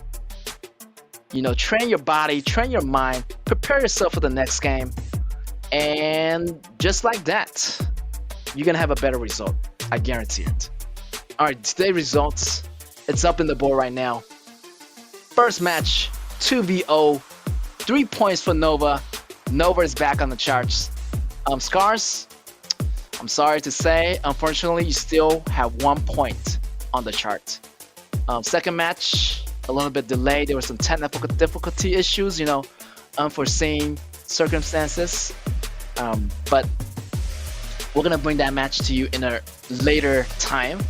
Train your body, train your mind, prepare yourself for the next game, and just like that, you're gonna have a better result. I guarantee it. All right, today results. It's up in the board right now. First match, 2v0, 3 points for Nova. Nova is back on the charts. Scars, I'm sorry to say, unfortunately, you still have 1 point on the chart. Second match, a little bit delayed. There were some technical difficulty issues, unforeseen circumstances. But we're gonna bring that match to you in a later time.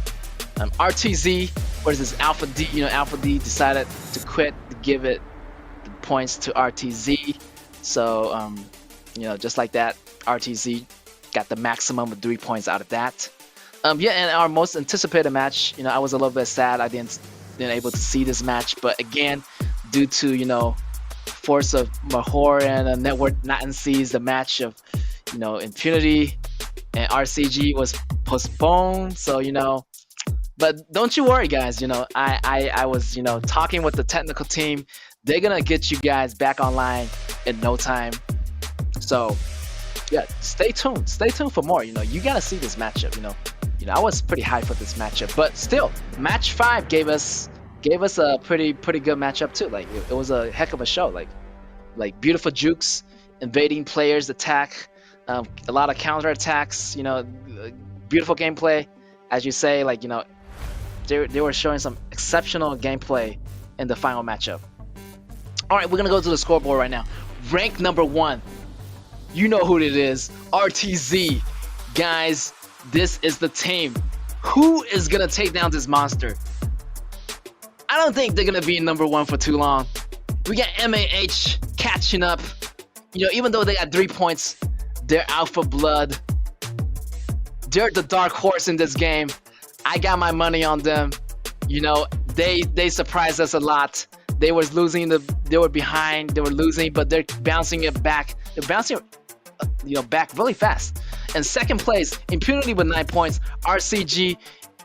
RTZ versus Alpha D. Alpha D decided to quit to give it the points to RTZ. So, just like that, RTZ got the maximum of 3 points out of that. Yeah, and our most anticipated match, I was a little bit sad I didn't able to see this match, but again, due to force of Mahor and network latencies, the match of Impunity and RCG was postponed. So but don't you worry, guys. I was talking with the technical team. They're gonna get you guys back online in no time. So yeah, stay tuned. Stay tuned for more. You gotta see this matchup. I was pretty hyped for this matchup, but still, match 5 gave us a pretty good matchup too. Like it was a heck of a show. Like beautiful jukes, invading players, attack, a lot of counter attacks. Beautiful gameplay, as you say. They were showing some exceptional gameplay in the final matchup. All right, we're gonna go to the scoreboard right now. Rank number 1. You know who it is, RTZ. Guys, this is the team. Who is gonna take down this monster? I don't think they're gonna be number 1 for too long. We got MAH catching up. Even though they got 3 points, they're Alpha Blood. They're the dark horse in this game. I got my money on them. They surprised us a lot. They were losing, they were behind, they were losing, but they're bouncing it back. They're bouncing back really fast. And second place, Impunity with 9 points. RCG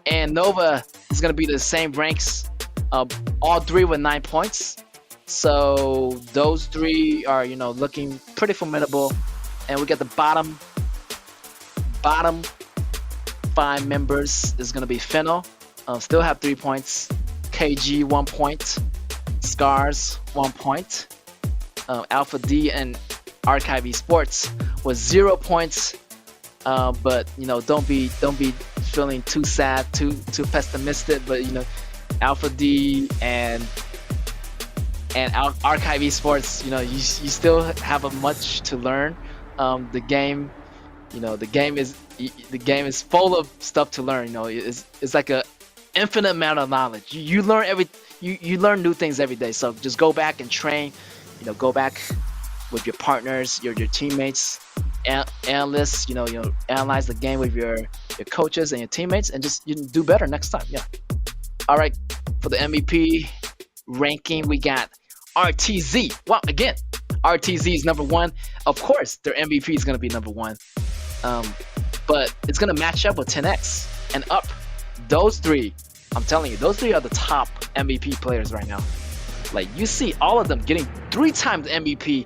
and Nova is gonna be the same ranks. All 3 with 9 points. So those 3 are looking pretty formidable. And we got the bottom 5 members is gonna be Fennel. Still have 3 points. KG 1 point. Scars 1 point. Alpha D and Archive Esports was 0 points. But don't be feeling too sad, too pessimistic. But Alpha D and Archive Esports, you still have a much to learn. The game is full of stuff to learn. It's like a infinite amount of knowledge. You learn you learn new things every day. So just go back and train. Go back with your partners, your teammates, analysts. Analyze the game with your coaches and your teammates, and just do better next time. Yeah. All right. For the MVP ranking, we got RTZ. Well, again, RTZ is number 1. Of course, their MVP is gonna be number 1. But it's gonna match up with 10X and up. Those 3, I'm telling you, those 3 are the top MVP players right now. Like you see all of them getting 3 times MVP,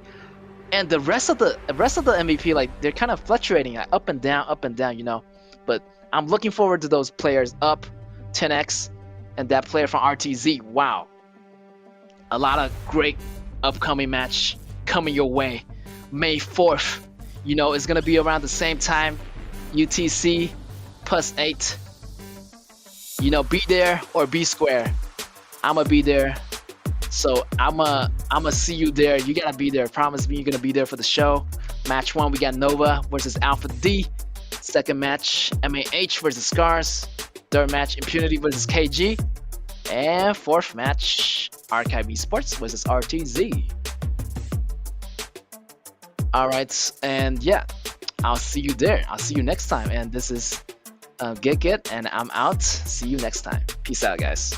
and the rest of the MVP, like they're kind of fluctuating, up and down. But I'm looking forward to those players up, 10X, and that player from RTZ. Wow, a lot of great upcoming match coming your way. May 4th, it's gonna be around the same time. UTC +8. Be there or be square. I'ma be there. So I'ma see you there. You gotta be there. Promise me you're gonna be there for the show. Match 1, we got Nova versus Alpha D. Second match, MAH versus Scars. Third match, Impunity versus KG. And fourth match, Archive Esports versus RTZ. Alright, and yeah, I'll see you there. I'll see you next time. And this is Get, and I'm out. See you next time. Peace out, guys.